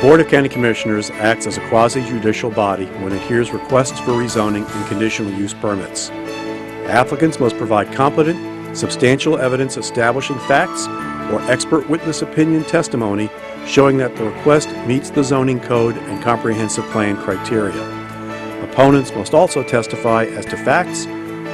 Board of County Commissioners acts as a quasi-judicial body when it hears requests for rezoning and conditional use permits. Applicants must provide competent, substantial evidence establishing facts or expert witness opinion testimony showing that the request meets the zoning code and comprehensive plan criteria. Opponents must also testify as to facts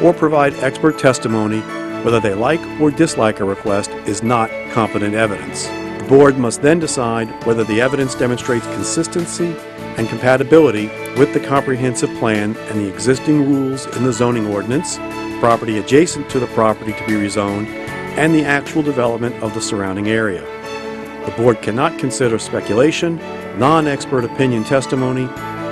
or provide expert testimony whether they like or dislike a request is not competent evidence. The board must then decide whether the evidence demonstrates consistency and compatibility with the comprehensive plan and the existing rules in the zoning ordinance, property adjacent to the property to be rezoned, and the actual development of the surrounding area. The board cannot consider speculation, non-expert opinion testimony,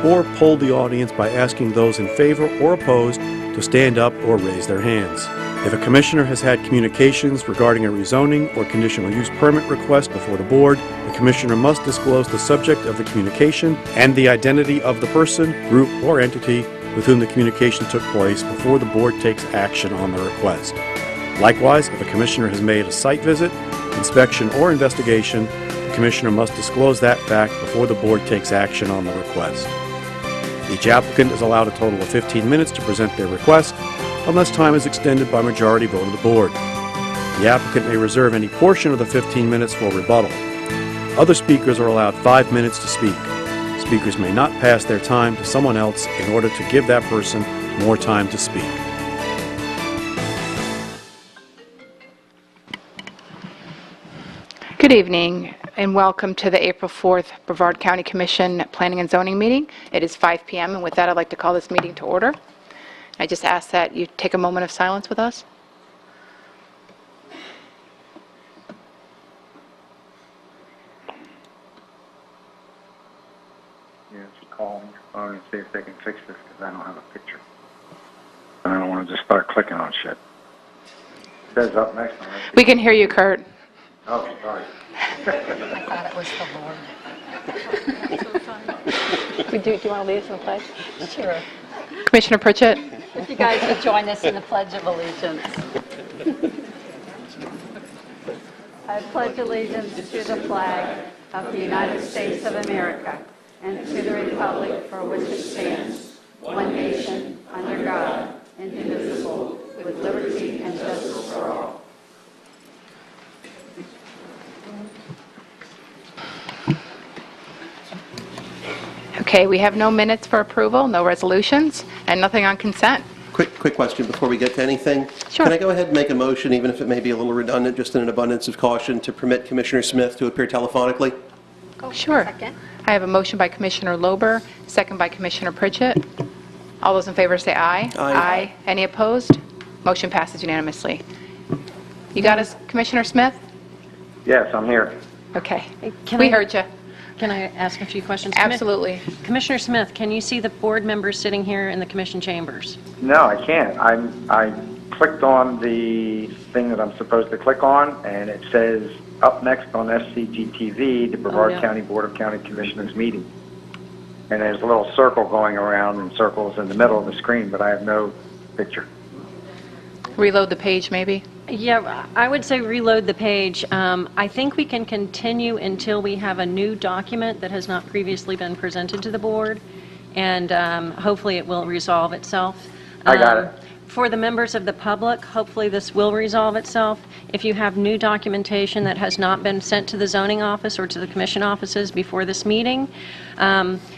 or poll the audience by asking those in favor or opposed to stand up or raise their hands. If a commissioner has had communications regarding a rezoning or conditional use permit request before the board, the commissioner must disclose the subject of the communication and the identity of the person, group, or entity with whom the communication took place before the board takes action on the request. Likewise, if a commissioner has made a site visit, inspection, or investigation, the commissioner must disclose that fact before the board takes action on the request. Each applicant is allowed a total of 15 minutes to present their request, unless time is extended by majority vote of the board. The applicant may reserve any portion of the 15 minutes for rebuttal. Other speakers are allowed 5 minutes to speak. Speakers may not pass their time to someone else in order to give that person more time to speak. Good evening and welcome to the April 4th Brevard County Commission Planning and Zoning meeting. It is 5 p.m. and with that I'd like to call this meeting to order. I just ask that you take a moment of silence with us. Yeah, just call on your phone and see if they can fix this because I don't have a picture. And I don't want to just start clicking on shit. It says up next on it. We can hear you, Kurt. Oh, sorry. I thought it was the Lord. Do you want to lead us in the pledge? Sure. Commissioner Pritchett? If you guys would join us in the Pledge of Allegiance. I pledge allegiance to the flag of the United States of America and to the republic for which it stands, one nation, under God, indivisible, with liberty and justice for all. Okay, we have no minutes for approval, no resolutions, and nothing on consent. Quick question before we get to anything. Sure. Can I go ahead and make a motion, even if it may be a little redundant, just in an abundance of caution, to permit Commissioner Smith to appear telephonically? Sure. Second. I have a motion by Commissioner Lober, second by Commissioner Pritchett. All those in favor say aye. Aye. Any opposed? Motion passes unanimously. You got us, Commissioner Smith? Yes, I'm here. Okay. Can We I- heard you. Can I ask a few questions? Absolutely. Commissioner Smith, can you see the board members sitting here in the commission chambers? No, I can't. I clicked on the thing that I'm supposed to click on, and it says up next on SCGTV, the Brevard no. County Board of County Commissioners meeting. And there's a little circle going around and circles in the middle of the screen, but I have no picture. Reload the page, maybe? Yeah, I would say reload the page. I think we can continue until we have a new document that has not previously been presented to the board, and hopefully it will resolve itself. I got it. For the members of the public, hopefully this will resolve itself. If you have new documentation that has not been sent to the zoning office or to the commission offices before this meeting,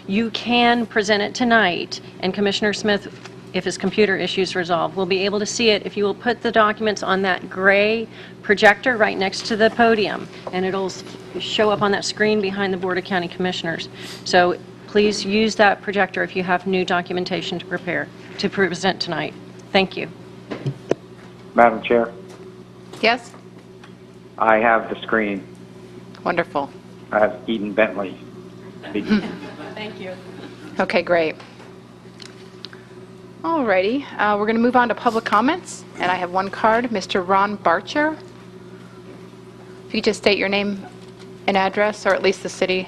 you can present it tonight, and Commissioner Smith, if his computer issues resolve, will be able to see it if you will put the documents on that gray projector right next to the podium, and it'll show up on that screen behind the Board of County Commissioners. So please use that projector if you have new documentation to present tonight. Thank you. Madam Chair, Yes? I have the screen. Wonderful. I have Eden Bentley speaking. Thank you. Okay, great. All righty. We're going to move on to public comments, and I have one card. Mr. Ron Barcher. If you could just state your name and address, or at least the city.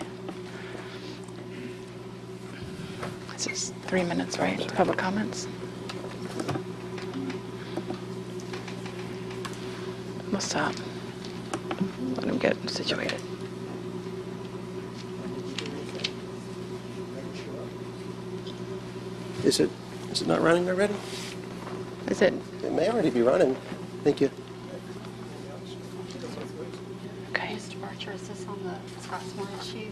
This is 3 minutes, right? Public comments. We'll stop. Let him get situated. Is it not running already? Is it? It may already be running. Thank you. Okay. Mr. Barcher, is this on the Scottsmore issue?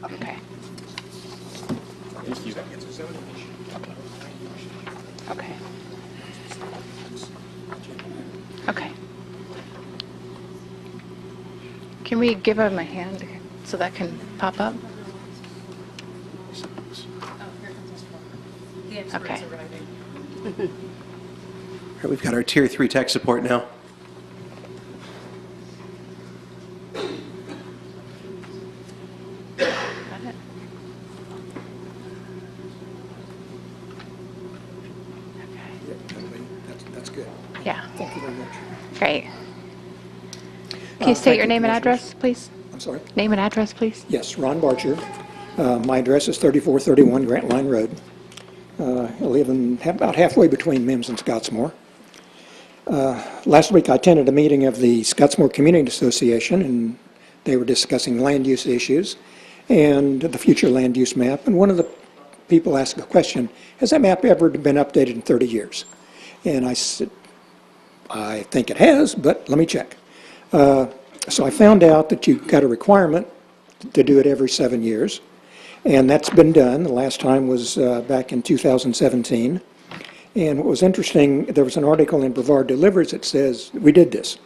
Okay. Okay. Okay. Can we give him a hand so that can pop up? Okay. All right, we've got our Tier 3 tech support now. Got it? That's good. Yeah. Thank you very much. Great. Can you state your name and address, please? I'm sorry? Name and address, please? Yes, Ron Barcher. My address is 3431 Grant Line Road. I live about halfway between Mims and Scottsmore. Last week I attended a meeting of the Scottsmore Community Association, and they were discussing land use issues and the future land use map. And one of the people asked a question, has that map ever been updated in 30 years? And I said, I think it has, but let me check. So I found out that you've got a requirement to do it every 7 years, and that's been done. The last time was back in 2017. And what was interesting, there was an article in Brevard Delivers that says we did this.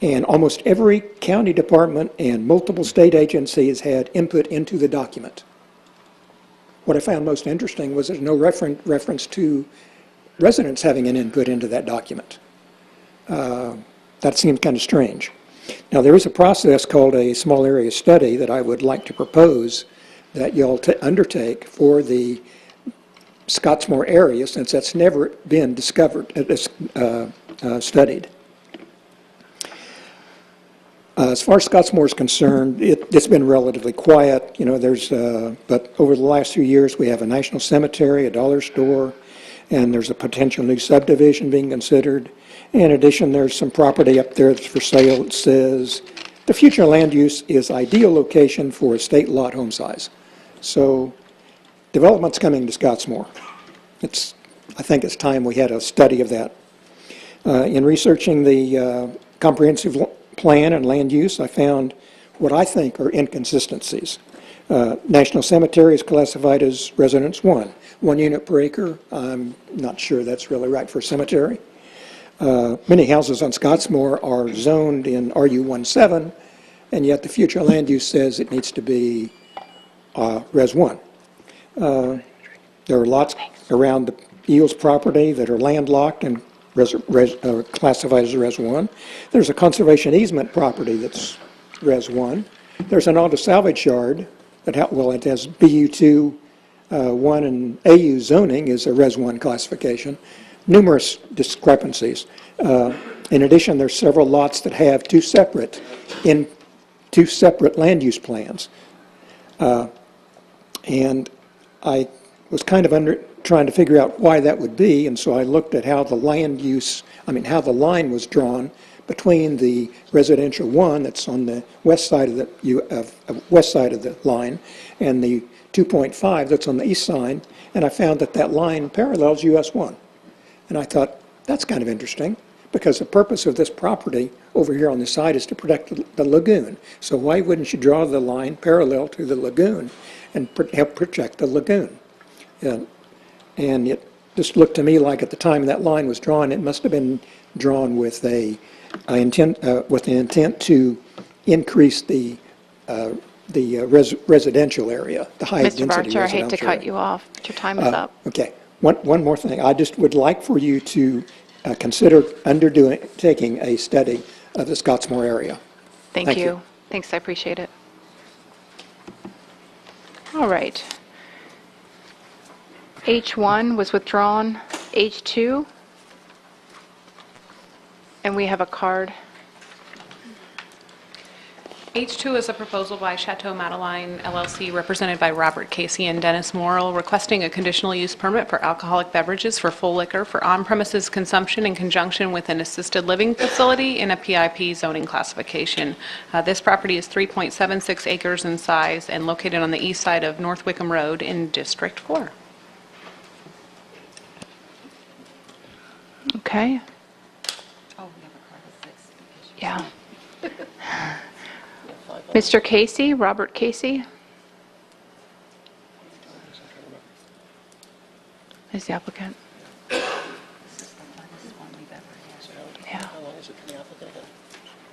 And almost every county department and multiple state agencies had input into the document. What I found most interesting was there's no reference to residents having an input into that document. That seems kind of strange. Now, there is a process called a small area study that I would like to propose that you'll undertake for the Scottsmore area, since that's never been discovered, studied. As far as Scottsmore is concerned, it's been relatively quiet. You know, but over the last few years, we have a national cemetery, a dollar store, and there's a potential new subdivision being considered. In addition, there's some property up there that's for sale. It says the future land use is ideal location for estate lot home size. So development's coming to Scottsmore. I think it's time we had a study of that. In researching the comprehensive plan and land use, I found what I think are inconsistencies. National Cemetery is classified as Residence 1 unit per acre. I'm not sure that's really right for a cemetery. Many houses on Scottsmore are zoned in RU17, and yet the future land use says it needs to be Res 1. There are lots around the Eels property that are landlocked and classified as Res 1. There's a conservation easement property that's Res 1. There's an auto salvage yard that, it has BU2 1 and AU zoning is a Res 1 classification. Numerous discrepancies. In addition, there's several lots that have two separate land use plans. And I was kind of trying to figure out why that would be, and so I looked at how the line was drawn between the residential one that's on the west side of the line and the 2.5 that's on the east side, and I found that line parallels US 1. And I thought, that's kind of interesting, because the purpose of this property over here on the side is to protect the lagoon. So why wouldn't you draw the line parallel to the lagoon and help protect the lagoon? And it just looked to me like at the time that line was drawn, it must have been drawn with the intent to increase the residential area, the high density Mr. residential Barcher, I hate to cut area. you off, but your time is up. Okay. One more thing. I just would like for you to consider taking a study of the Scottsmore area. Thank you. Thanks, I appreciate it. All right. H1 was withdrawn. H2, and we have a card. H2 is a proposal by Chateau Madeline LLC, represented by Robert Casey and Dennis Morrill, requesting a conditional use permit for alcoholic beverages for full liquor for on-premises consumption in conjunction with an assisted living facility in a PIP zoning classification. This property is 3.76 acres in size and located on the east side of North Wickham Road in District 4. Okay. Yeah. Mr. Casey, Robert Casey? Is the applicant? Yeah.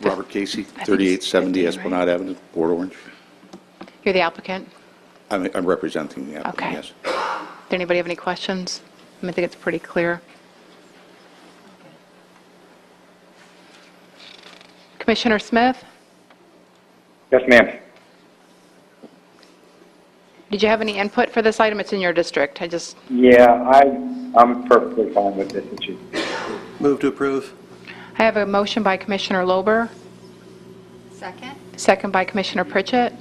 Robert Casey, I think it's 3870 15, right? Esplanade Avenue, Port Orange. You're the applicant? I'm representing the applicant, Okay. yes. Does anybody have any questions? I think it's pretty clear. Commissioner Smith, Yes, ma'am. did you have any input for this item? It's in your district. Yeah, I'm perfectly fine with this issue. Move to approve. I have a motion by Commissioner Lober, Second? second by Commissioner Pritchett.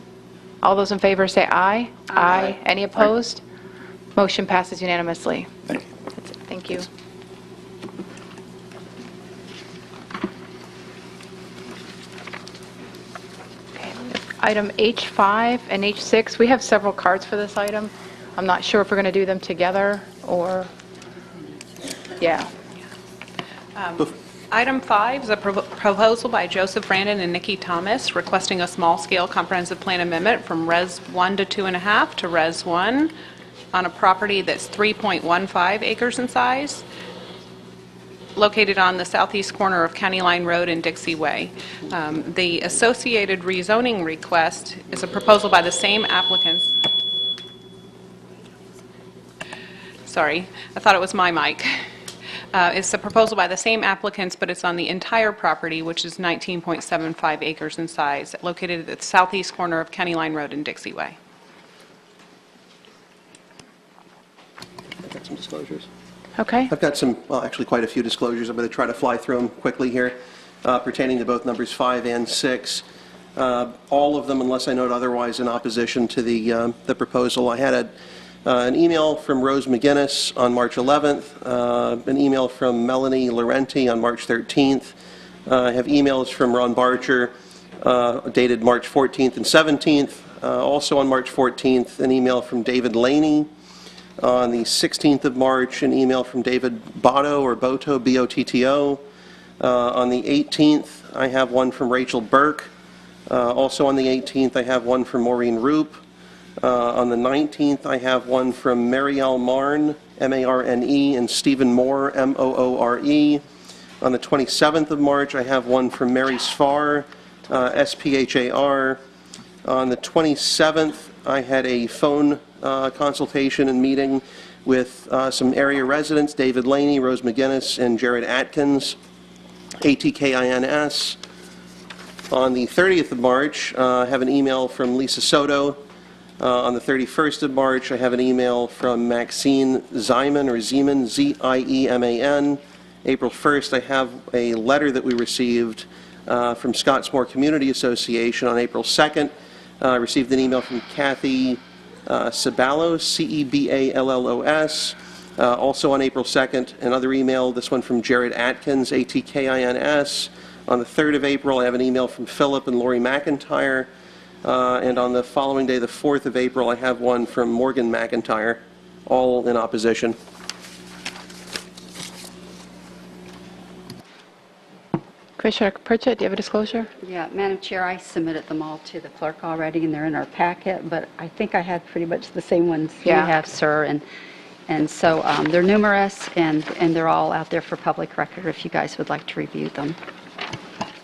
All those in favor say aye. Aye. Any opposed? Motion passes unanimously. Thank you. That's it. Thank you. Okay. Item H5 and H6, we have several cards for this item. I'm not sure if we're going to do them together or, yeah. Item 5 is a proposal by Joseph Brandon and Nikki Thomas requesting a small-scale comprehensive plan amendment from Res 1 to 2.5 to Res 1 on a property that's 3.15 acres in size, located on the southeast corner of County Line Road and Dixie Way. The associated rezoning request is a proposal by the same applicants. Sorry, I thought it was my mic. It's a proposal by the same applicants, but it's on the entire property, which is 19.75 acres in size, located at the southeast corner of County Line Road and Dixie Way. I've got some disclosures. Okay. I've got some, well, actually quite a few disclosures. I'm going to try to fly through them quickly here, pertaining to both numbers 5 and 6. All of them, unless I note otherwise, in opposition to the proposal. I had an email from Rose McGinnis on March 11th, an email from Melanie Laurenti on March 13th. I have emails from Ron Barcher dated March 14th and 17th. Also on March 14th, an email from David Laney. On the 16th of March, an email from David Botto, or Boto, B-O-T-T-O. On the 18th, I have one from Rachel Burke. Also on the 18th, I have one from Maureen Roop. On the 19th, I have one from Marielle Marne, M-A-R-N-E, and Stephen Moore, M-O-O-R-E. On the 27th of March, I have one from Mary Sfar, S-P-H-A-R. On the 27th, I had a phone consultation and meeting with some area residents, David Laney, Rose McGinnis, and Jared Atkins, A-T-K-I-N-S. On the 30th of March, I have an email from Lisa Soto. On the 31st of March, I have an email from Maxine Zeiman, or Zeman, Z-I-E-M-A-N. April 1st, I have a letter that we received from Scottsmore Community Association. On April 2nd, I received an email from Kathy Ceballos, C-E-B-A-L-L-O-S. Also on April 2nd, another email, this one from Jared Atkins, A-T-K-I-N-S. On the 3rd of April, I have an email from Philip and Lori McIntyre. And on the following day, the 4th of April, I have one from Morgan McIntyre, all in opposition. Commissioner Pritchett, do you have a disclosure? Yeah, Madam Chair, I submitted them all to the clerk already, and they're in our packet, but I think I had pretty much the same ones you Yeah. have, sir. And so they're numerous, and they're all out there for public record if you guys would like to review them.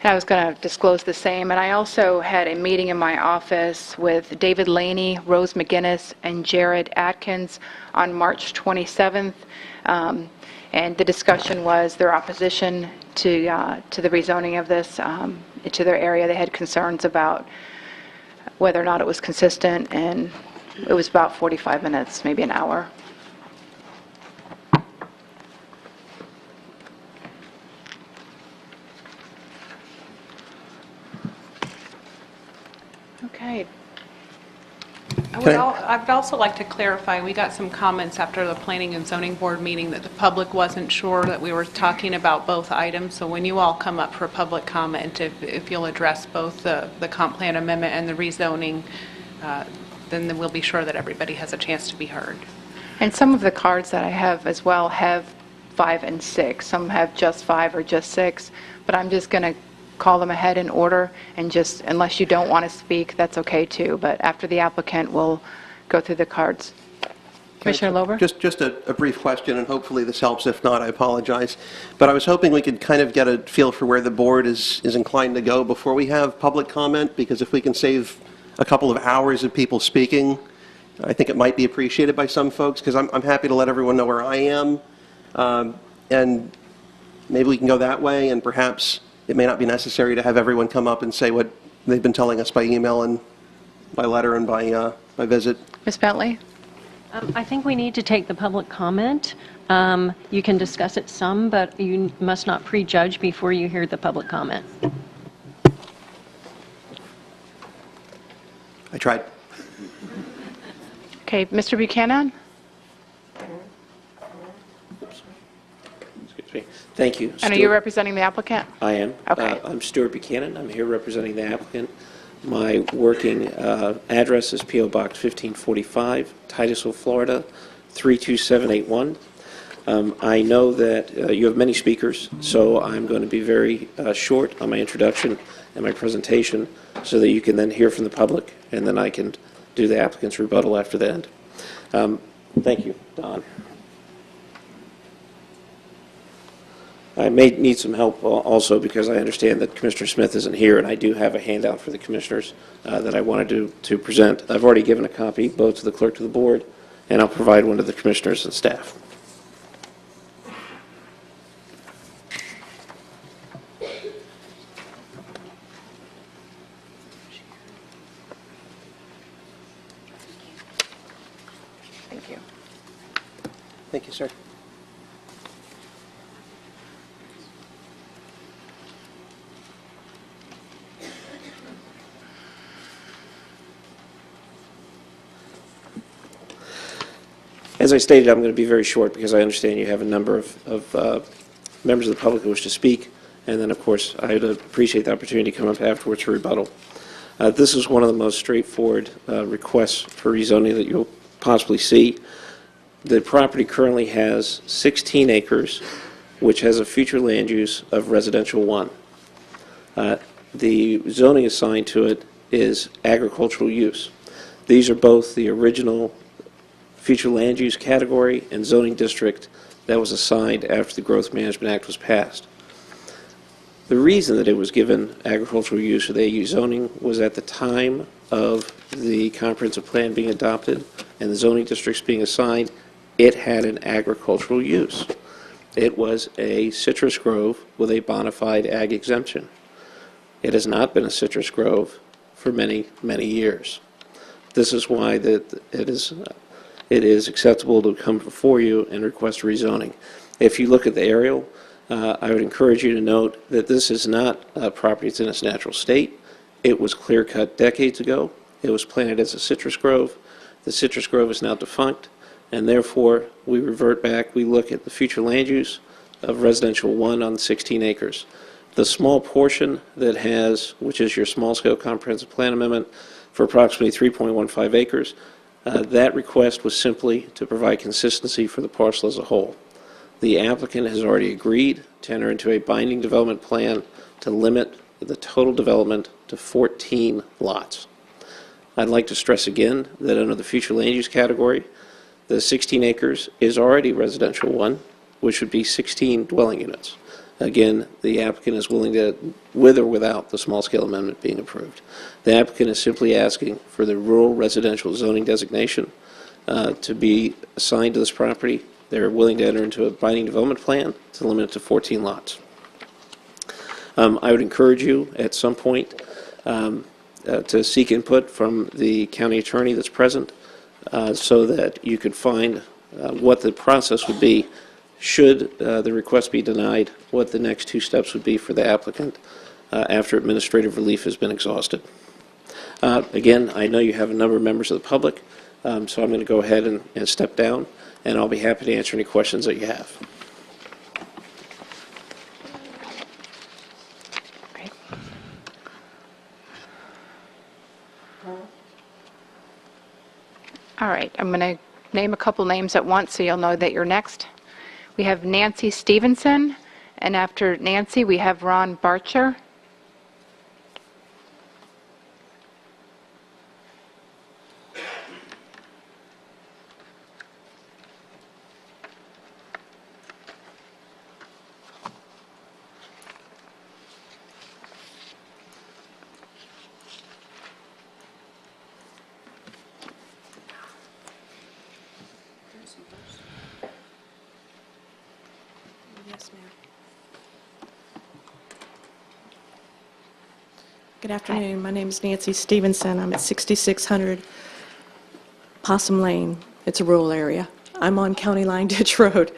I was going to disclose the same, and I also had a meeting in my office with David Laney, Rose McGinnis, and Jared Atkins on March 27th, and the discussion was their opposition to the rezoning of this to their area. They had concerns about whether or not it was consistent, and it was about 45 minutes, maybe an hour. Okay. I'd also like to clarify, we got some comments after the Planning and Zoning Board meeting that the public wasn't sure that we were talking about both items. So when you all come up for public comment, if you'll address both the comp plan amendment and the rezoning, then we'll be sure that everybody has a chance to be heard. And some of the cards that I have as well have 5 and 6. Some have just 5 or just 6, but I'm just going to call them ahead in order, and just, unless you don't want to speak, that's okay too, but after the applicant, we'll go through the cards. Commissioner Lober? Just a brief question, and hopefully this helps. If not, I apologize. But I was hoping we could kind of get a feel for where the board is inclined to go before we have public comment, because if we can save a couple of hours of people speaking, I think it might be appreciated by some folks, because I'm happy to let everyone know where I am. And maybe we can go that way, and perhaps it may not be necessary to have everyone come up and say what they've been telling us by email and by letter and by visit. Ms. Bentley? I think we need to take the public comment. You can discuss it some, but you must not prejudge before you hear the public comment. I tried. Okay, Mr. Buchanan? Excuse me. Thank you. And are you representing the applicant? I am. Okay. I'm Stuart Buchanan. I'm here representing the applicant. My working address is P.O. Box 1545, Titusville, Florida, 32781. I know that you have many speakers, so I'm going to be very short on my introduction and my presentation so that you can then hear from the public, and then I can do the applicant's rebuttal after the end. Thank you, Don. I may need some help also because I understand that Commissioner Smith isn't here, and I do have a handout for the commissioners that I wanted to present. I've already given a copy both to the clerk of the board, and I'll provide one to the commissioners and staff. Thank you. Thank you, sir. As I stated, I'm going to be very short because I understand you have a number of members of the public who wish to speak, and then, of course, I would appreciate the opportunity to come up afterwards for rebuttal. This is one of the most straightforward requests for rezoning that you'll possibly see. The property currently has 16 acres, which has a future land use of residential 1. The zoning assigned to it is agricultural use. These are both the original future land use category and zoning district that was assigned after the Growth Management Act was passed. The reason that it was given agricultural use or the AU zoning was at the time of the comprehensive plan being adopted and the zoning districts being assigned, it had an agricultural use. It was a citrus grove with a bona fide ag exemption. It has not been a citrus grove for many, many years. This is why it is acceptable to come before you and request rezoning. If you look at the aerial, I would encourage you to note that this is not a property that's in its natural state. It was clear-cut decades ago. It was planted as a citrus grove. The citrus grove is now defunct, and therefore we revert back. We look at the future land use of residential 1 on 16 acres. The small portion that has, which is your small-scale comprehensive plan amendment for approximately 3.15 acres, that request was simply to provide consistency for the parcel as a whole. The applicant has already agreed to enter into a binding development plan to limit the total development to 14 lots. I'd like to stress again that under the future land use category, the 16 acres is already residential 1, which would be 16 dwelling units. Again, the applicant is willing to, with or without the small-scale amendment being approved. The applicant is simply asking for the rural residential zoning designation to be assigned to this property. They're willing to enter into a binding development plan to limit it to 14 lots. I would encourage you at some point to seek input from the county attorney that's present so that you could find what the process would be should the request be denied, what the next 2 steps would be for the applicant after administrative relief has been exhausted. Again, I know you have a number of members of the public, so I'm going to go ahead and step down, and I'll be happy to answer any questions that you have. Great. All right, I'm going to name a couple names at once so you'll know that you're next. We have Nancy Stevenson, and after Nancy, we have Ron Barcher. Good afternoon. My name is Nancy Stevenson. I'm at 6600 Possum Lane. It's a rural area. I'm on County Line Ditch Road.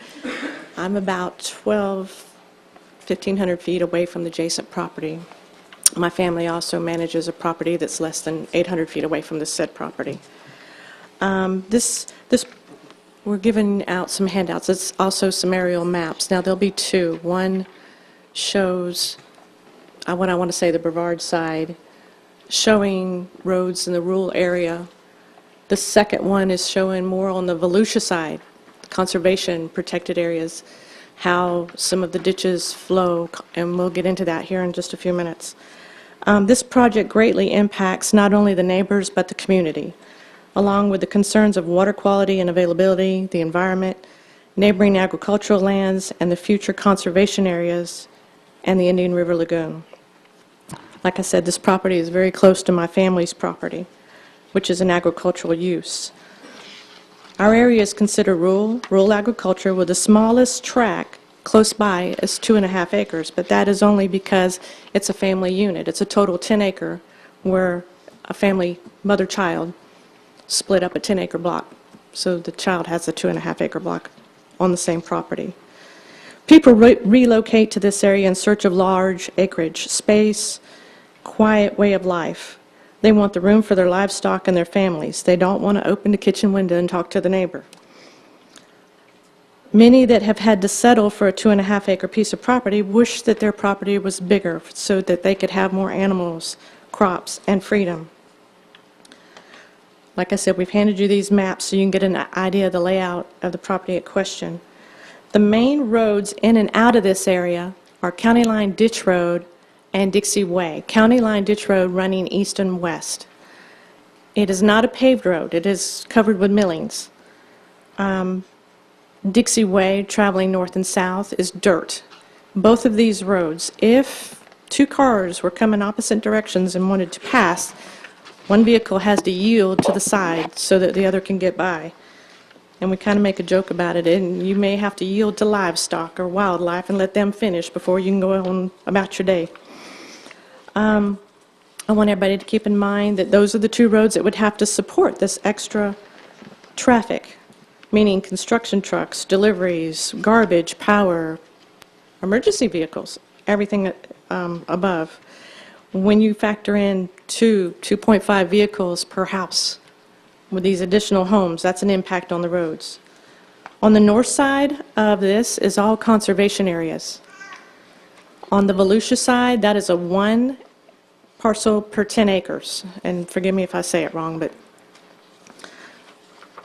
I'm about 1,500 feet away from the adjacent property. My family also manages a property that's less than 800 feet away from the said property. We're giving out some handouts. It's also some aerial maps. Now, there'll be two. One shows what I want to say the Brevard side, showing roads in the rural area. The second one is showing more on the Volusia side, conservation protected areas, how some of the ditches flow, and we'll get into that here in just a few minutes. This project greatly impacts not only the neighbors but the community, along with the concerns of water quality and availability, the environment, neighboring agricultural lands, and the future conservation areas, and the Indian River Lagoon. Like I said, this property is very close to my family's property, which is an agricultural use. Our area is considered rural agriculture, with the smallest tract close by is 2.5 acres, but that is only because it's a family unit. It's a total 10-acre where a family, mother-child, split up a 10-acre block. So the child has a 2.5-acre block on the same property. People relocate to this area in search of large acreage, space, quiet way of life. They want the room for their livestock and their families. They don't want to open the kitchen window and talk to the neighbor. Many that have had to settle for a 2.5-acre piece of property wish that their property was bigger so that they could have more animals, crops, and freedom. Like I said, we've handed you these maps so you can get an idea of the layout of the property at question. The main roads in and out of this area are County Line Ditch Road and Dixie Way. County Line Ditch Road running east and west. It is not a paved road. It is covered with millings. Dixie Way, traveling north and south, is dirt. Both of these roads, if two cars were coming opposite directions and wanted to pass, one vehicle has to yield to the side so that the other can get by. And we kind of make a joke about it, and you may have to yield to livestock or wildlife and let them finish before you can go on about your day. I want everybody to keep in mind that those are the two roads that would have to support this extra traffic, meaning construction trucks, deliveries, garbage, power, emergency vehicles, everything above. When you factor in 2.5 vehicles per house with these additional homes, that's an impact on the roads. On the north side of this is all conservation areas. On the Volusia side, that is a 1 parcel per 10 acres. And forgive me if I say it wrong,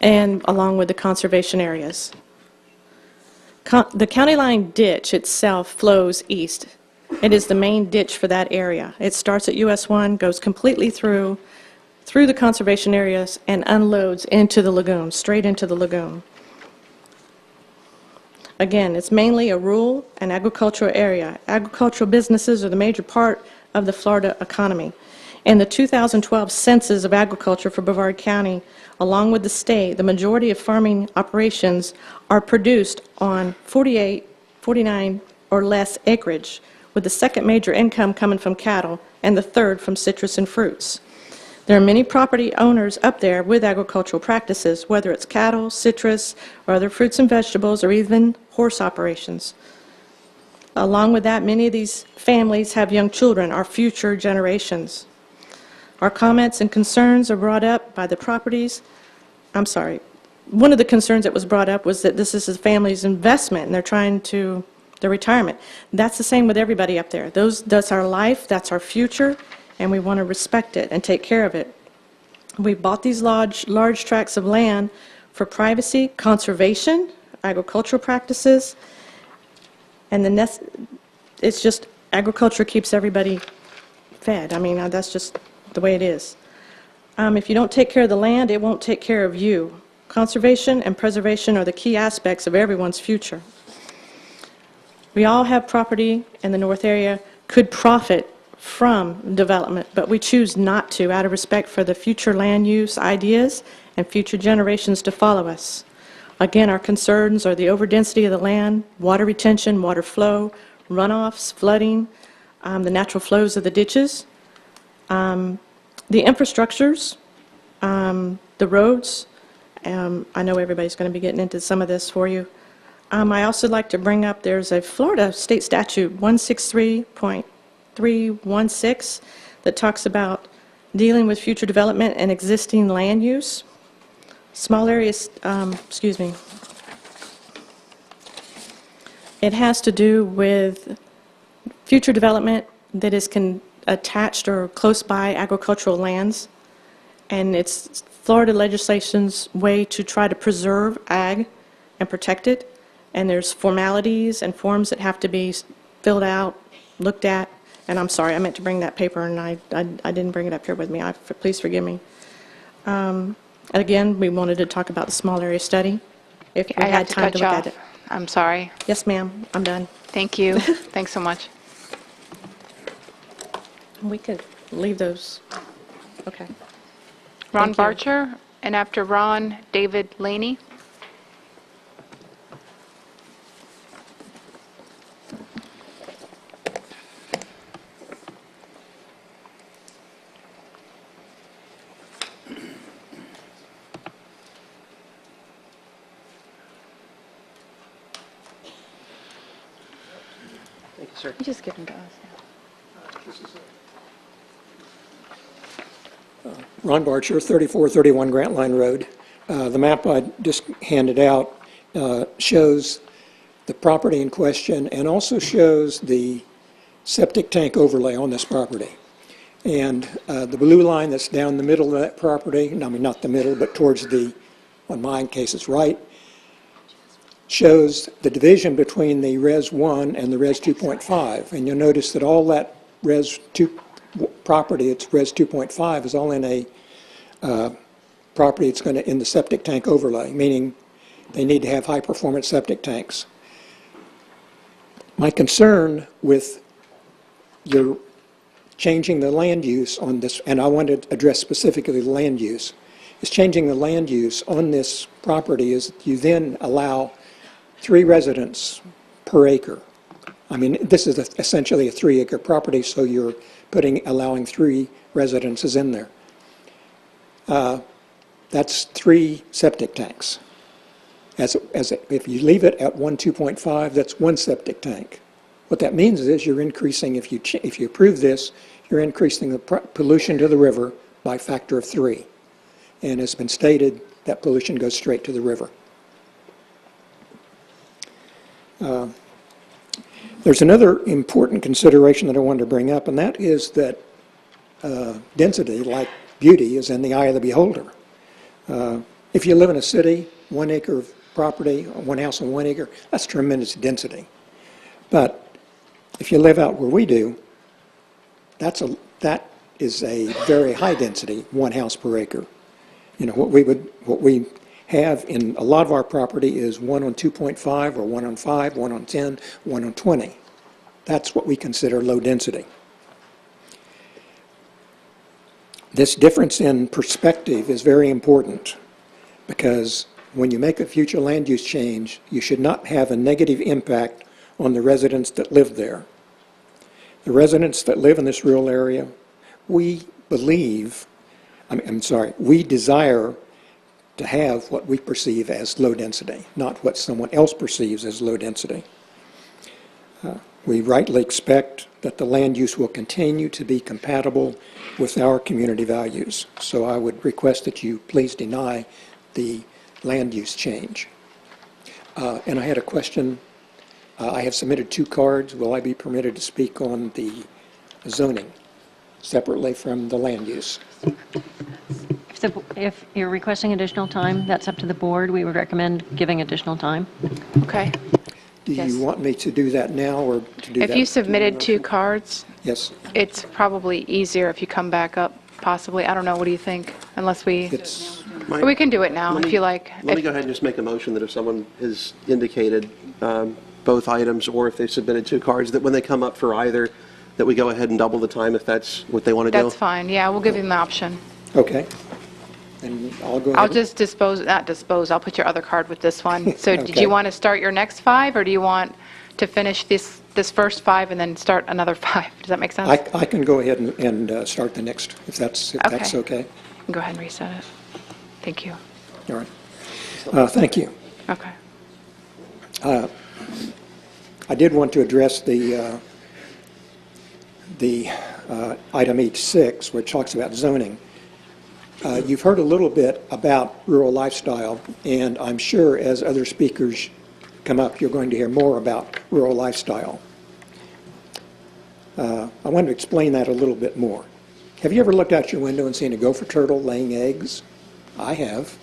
and along with the conservation areas. The County Line ditch itself flows east. It is the main ditch for that area. It starts at US 1, goes completely through the conservation areas, and unloads into the lagoon, straight into the lagoon. Again, it's mainly a rural and agricultural area. Agricultural businesses are the major part of the Florida economy. In the 2012 census of agriculture for Brevard County, along with the state, the majority of farming operations are produced on 48, 49 or less acreage, with the second major income coming from cattle and the third from citrus and fruits. There are many property owners up there with agricultural practices, whether it's cattle, citrus, or other fruits and vegetables, or even horse operations. Along with that, many of these families have young children, our future generations. Our comments and concerns are brought up by the properties. One of the concerns that was brought up was that this is a family's investment and they're trying to, their retirement. That's the same with everybody up there. That's our life, that's our future, and we want to respect it and take care of it. We bought these large tracts of land for privacy, conservation agricultural practices. And it's just agriculture keeps everybody fed. I mean, that's just the way it is. If you don't take care of the land, it won't take care of you. Conservation and preservation are the key aspects of everyone's future. We all have property in the North area, could profit from development, but we choose not to out of respect for the future land use ideas and future generations to follow us. Again, our concerns are the overdensity of the land, water retention, water flow, runoffs, flooding, the natural flows of the ditches, the infrastructures, the roads. I know everybody's going to be getting into some of this for you. I also like to bring up, there's a Florida state statute, 163.316, that talks about dealing with future development and existing land use. Small areas, it has to do with future development that is attached or close by agricultural lands, and it's Florida legislation's way to try to preserve ag and protect it. And there's formalities and forms that have to be filled out, looked at. And I'm sorry, I meant to bring that paper, and I didn't bring it up here with me. Please forgive me. Again, we wanted to talk about the small area study, if we I had have to time cut to you look off. at it. I'm sorry. Yes, ma'am, I'm done. Thank you. Thanks so much. We could leave those. Okay. Ron Thank you. Barcher, and after Ron, David Laney. Thank you, sir. You just give them to us. Ron Barcher, 3431 Grant Line Road. The map I just handed out shows the property in question and also shows the septic tank overlay on this property. And the blue line that's down the middle of that property, I mean not the middle, but towards the, on my case it's right, shows the division between the Res 1 and the Res 2.5. And you'll notice that all that Res 2 property, it's Res 2.5, is all in a property it's going to in the septic tank overlay, meaning they need to have high-performance septic tanks. My concern with your changing the land use on this, and I want to address specifically the land use, is changing the land use on this property is you then allow 3 residents per acre. I mean, this is essentially a 3-acre property, so you're allowing 3 residences in there. That's 3 septic tanks. If you leave it at 2.5, that's 1 septic tank. What that means is you're increasing, if you approve this, you're increasing the pollution to the river by a factor of 3. And it's been stated that pollution goes straight to the river. There's another important consideration that I wanted to bring up, and that is that density, like beauty, is in the eye of the beholder. If you live in a city, 1 acre of property, 1 house on 1 acre, that's tremendous density. But if you live out where we do, that is a very high density, 1 house per acre. You know, what we have in a lot of our property is 1 on 2.5 or 1 on 5, 1 on 10, 1 on 20. That's what we consider low density. This difference in perspective is very important because when you make a future land use change, you should not have a negative impact on the residents that live there. The residents that live in this rural area, we desire to have what we perceive as low density, not what someone else perceives as low density. We rightly expect that the land use will continue to be compatible with our community values. So I would request that you please deny the land use change. And I had a question. I have submitted 2 cards. Will I be permitted to speak on the zoning separately from the land use? If you're requesting additional time, that's up to the board. We would recommend giving additional time. Okay. Do Yes. you want me to do that now or to do that? If you submitted 2 cards, Yes, it's probably easier if you come back up, possibly. I don't know, what do you think? Unless we, it's, we can do it now Let if me- you like. Let me If- go ahead and just make a motion that if someone has indicated both items, or if they've submitted 2 cards, that when they come up for either, that we go ahead and double the time if that's what they want to do. That's fine, yeah, we'll give them the option. okay. And I'll go ahead. I'll just not dispose, I'll put your other card with this one. So did Okay. you want to start your next 5, or do you want to finish this first 5 and then start another 5? Does that make sense? I can go ahead and start the next, if that's okay. Go ahead and reset it. Thank you. All right. Thank you. Okay. I did want to address the item H6, which talks about zoning. You've heard a little bit about rural lifestyle, and I'm sure as other speakers come up, you're going to hear more about rural lifestyle. I want to explain that a little bit more. Have you ever looked out your window and seen a gopher turtle laying eggs? I have.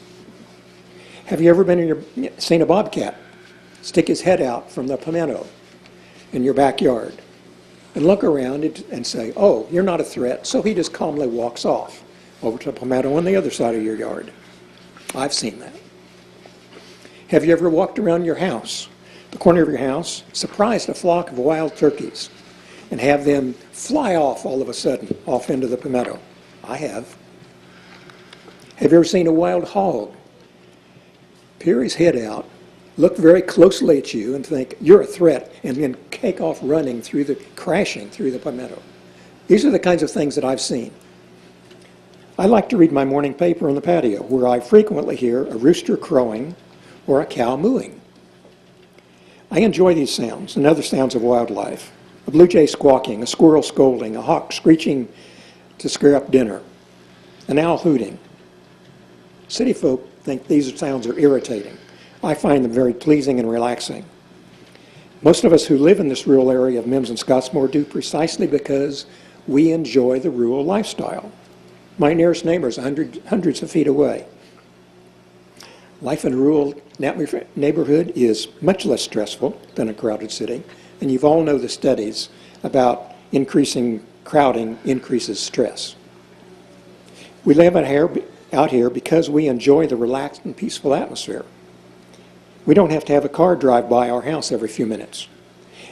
Have you ever seen a bobcat stick his head out from the pimento in your backyard and look around and say, oh, you're not a threat, so he just calmly walks off over to the pimento on the other side of your yard? I've seen that. Have you ever walked around your house, the corner of your house, surprised a flock of wild turkeys and have them fly off all of a sudden off into the pimento? I have. Have you ever seen a wild hog peer his head out, look very closely at you and think you're a threat, and then take off running crashing through the pimento? These are the kinds of things that I've seen. I like to read my morning paper on the patio, where I frequently hear a rooster crowing or a cow mooing. I enjoy these sounds and other sounds of wildlife: a blue jay squawking, a squirrel scolding, a hawk screeching to scare up dinner, an owl hooting. City folk think these sounds are irritating. I find them very pleasing and relaxing. Most of us who live in this rural area of Mims and Scottsmore do, precisely because we enjoy the rural lifestyle. My nearest neighbor is hundreds of feet away. Life in a rural neighborhood is much less stressful than a crowded city, and you all know the studies about increasing crowding increases stress. We live out here because we enjoy the relaxed and peaceful atmosphere. We don't have to have a car drive by our house every few minutes.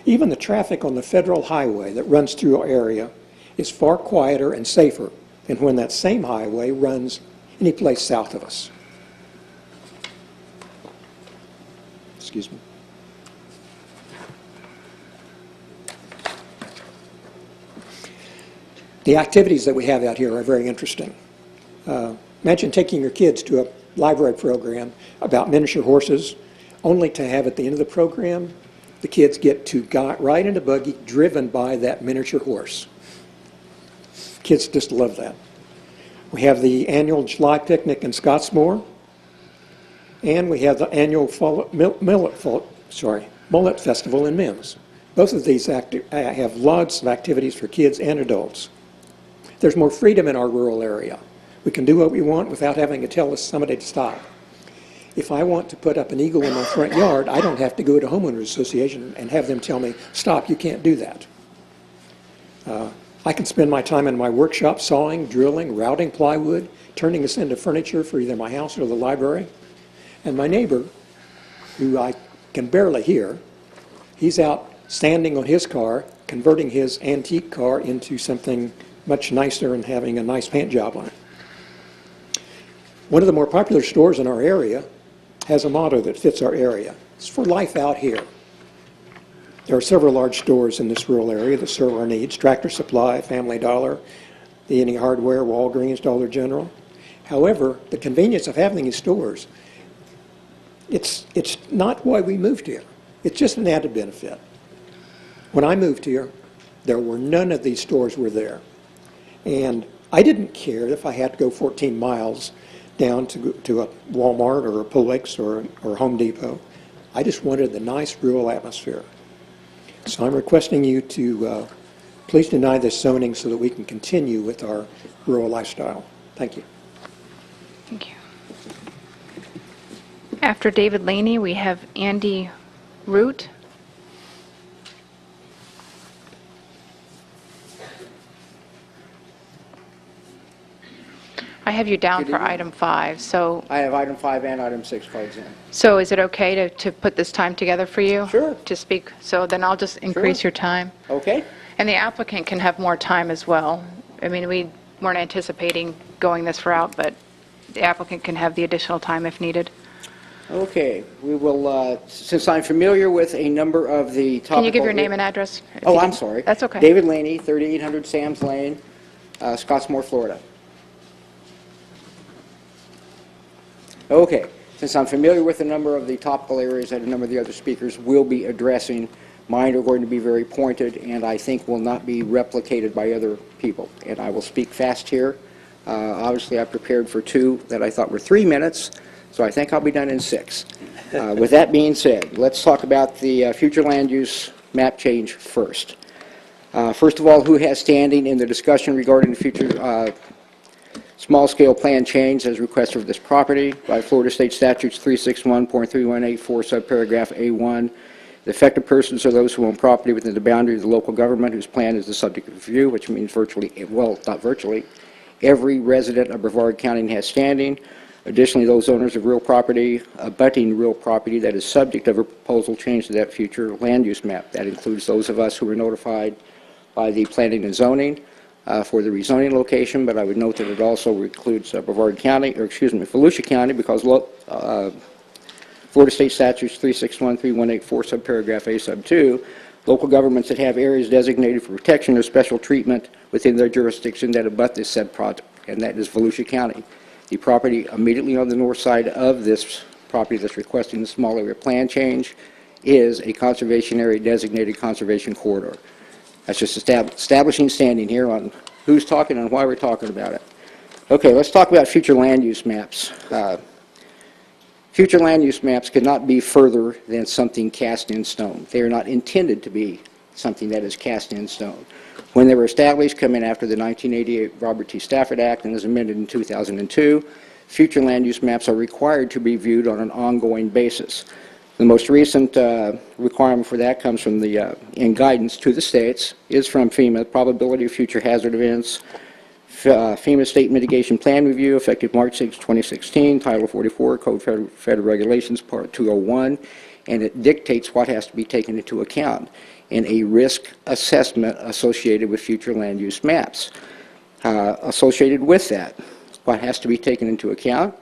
Even the traffic on the federal highway that runs through our area is far quieter and safer than when that same highway runs any place south of us. Excuse me. The activities that we have out here are very interesting. Imagine taking your kids to a library program about miniature horses, only to have at the end of the program, the kids get to ride in a buggy driven by that miniature horse. Kids just love that. We have the annual July picnic in Scottsmore, and we have the annual Mullet Festival in Mims. Both of these have lots of activities for kids and adults. There's more freedom in our rural area. We can do what we want without having to tell somebody to stop. If I want to put up an eagle in my front yard, I don't have to go to homeowners association and have them tell me, stop, you can't do that. I can spend my time in my workshop sawing, drilling, routing plywood, turning this into furniture for either my house or the library. And my neighbor, who I can barely hear, he's out standing on his car, converting his antique car into something much nicer and having a nice paint job on it. One of the more popular stores in our area has a motto that fits our area. It's for life out here. There are several large stores in this rural area that serve our needs: Tractor Supply, Family Dollar, the Any Hardware, Walgreens, Dollar General. However, the convenience of having these stores, it's not why we moved here. It's just an added benefit. When I moved here, there were none of these stores were there. And I didn't care if I had to go 14 miles down to a Walmart or a Publix or Home Depot. I just wanted the nice rural atmosphere. So I'm requesting you to please deny this zoning so that we can continue with our rural lifestyle. Thank you. Thank you. After David Laney, we have Andy Root. I have you down Good for evening. item 5, so I have item 5 and item 6 cards in. is it okay to put this time together for you? Sure. To speak? So then I'll just increase Sure. your time. Okay? And the applicant can have more time as well. I mean, we weren't anticipating going this route, but the applicant can have the additional time if needed. Okay, we will, since I'm familiar with a number of the topical... Can you give your name and address? if Oh, you I'm can? sorry. That's okay. David Laney, 3800 Sam's Lane, Scottsmore, Florida. Okay, since I'm familiar with a number of the topical areas that a number of the other speakers will be addressing, mine are going to be very pointed and I think will not be replicated by other people. And I will speak fast here. Obviously, I prepared for 2 that I thought were 3 minutes, so I think I'll be done in 6. With that being said, let's talk about the future land use map change first. First of all, who has standing in the discussion regarding the future small-scale plan change as requested for this property by Florida State Statutes 361.3184, subparagraph A1. The affected persons are those who own property within the boundary of the local government whose plan is the subject of review, which means virtually, well, not virtually, every resident of Brevard County has standing. Additionally, those owners of real property, abutting real property that is subject of a proposal change to that future land use map. That includes those of us who were notified by the planning and zoning for the rezoning location, but I would note that it also includes Brevard County, or excuse me, Volusia County, because Florida State Statutes 361.3184, subparagraph A sub 2, local governments that have areas designated for protection or special treatment within their jurisdiction that abut this said project, and that is Volusia County. The property immediately on the north side of this property that's requesting the small area plan change is a conservation area designated conservation corridor. That's just establishing standing here on who's talking and why we're talking about it. Okay, let's talk about future land use maps. Future land use maps cannot be further than something cast in stone. They are not intended to be something that is cast in stone. When they were established, coming after the 1988 Robert T. Stafford Act and as amended in 2002, future land use maps are required to be viewed on an ongoing basis. The most recent requirement for that comes from the, in guidance to the states, is from FEMA, Probability of Future Hazard Events, FEMA State Mitigation Plan Review, effective March 6, 2016, Title 44, Code Federal Regulations, Part 201, and it dictates what has to be taken into account in a risk assessment associated with future land use maps. Associated with that, what has to be taken into account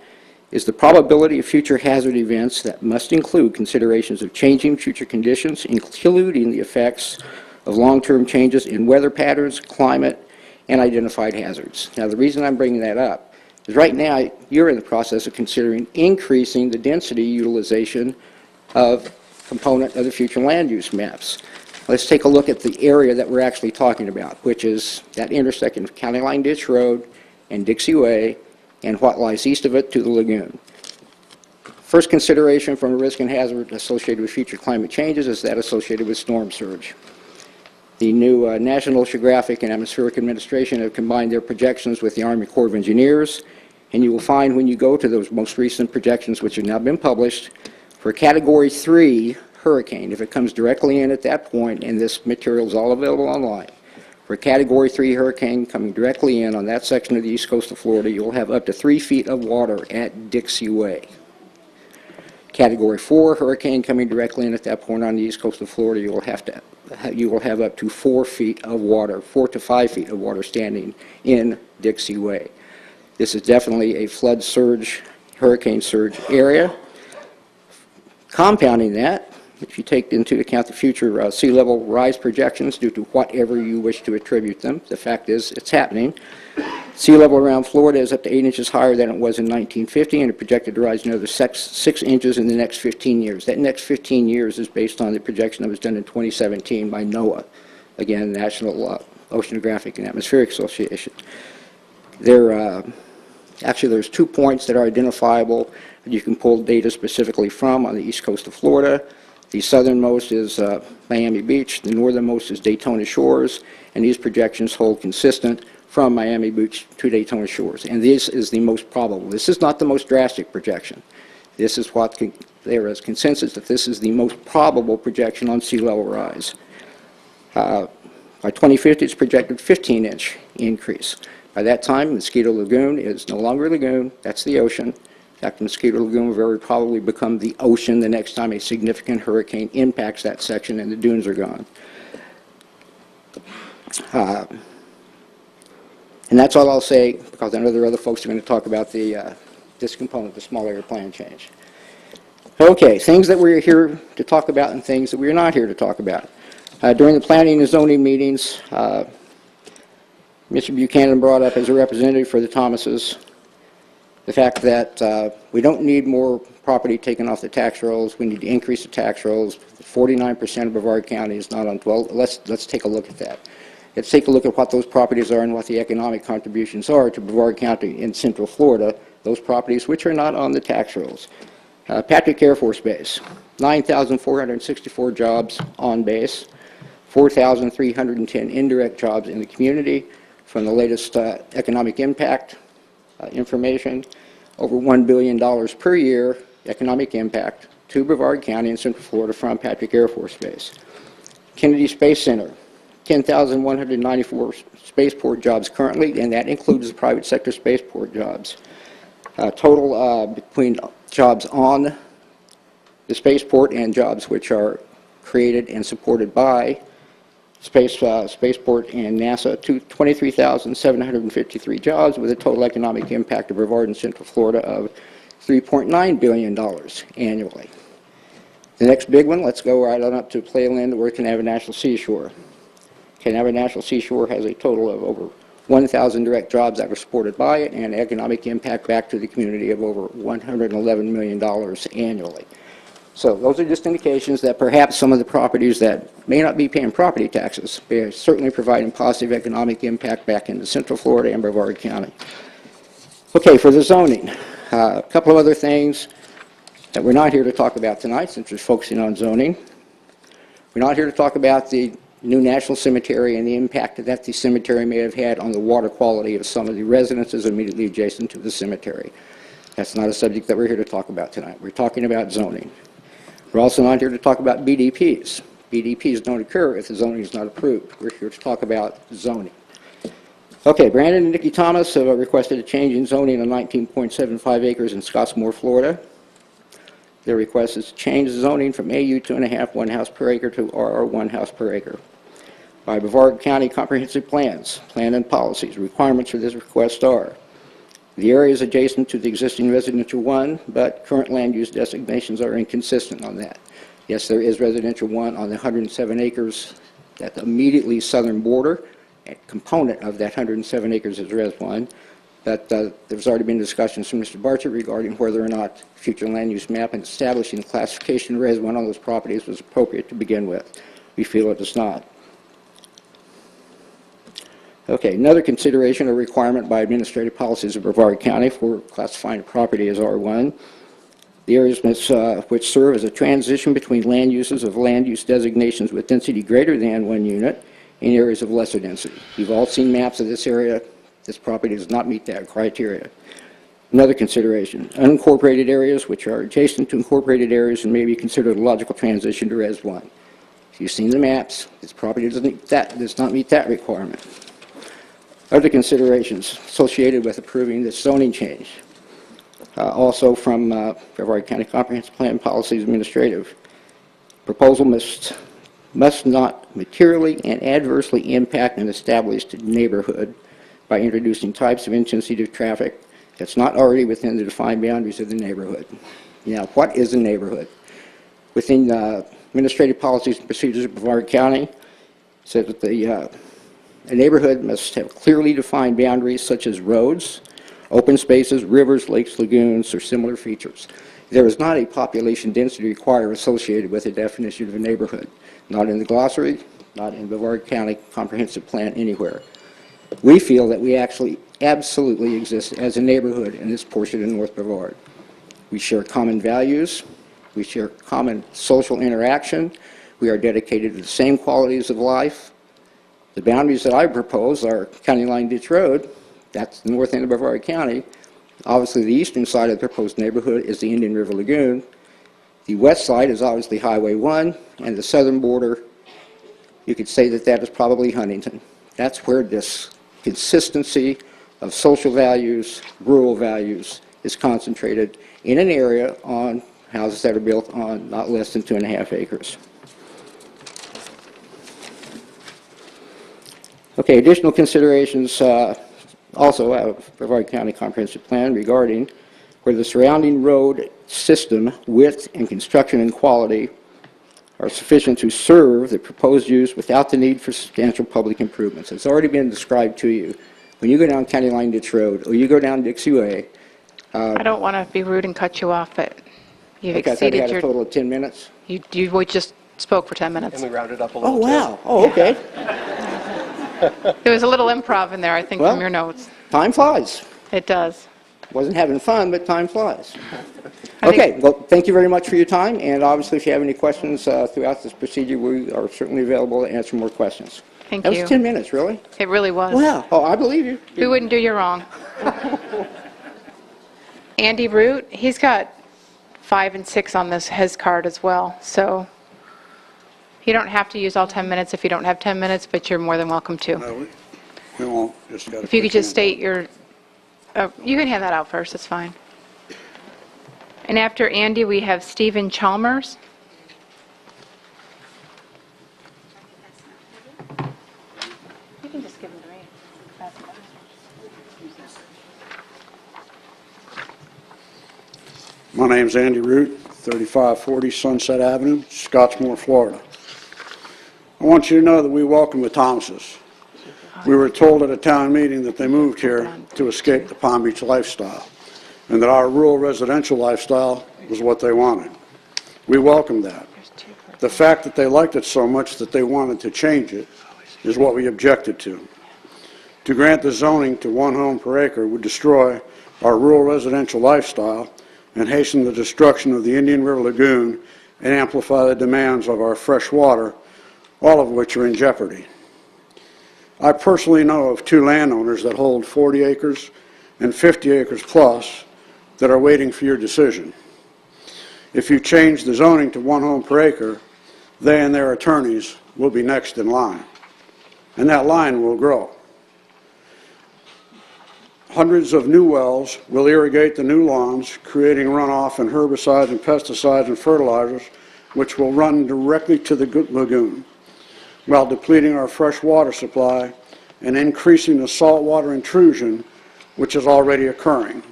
is the probability of future hazard events that must include considerations of changing future conditions, including the effects of long-term changes in weather patterns, climate, and identified hazards. Now, the reason I'm bringing that up is right now you're in the process of considering increasing the density utilization of component of the future land use maps. Let's take a look at the area that we're actually talking about, which is that intersection of County Line Ditch Road and Dixie Way, and what lies east of it to the lagoon. First consideration from a risk and hazard associated with future climate changes is that associated with storm surge. The new National Oceanographic and Atmospheric Administration have combined their projections with the Army Corps of Engineers, and you will find when you go to those most recent projections, which have now been published, for a Category 3 hurricane, if it comes directly in at that point, and this material is all available online, for a Category 3 hurricane coming directly in on that section of the east coast of Florida, you'll have up to 3 feet of water at Dixie Way. Category 4 hurricane coming directly in at that point on the east coast of Florida, you will have up to 4 feet of water, 4 to 5 feet of water standing in Dixie Way. This is definitely a flood surge, hurricane surge area. Compounding that, if you take into account the future sea level rise projections due to whatever you wish to attribute them, the fact is it's happening. Sea level around Florida is up to 8 inches higher than it was in 1950 and is projected to rise another 6 inches in the next 15 years. That next 15 years is based on the projection that was done in 2017 by NOAA, again, National Oceanographic and Atmospheric Association. Actually, there's 2 points that are identifiable that you can pull data specifically from on the east coast of Florida. The southernmost is Miami Beach, the northernmost is Daytona Shores, and these projections hold consistent from Miami Beach to Daytona Shores. And this is the most probable. This is not the most drastic projection. This is what there is consensus that this is the most probable projection on sea level rise. By 2050, it's projected 15-inch increase. By that time, Mosquito Lagoon is no longer a lagoon. That's the ocean. In fact, Mosquito Lagoon will very probably become the ocean the next time a significant hurricane impacts that section and the dunes are gone. And that's all I'll say, because I know there are other folks who are going to talk about this component, the small area plan change. Okay, things that we're here to talk about and things that we're not here to talk about. During the planning and zoning meetings, Mr. Buchanan brought up as a representative for the Thomases the fact that we don't need more property taken off the tax rolls. We need to increase the tax rolls. 49% of Brevard County is not on, well, let's take a look at that. Let's take a look at what those properties are and what the economic contributions are to Brevard County in Central Florida, those properties which are not on the tax rolls. Patrick Air Force Base, 9,464 jobs on base, 4,310 indirect jobs in the community. From the latest economic impact information, over $1 billion per year economic impact to Brevard County in Central Florida from Patrick Air Force Base. Kennedy Space Center, 10,194 spaceport jobs currently, and that includes the private sector spaceport jobs. Total between jobs on the spaceport and jobs which are created and supported by Spaceport and NASA, 23,753 jobs with a total economic impact of Brevard and Central Florida of $3.9 billion annually. The next big one, let's go right on up to Playland or Canava National Seashore. Canava National Seashore has a total of over 1,000 direct jobs that are supported by it and economic impact back to the community of over $111 million annually. So those are just indications that perhaps some of the properties that may not be paying property taxes are certainly providing positive economic impact back into Central Florida and Brevard County. Okay, for the zoning, a couple of other things that we're not here to talk about tonight since we're focusing on zoning. We're not here to talk about the new National Cemetery and the impact that the cemetery may have had on the water quality of some of the residences immediately adjacent to the cemetery. That's not a subject that we're here to talk about tonight. We're talking about zoning. We're also not here to talk about BDPs. BDPs don't occur if the zoning is not approved. We're here to talk about zoning. Okay, Brandon and Nikki Thomas have requested a change in zoning on 19.75 acres in Scottsmore, Florida. Their request is to change the zoning from AU 2.5 1 house per acre to RR 1 house per acre. By Brevard County Comprehensive Plans, Plan and Policies, requirements for this request are: the area is adjacent to the existing residential 1, but current land use designations are inconsistent on that. Yes, there is residential 1 on the 107 acres at the immediately southern border. A component of that 107 acres is Res 1, but there's already been discussions from Mr. Barcher regarding whether or not future land use map and establishing classification Res 1 on those properties was appropriate to begin with. We feel it is not. Okay, another consideration or requirement by administrative policies of Brevard County for classifying a property as R1. The areas which serve as a transition between land uses of land use designations with density greater than 1 unit and areas of lesser density. You've all seen maps of this area. This property does not meet that criteria. Another consideration, unincorporated areas which are adjacent to incorporated areas and may be considered a logical transition to Res 1. If you've seen the maps, this property does not meet that requirement. Other considerations associated with approving this zoning change, also from Brevard County Comprehensive Plan Policies Administrative. Proposal must not materially and adversely impact an established neighborhood by introducing types of insensitive traffic that's not already within the defined boundaries of the neighborhood. Now, what is a neighborhood? Within Administrative Policies and Procedures of Brevard County, said that a neighborhood must have clearly defined boundaries such as roads, open spaces, rivers, lakes, lagoons, or similar features. There is not a population density required associated with the definition of a neighborhood, not in the glossary, not in Brevard County Comprehensive Plan anywhere. We feel that we actually absolutely exist as a neighborhood in this portion of North Brevard. We share common values, we share common social interaction, we are dedicated to the same qualities of life, The boundaries that I propose are County Line Ditch Road, that's the north end of Brevard County. Obviously, the eastern side of the proposed neighborhood is the Indian River Lagoon. The west side is obviously Highway 1, and the southern border, you could say that that is probably Huntington. That's where this consistency of social values, rural values, is concentrated in an area on houses that are built on not less than 2.5 acres. Okay, additional considerations also out of Brevard County Comprehensive Plan regarding where the surrounding road system width and construction and quality are sufficient to serve the proposed use without the need for substantial public improvements. It's already been described to you. When you go down County Line Ditch Road or you go down Dixie Way. I don't want to be rude and cut you off, but you've Okay, I thought you exceeded had a your... total of 10 minutes. You just spoke for 10 minutes. And we rounded up a Oh, little. wow. Oh, okay. There was a little improv in there, I think, Well- from your notes. Time flies. It does. Wasn't having fun, but time flies. I think- Okay, well, thank you very much for your time, and obviously if you have any questions throughout this procedure, we are certainly available to answer more questions. Thank That you. was 10 minutes, really? It really was. Wow. Oh, I believe you. Who wouldn't do you wrong? Andy Root, he's got 5 and 6 on his card as well, so you don't have to use all 10 minutes if you don't have 10 minutes, but you're more than welcome to. No, we won't. Just got. If you could just state your, you can hand that out first, it's fine. And after Andy, we have Stephen Chalmers. You can just give him to me. My name's Andy Root, 3540 Sunset Avenue, Scottsmore, Florida. I want you to know that we welcome the Thomases. We were told at a town meeting that they moved here to escape the Palm Beach lifestyle, and that our rural residential lifestyle was what they wanted. We welcomed that. The fact that they liked it so much that they wanted to change it is what we objected to. To grant the zoning to 1 home per acre would destroy our rural residential lifestyle and hasten the destruction of the Indian River Lagoon and amplify the demands of our fresh water, all of which are in jeopardy. I personally know of 2 landowners that hold 40 acres and 50 acres plus that are waiting for your decision. If you change the zoning to 1 home per acre, they and their attorneys will be next in line, and that line will grow. Hundreds of new wells will irrigate the new lawns, creating runoff and herbicides and pesticides and fertilizers, which will run directly to the lagoon, while depleting our fresh water supply and increasing the saltwater intrusion, which is already occurring.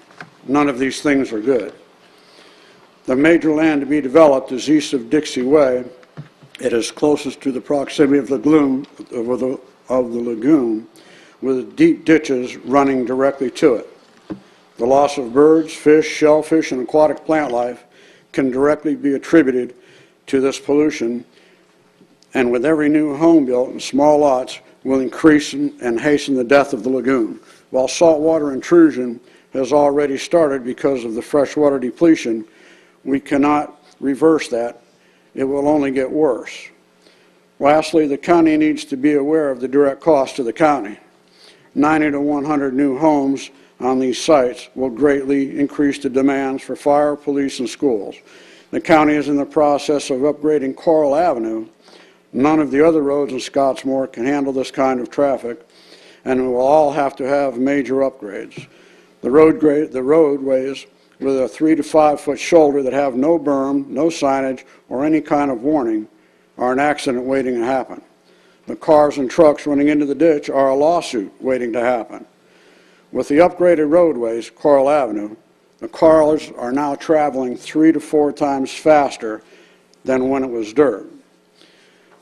None of these things are good. The major land to be developed is east of Dixie Way. It is closest to the proximity of the lagoon, with deep ditches running directly to it. The loss of birds, fish, shellfish, and aquatic plant life can directly be attributed to this pollution, and with every new home built in small lots will increase and hasten the death of the lagoon. While saltwater intrusion has already started because of the freshwater depletion, we cannot reverse that. It will only get worse. Lastly, the county needs to be aware of the direct cost to the county. 90 to 100 new homes on these sites will greatly increase the demands for fire, police, and schools. The county is in the process of upgrading Coral Avenue. None of the other roads in Scottsmore can handle this kind of traffic, and we will all have to have major upgrades. The roadways with a 3 to 5 foot shoulder that have no berm, no signage, or any kind of warning are an accident waiting to happen. The cars and trucks running into the ditch are a lawsuit waiting to happen. With the upgraded roadways, Coral Avenue, the cars are now traveling 3 to 4 times faster than when it was dirt.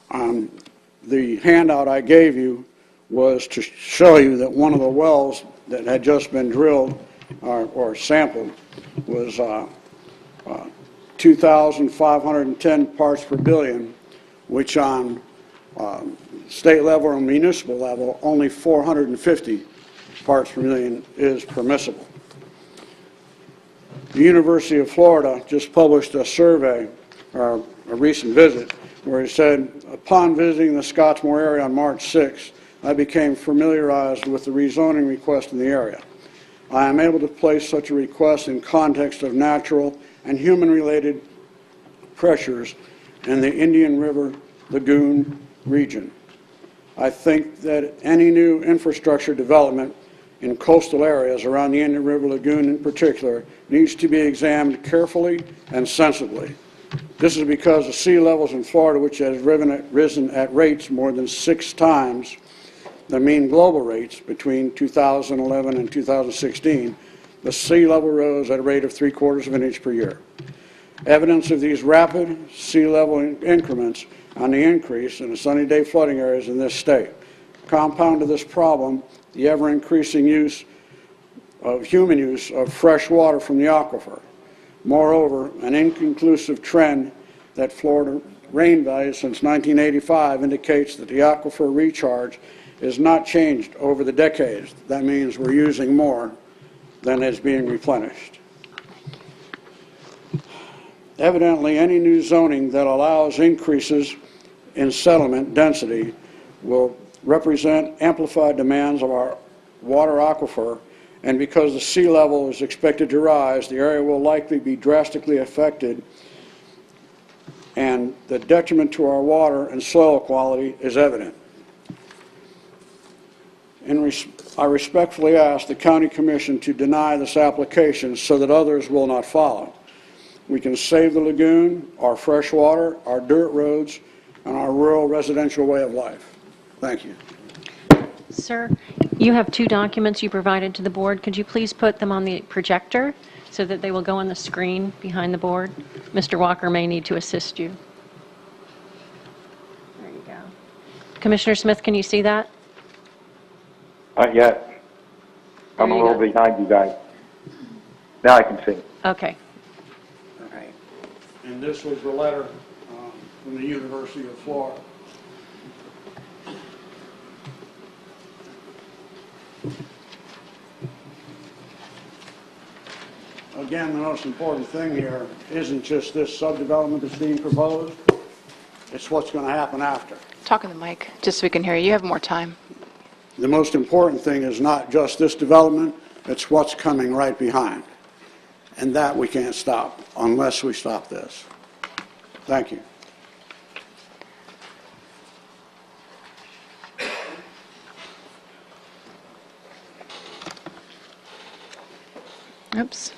The handout I gave you was to show you that one of the wells that had just been drilled or sampled was 2,510 parts per billion, which on state level and municipal level, only 450 parts per million is permissible. The University of Florida just published a survey, or a recent visit, where it said, upon visiting the Scottsmore area on March 6th, I became familiarized with the rezoning request in the area. I am able to place such a request in context of natural and human-related pressures in the Indian River Lagoon region. I think that any new infrastructure development in coastal areas around the Indian River Lagoon in particular needs to be examined carefully and sensibly. This is because the sea levels in Florida, which has risen at rates more than 6 times the mean global rates between 2011 and 2016, the sea level rose at a rate of 3/4 of an inch per year. Evidence of these rapid sea level increments on the increase in the sunny day flooding areas in this state. Compound to this problem, the ever-increasing human use of fresh water from the aquifer. Moreover, an inconclusive trend that Florida rain values since 1985 indicates that the aquifer recharge is not changed over the decades. That means we're using more than is being replenished. Evidently, any new zoning that allows increases in settlement density will represent amplified demands of our water aquifer, and because the sea level is expected to rise, the area will likely be drastically affected, and the detriment to our water and soil quality is evident. I respectfully ask the County Commission to deny this application so that others will not follow. We can save the lagoon, our fresh water, our dirt roads, and our rural residential way of life. Thank you. Sir, you have 2 documents you provided to the board. Could you please put them on the projector so that they will go on the screen behind the board? Mr. Walker may need to assist you. There you go. Commissioner Smith, can you see that? Not yet. I'm a There you little go. behind you guys. Now I can see. Okay. All right. And this was the letter from the University of Florida. Again, the most important thing here isn't just this subdevelopment that's being proposed, it's what's going to happen after. Talk in the mic, just so we can hear you. You have more time. The most important thing is not just this development, it's what's coming right behind. And that we can't stop unless we stop this. Thank you. Oops.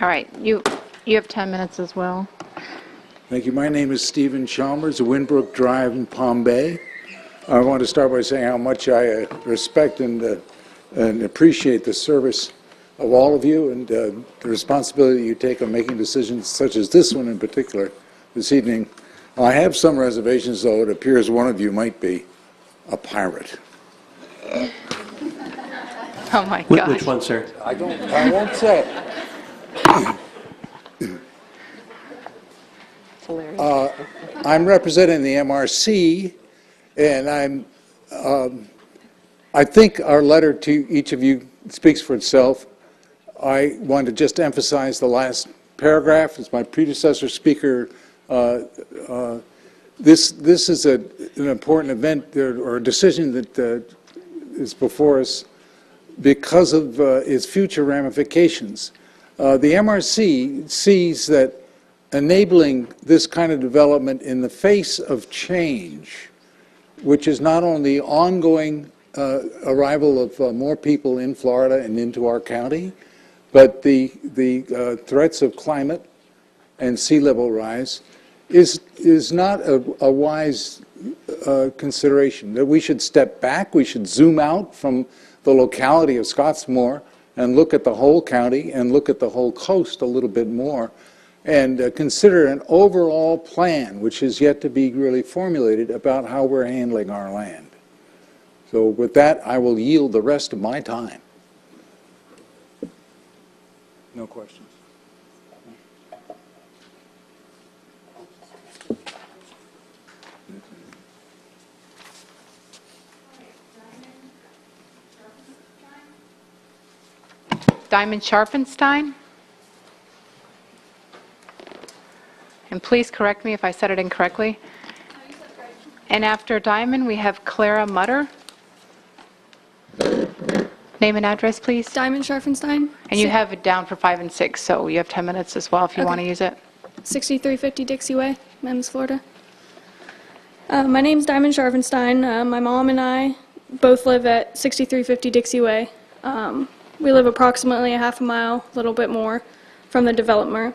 All right, you have 10 minutes as well. Thank you. My name is Stephen Chalmers, Winbrook Drive in Palm Bay. I want to start by saying how much I respect and appreciate the service of all of you and the responsibility you take on making decisions such as this one in particular this evening. I have some reservations, though. It appears one of you might be a pirate. Oh, my gosh. Which one, sir? I won't say. It's hilarious. I'm representing the MRC, and I think our letter to each of you speaks for itself. I want to just emphasize the last paragraph, as my predecessor speaker. This is an important event or a decision that is before us because of its future ramifications. The MRC sees that enabling this kind of development in the face of change, which is not only ongoing arrival of more people in Florida and into our county, but the threats of climate and sea level rise, is not a wise consideration. That we should step back, we should zoom out from the locality of Scottsmore and look at the whole county and look at the whole coast a little bit more and consider an overall plan, which is yet to be really formulated, about how we're handling our land. So with that, I will yield the rest of my time. No questions. Diamond Sharpenstein? And please correct me if I said it incorrectly. And after Diamond, we have Clara Mutter. Name and address, please. Diamond Scharfenstein. And you have it down for 5 and 6, so you have 10 minutes as well if you Okay. want to use it. 6350 Dixie Way, Memphis, Florida. My name's Diamond Scharfenstein. My mom and I both live at 6350 Dixie Way. We live approximately a half a mile, a little bit more, from the developer.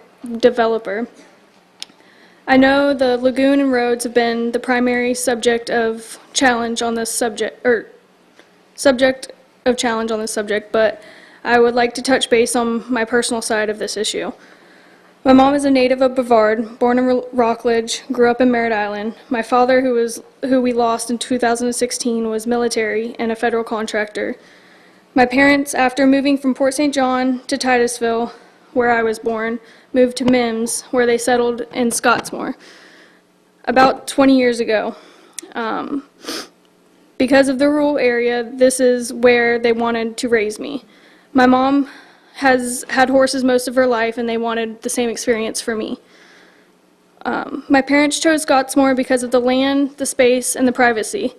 I know the lagoon and roads have been the primary subject of challenge on this subject, but I would like to touch base on my personal side of this issue. My mom is a native of Brevard, born in Rockledge, grew up in Merritt Island. My father, who we lost in 2016, was military and a federal contractor. My parents, after moving from Port St. John to Titusville, where I was born, moved to Mims, where they settled in Scottsmore about 20 years ago. Because of the rural area, this is where they wanted to raise me. My mom has had horses most of her life, and they wanted the same experience for me. My parents chose Scottsmore because of the land, the space, and the privacy.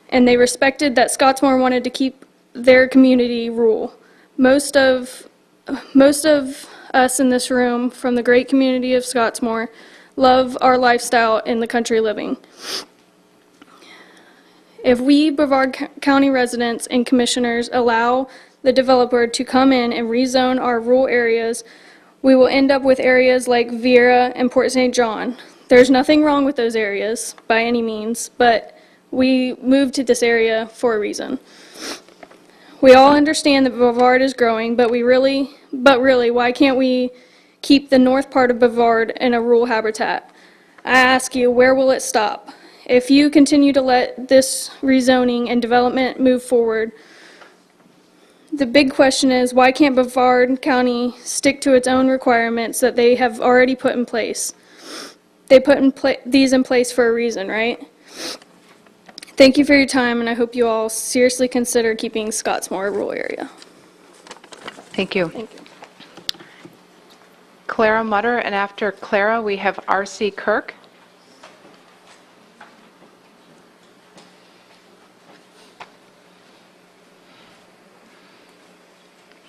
And they respected that Scottsmore wanted to keep their community rural. Most of us in this room from the great community of Scottsmore love our lifestyle in the country living. If we Brevard County residents and commissioners allow the developer to come in and rezone our rural areas, we will end up with areas like Viera and Port St. John. There's nothing wrong with those areas by any means, but we moved to this area for a reason. We all understand that Brevard is growing, but really, why can't we keep the north part of Brevard in a rural habitat? I ask you, where will it stop? If you continue to let this rezoning and development move forward, the big question is, why can't Brevard County stick to its own requirements that they have already put in place? They put these in place for a reason, right? Thank you for your time, and I hope you all seriously consider keeping Scottsmore a rural area. Thank you. Thank you. Clara Mutter, and after Clara, we have R.C. Kirk.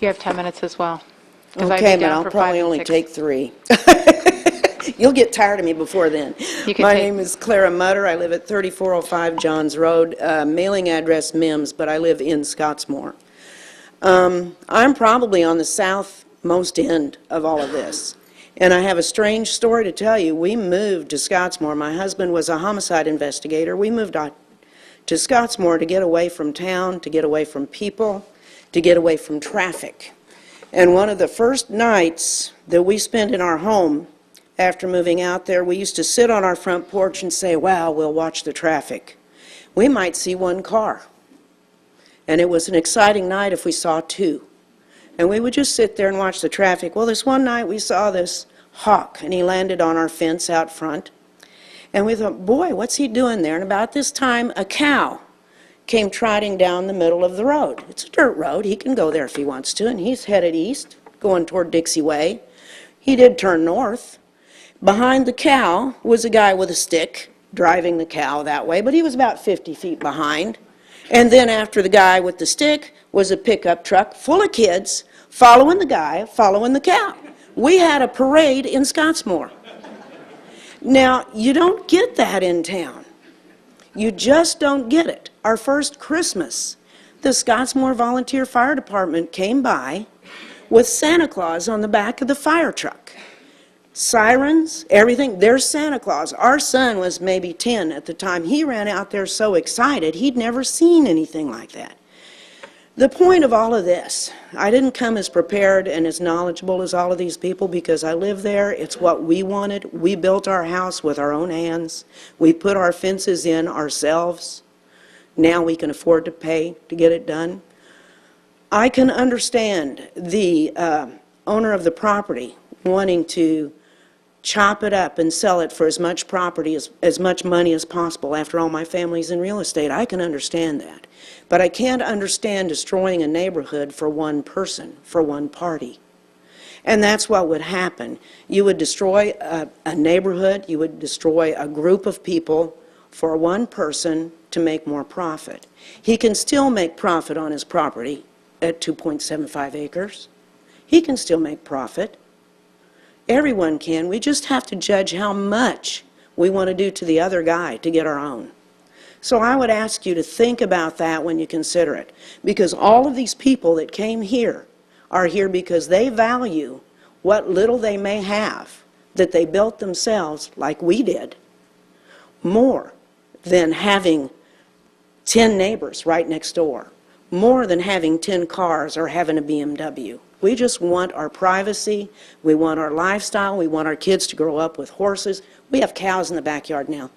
You have 10 minutes as well. 'Cause I'd be Okay, but down I'll for 5 probably and only 6. take 3. You'll get tired of me before then. You can My take- name is Clara Mutter. I live at 3405 Johns Road, mailing address Mims, but I live in Scottsmore. I'm probably on the southmost end of all of this, and I have a strange story to tell you. We moved to Scottsmore. My husband was a homicide investigator. We moved to Scottsmore to get away from town, to get away from people, to get away from traffic. And one of the first nights that we spent in our home after moving out there, we used to sit on our front porch and say, wow, we'll watch the traffic. We might see one car. And it was an exciting night if we saw 2. And we would just sit there and watch the traffic. Well, this one night we saw this hawk, and he landed on our fence out front. And we thought, boy, what's he doing there? And about this time, a cow came trotting down the middle of the road. It's a dirt road. He can go there if he wants to, and he's headed east, going toward Dixie Way. He did turn north. Behind the cow was a guy with a stick driving the cow that way, but he was about 50 feet behind. And then after the guy with the stick was a pickup truck full of kids following the guy, following the cow. We had a parade in Scottsmore. Now, you don't get that in town. You just don't get it. Our first Christmas, the Scottsmore Volunteer Fire Department came by with Santa Claus on the back of the fire truck. Sirens, everything, there's Santa Claus. Our son was maybe 10 at the time. He ran out there so excited, he'd never seen anything like that. The point of all of this, I didn't come as prepared and as knowledgeable as all of these people because I live there. It's what we wanted. We built our house with our own hands. We put our fences in ourselves. Now we can afford to pay to get it done. I can understand the owner of the property wanting to chop it up and sell it for as much property, as much money as possible. After all, my family's in real estate. I can understand that. But I can't understand destroying a neighborhood for one person, for one party. And that's what would happen. You would destroy a neighborhood, you would destroy a group of people for one person to make more profit. He can still make profit on his property at 2.75 acres. He can still make profit. Everyone can. We just have to judge how much we want to do to the other guy to get our own. So I would ask you to think about that when you consider it, because all of these people that came here are here because they value what little they may have that they built themselves, like we did, more than having 10 neighbors right next door, more than having 10 cars or having a BMW. We just want our privacy, we want our lifestyle, we want our kids to grow up with horses. We have cows in the backyard now,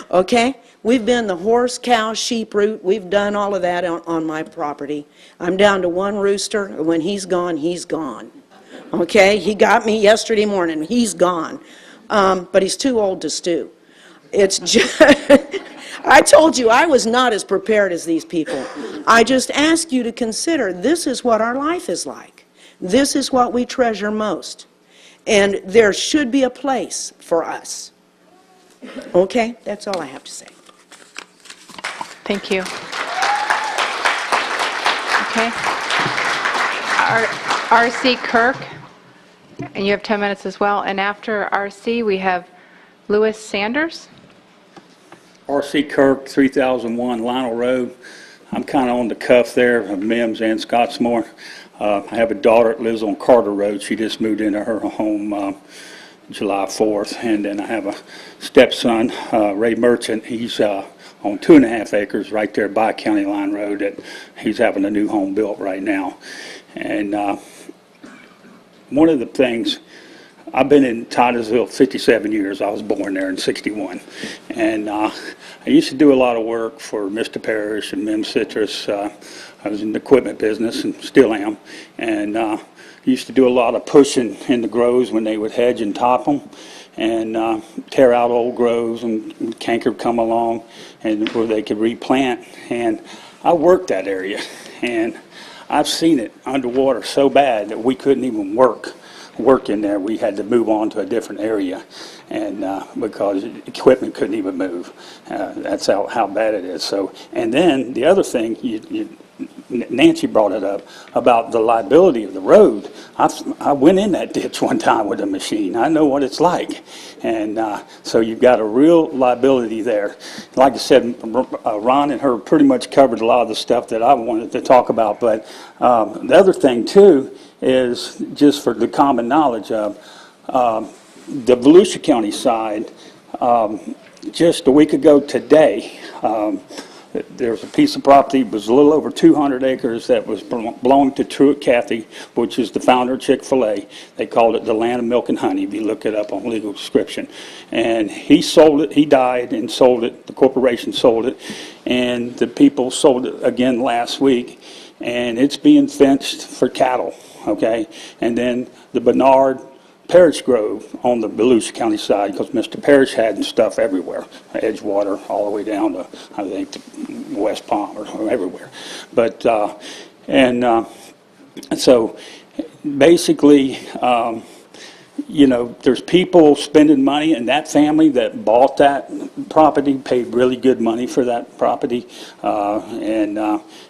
okay? We've been the horse, cow, sheep route. We've done all of that on my property. I'm down to one rooster. When he's gone, he's gone. Okay? He got me yesterday morning. He's gone. But he's too old to stew. It's just, I told you I was not as prepared as these people. I just ask you to consider this is what our life is like. This is what we treasure most. And there should be a place for us. Okay? That's all I have to say. Thank you. Okay. R.C. Kirk, and you have 10 minutes as well. And after R.C., we have Lewis Sanders. R.C. Kirk, 3001 Lionel Road. I'm kind of on the cuff there of Mims and Scottsmore. I have a daughter that lives on Carter Road. She just moved into her home July 4th. And then I have a stepson, Ray Merchant. He's on 2.5 acres right there by County Line Road that he's having a new home built right now. And one of the things, I've been in Titusville 57 years. I was born there in 61. And I used to do a lot of work for Mr. Parrish and Mim Citrus. I was in the equipment business and still am. And used to do a lot of pushing in the groves when they would hedge and top them and tear out old groves, and canker would come along and where they could replant. And I worked that area, and I've seen it underwater so bad that we couldn't even work in there. We had to move on to a different area, and because equipment couldn't even move. That's how bad it is. So, and then the other thing, Nancy brought it up about the liability of the road. I went in that ditch one time with a machine. I know what it's like. And so you've got a real liability there. Like I said, Ron and her pretty much covered a lot of the stuff that I wanted to talk about. But the other thing, too, is just for the common knowledge of the Volusia County side, just a week ago today, there was a piece of property, it was a little over 200 acres that was belonged to Truett Cathy, which is the founder of Chick-fil-A. They called it the land of milk and honey, if you look it up on legal description. And he sold it, he died and sold it, the corporation sold it, and the people sold it again last week, and it's being fenced for cattle, okay? And then the Bernard Parish Grove on the Volusia County side, because Mr. Parrish had stuff everywhere, Edgewater all the way down to, I think, to West Palm or everywhere. But, so basically, you know, there's people spending money, and that family that bought that property paid really good money for that property, and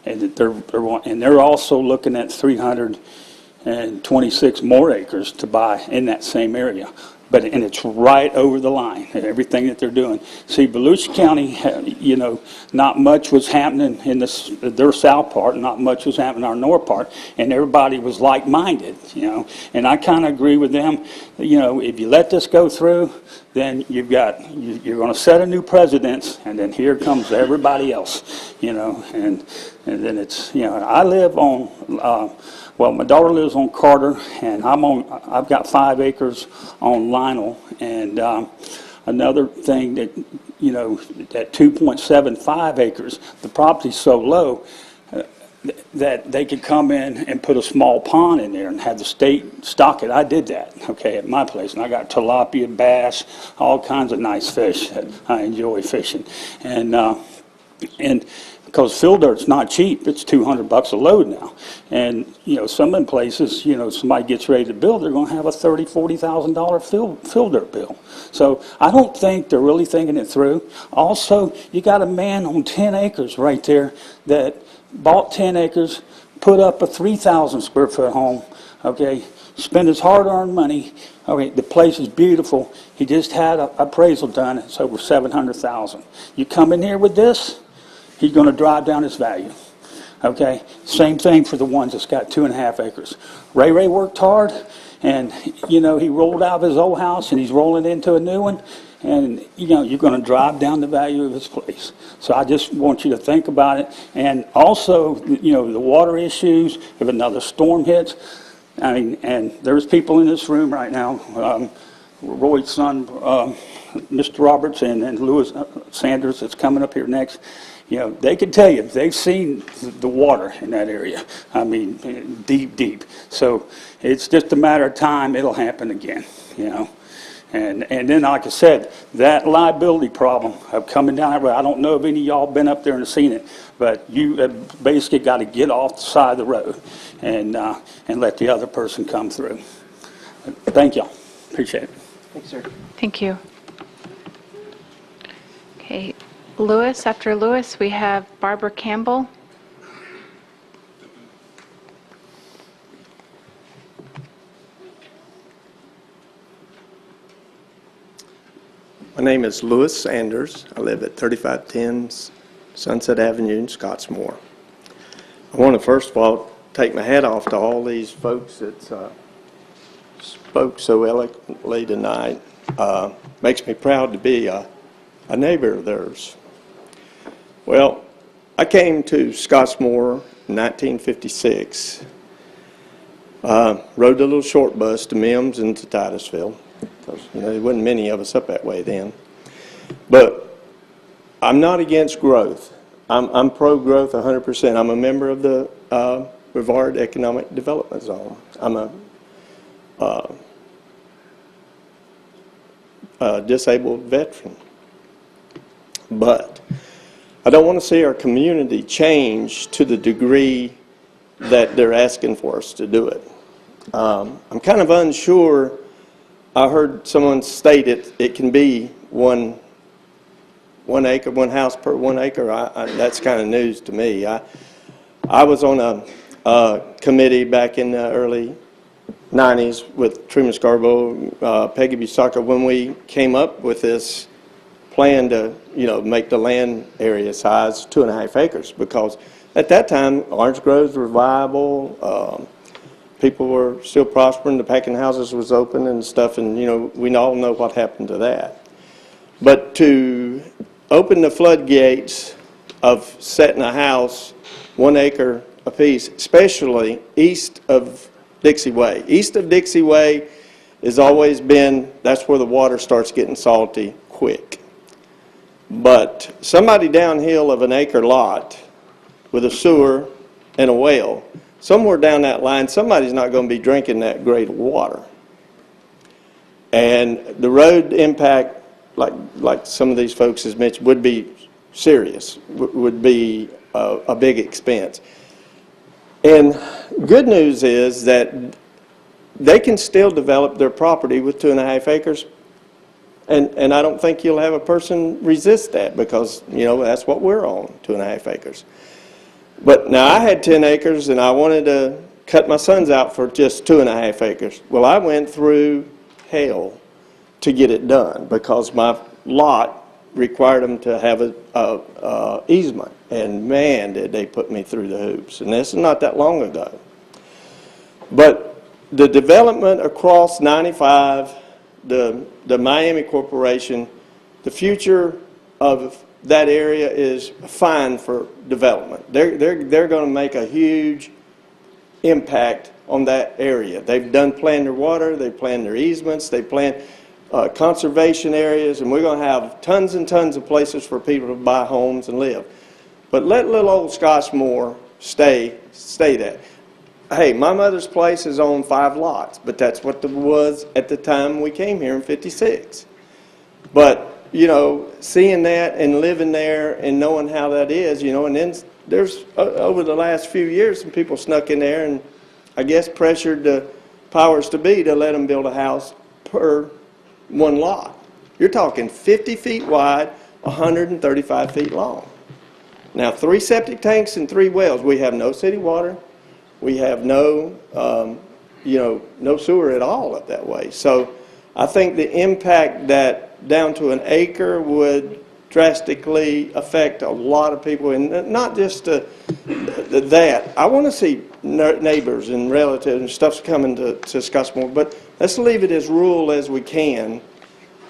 they're also looking at 326 more acres to buy in that same area. And it's right over the line, everything that they're doing. See, Volusia County, you know, not much was happening in their south part, not much was happening in our north part, and everybody was like-minded, you know. And I kind of agree with them. You know, if you let this go through, then you're going to set a new precedence, and then here comes everybody else, you know. And then it's, you know, I live on. Well, my daughter lives on Carter, and I've got 5 acres on Lionel. And another thing that, you know, at 2.75 acres, the property's so low that they could come in and put a small pond in there and have the state stock it. I did that, okay, at my place. And I got tilapia, bass, all kinds of nice fish that I enjoy fishing. And because fill dirt's not cheap. It's $200 a load now. And, some of them places, somebody gets ready to build, they're going to have a $30,000, $40,000 fill dirt bill. So I don't think they're really thinking it through. Also, you got a man on 10 acres right there that bought 10 acres, put up a 3,000 square foot home, okay, spent his hard-earned money. Okay, the place is beautiful. He just had an appraisal done. It's over $700,000. You come in here with this, he's going to drive down his value. Okay, same thing for the ones that's got 2.5 acres. Ray worked hard, and he rolled out of his old house and he's rolling into a new one, and you're going to drive down the value of his place. So I just want you to think about it, and also the water issues. If another storm hits, and there's people in this room right now, Roy's son, Mr. Roberts, and Lewis Sanders that's coming up here next. They can tell you, they've seen the water in that area. I mean, deep. So it's just a matter of time, it'll happen again, And then, like I said, that liability problem of coming down that road, I don't know if any of y'all been up there and seen it, but you have basically got to get off the side of the road and let the other person come through. Thank y'all. Appreciate it. Thanks, sir. Thank you. Okay, Lewis, after Lewis, we have Barbara Campbell. My name is Lewis Sanders. I live at 3510 Sunset Avenue in Scottsmore. I want to first of all take my hat off to all these folks that spoke so eloquently tonight. Makes me proud to be a neighbor of theirs. Well, I came to Scottsmore in 1956. Rode the little short bus to Mims and to Titusville. Because, there wasn't many of us up that way then. But I'm not against growth. I'm pro-growth 100%. I'm a member of the Brevard Economic Development Zone. I'm a disabled veteran. But I don't want to see our community change to the degree that they're asking for us to do it. I'm kind of unsure. I heard someone state it can be one acre, one house per 1 acre. That's kind of news to me. I was on a committee back in the early 90s with Truman Scarborough, Peggy Busaka, when we came up with this plan to, make the land area size 2.5 acres, because at that time orange groves were viable. People were still prospering. The packing houses was open and stuff, and we all know what happened to that. But to open the floodgates of setting a house 1 acre apiece, especially east of Dixie Way. East of Dixie Way has always been, that's where the water starts getting salty quick. But somebody downhill of an acre lot with a sewer and a well, somewhere down that line, somebody's not going to be drinking that grade of water. And the road impact, like some of these folks has mentioned, would be serious, would be a big expense. And good news is that they can still develop their property with 2.5 acres. And I don't think you'll have a person resist that, because, that's what we're on, 2.5 acres. But now I had 10 acres and I wanted to cut my sons out for just 2.5 acres. Well, I went through hell to get it done, because my lot required them to have a easement. And man, did they put me through the hoops. And this is not that long ago. But the development across 95, the Miami Corporation, the future of that area is fine for development. They're going to make a huge impact on that area. They've planned their water, they've planned their easements, they've planned conservation areas, and we're going to have tons and tons of places for people to buy homes and live. But let little old Scottsmore stay that. Hey, my mother's place is on 5 lots, but that's what it was at the time we came here in '56. But seeing that and living there and knowing how that is, and then there's, over the last few years, some people snuck in there and I guess pressured the powers to be to let them build a house per one lot. You're talking 50 feet wide, 135 feet long. Now, 3 septic tanks and 3 wells. We have no city water. We have no, no sewer at all up that way. So I think the impact that down to an acre would drastically affect a lot of people, and not just that. I want to see neighbors and relatives and stuff's coming to Scottsmore, but let's leave it as rural as we can,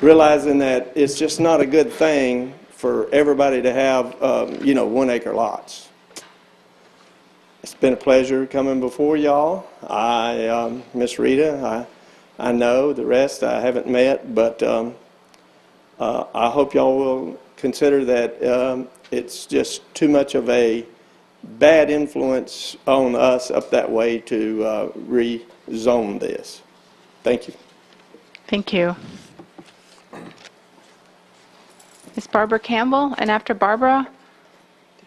realizing that it's just not a good thing for everybody to have, 1 acre lots. It's been a pleasure coming before y'all. Miss Rita, I know the rest I haven't met, but I hope y'all will consider that it's just too much of a bad influence on us up that way to rezone this. Thank you. Thank you. Ms. Barbara Campbell, and after Barbara,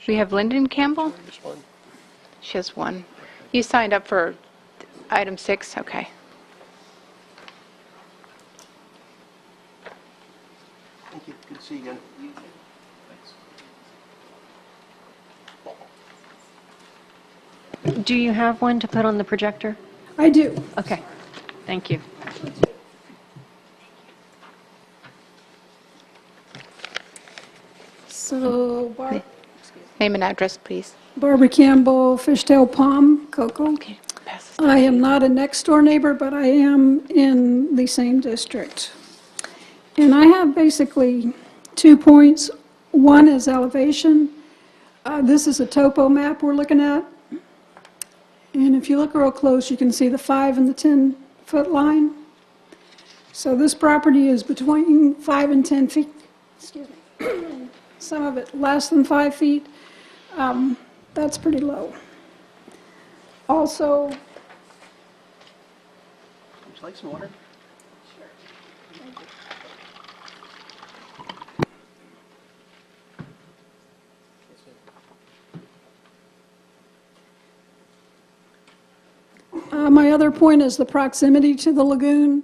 we have Lyndon Campbell. She has one. You signed up for item 6? Okay. Thank you. Good to see you again. Do you have one to put on the projector? I do. Okay, thank you. So, Name and address, please. Barbara Campbell, Fishtail Palm, Cocoa. Okay, pass this. I am not a next-door neighbor, but I am in the same district. And I have basically 2 points. One is elevation. This is a topo map we're looking at. And if you look real close, you can see the 5 and the 10-foot line. So this property is between 5 and 10 feet. Excuse me. Some of it less than 5 feet. That's pretty low. Also, Would you like some water? my other point is the proximity to the lagoon.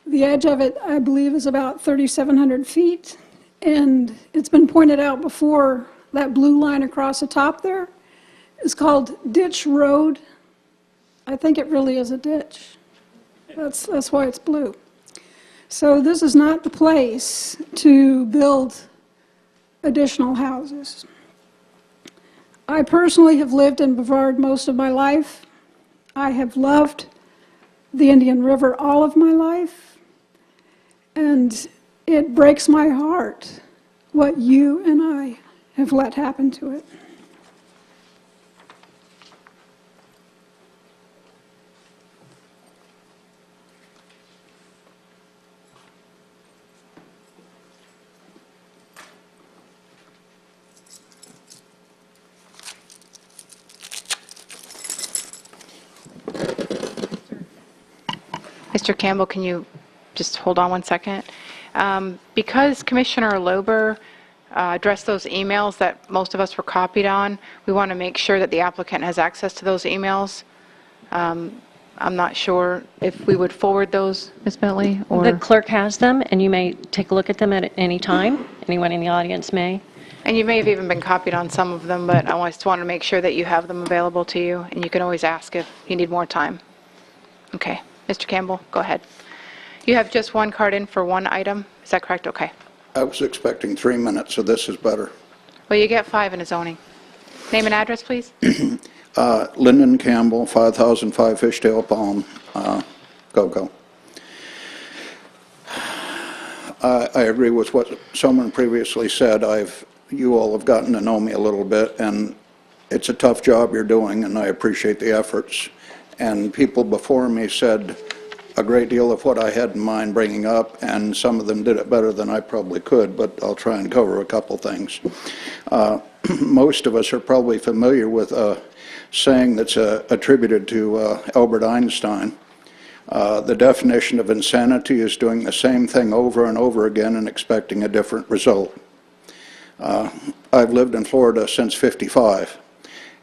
The edge of it, I believe, is about 3,700 feet. And it's been pointed out before, that blue line across the top there is called Ditch Road. I think it really is a ditch. That's why it's blue. So this is not the place to build additional houses. I personally have lived in Brevard most of my life. I have loved the Indian River all of my life. And it breaks my heart what you and I have let happen to it. Mr. Campbell, can you just hold on one second? Because Commissioner Lober addressed those emails that most of us were copied on, we want to make sure that the applicant has access to those emails. I'm not sure if we would forward those, Ms. Bentley, or... The clerk has them, and you may take a look at them at any time. Anyone in the audience may. And you may have even been copied on some of them, but I just want to make sure that you have them available to you, and you can always ask if you need more time. Okay. Mr. Campbell, go ahead. You have just one card in for one item, is that correct? Okay. I was expecting 3 minutes, so this is better. Well, you get 5 in a zoning. Name and address, please. Lyndon Campbell, 5005 Fishtail Palm, Go-Go. I agree with what someone previously said. You all have gotten to know me a little bit, and it's a tough job you're doing, and I appreciate the efforts. And people before me said a great deal of what I had in mind bringing up, and some of them did it better than I probably could, but I'll try and cover a couple things. Most of us are probably familiar with a saying that's attributed to Albert Einstein. The definition of insanity is doing the same thing over and over again and expecting a different result. I've lived in Florida since '55,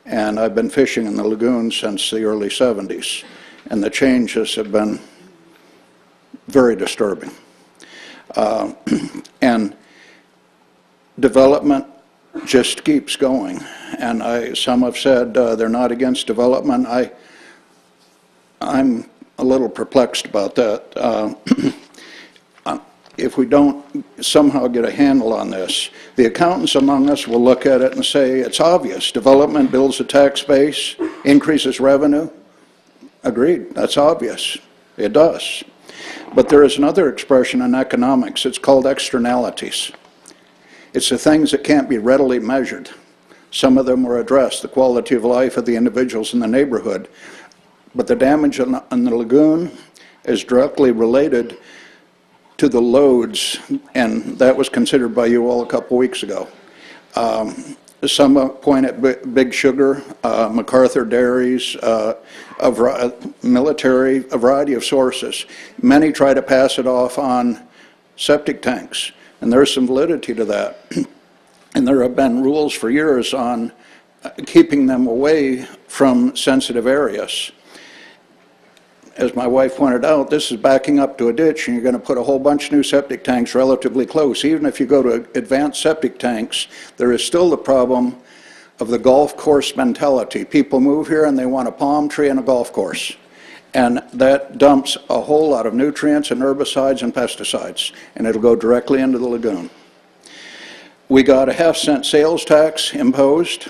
and I've been fishing in the lagoon since the early '70s, and the changes have been very disturbing. And development just keeps going. And some have said they're not against development. I'm a little perplexed about that. If we don't somehow get a handle on this, the accountants among us will look at it and say, it's obvious. Development builds a tax base, increases revenue. Agreed, that's obvious. It does. But there is another expression in economics. It's called externalities. It's the things that can't be readily measured. Some of them were addressed, the quality of life of the individuals in the neighborhood. But the damage on the lagoon is directly related to the loads, and that was considered by you all a couple weeks ago. Some point at Big Sugar, MacArthur Dairies, military, a variety of sources. Many try to pass it off on septic tanks, and there's some validity to that. And there have been rules for years on keeping them away from sensitive areas. As my wife pointed out, this is backing up to a ditch, and you're going to put a whole bunch of new septic tanks relatively close. Even if you go to advanced septic tanks, there is still the problem of the golf course mentality. People move here and they want a palm tree and a golf course. And that dumps a whole lot of nutrients and herbicides and pesticides, and it'll go directly into the lagoon. We got a half-cent sales tax imposed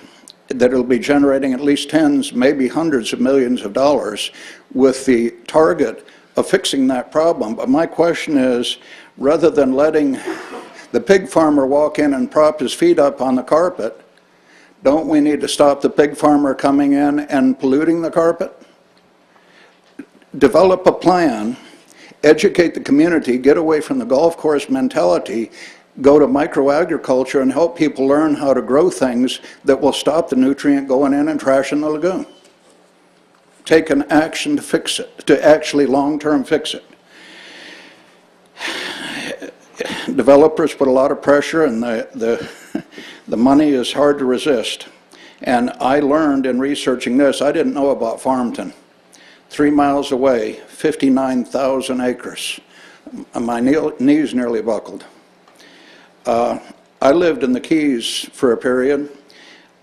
that it'll be generating at least tens, maybe hundreds of millions of dollars with the target of fixing that problem. But my question is, rather than letting the pig farmer walk in and prop his feet up on the carpet, don't we need to stop the pig farmer coming in and polluting the carpet? Develop a plan, educate the community, get away from the golf course mentality, go to microagriculture and help people learn how to grow things that will stop the nutrient going in and trashing the lagoon. Take an action to fix it, to actually long-term fix it. Developers put a lot of pressure, and the money is hard to resist. And I learned in researching this, I didn't know about Farmington. 3 miles away, 59,000 acres. My knees nearly buckled. I lived in the Keys for a period.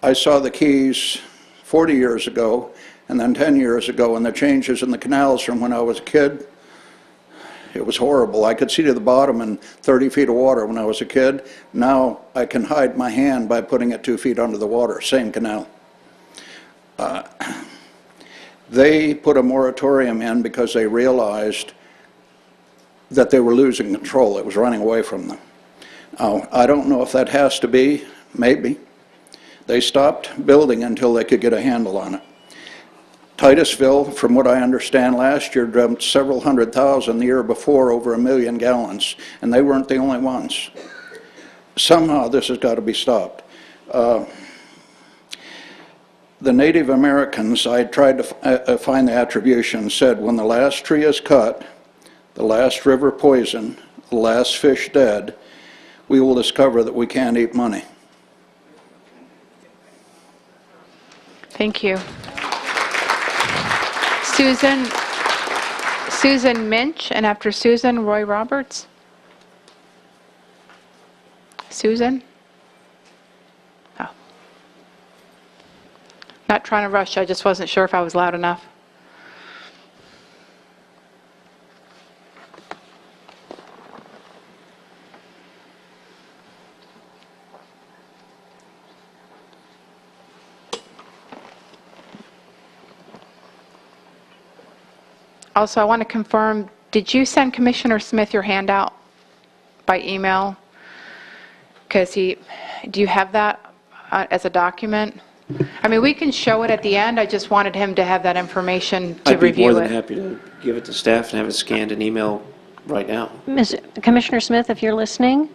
I saw the Keys 40 years ago and then 10 years ago, and the changes in the canals from when I was a kid. It was horrible. I could see to the bottom in 30 feet of water when I was a kid. Now I can hide my hand by putting it 2 feet under the water, same canal. They put a moratorium in because they realized that they were losing control. It was running away from them. I don't know if that has to be, maybe. They stopped building until they could get a handle on it. Titusville, from what I understand, last year dumped several 100,000, the year before over 1 million gallons, and they weren't the only ones. Somehow this has got to be stopped. The Native Americans, I tried to find the attribution, said when the last tree is cut, the last river poisoned, the last fish dead, we will discover that we can't eat money. Thank you. Susan Minch, and after Susan, Roy Roberts. Susan? Oh. Not trying to rush, I just wasn't sure if I was loud enough. Also, I want to confirm, did you send Commissioner Smith your handout by email? Because do you have that as a document? I mean, we can show it at the end. I just wanted him to have that information to review it. I'd be more than happy to give it to staff and have it scanned and email right now. Commissioner Smith, if you're listening,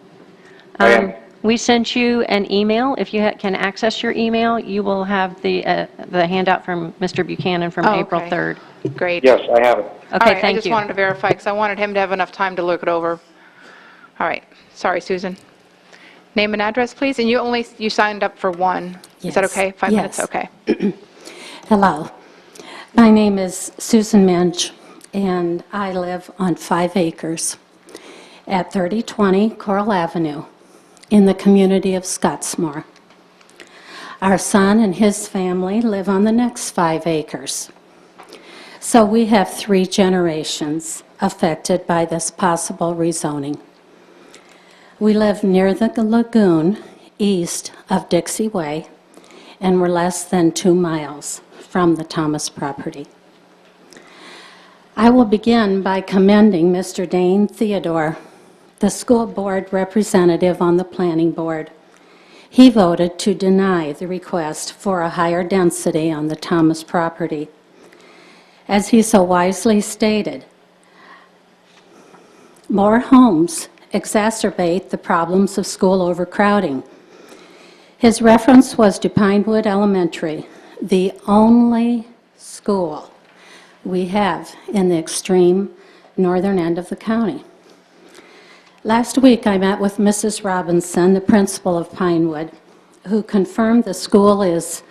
I am. We sent you an email. If you can access your email, you will have the handout from Mr. Buchanan from Oh, April okay. 3rd. Great. Yes, I have it. Okay, All right, I thank just you. wanted to verify, because I wanted him to have enough time to look it over. All right, sorry, Susan. Name and address, please, and you signed up for one. Is that Yes. okay? 5 minutes, Yes. okay. Hello. My name is Susan Minch, and I live on 5 acres at 3020 Coral Avenue in the community of Scottsmore. Our son and his family live on the next 5 acres. So we have 3 generations affected by this possible rezoning. We live near the lagoon east of Dixie Way, and we're less than 2 miles from the Thomas property. I will begin by commending Mr. Dane Theodore, the school board representative on the planning board. He voted to deny the request for a higher density on the Thomas property. As he so wisely stated, more homes exacerbate the problems of school overcrowding. His reference was to Pinewood Elementary, the only school we have in the extreme northern end of the county. Last week, I met with Mrs. Robinson, the principal of Pinewood, who confirmed the school is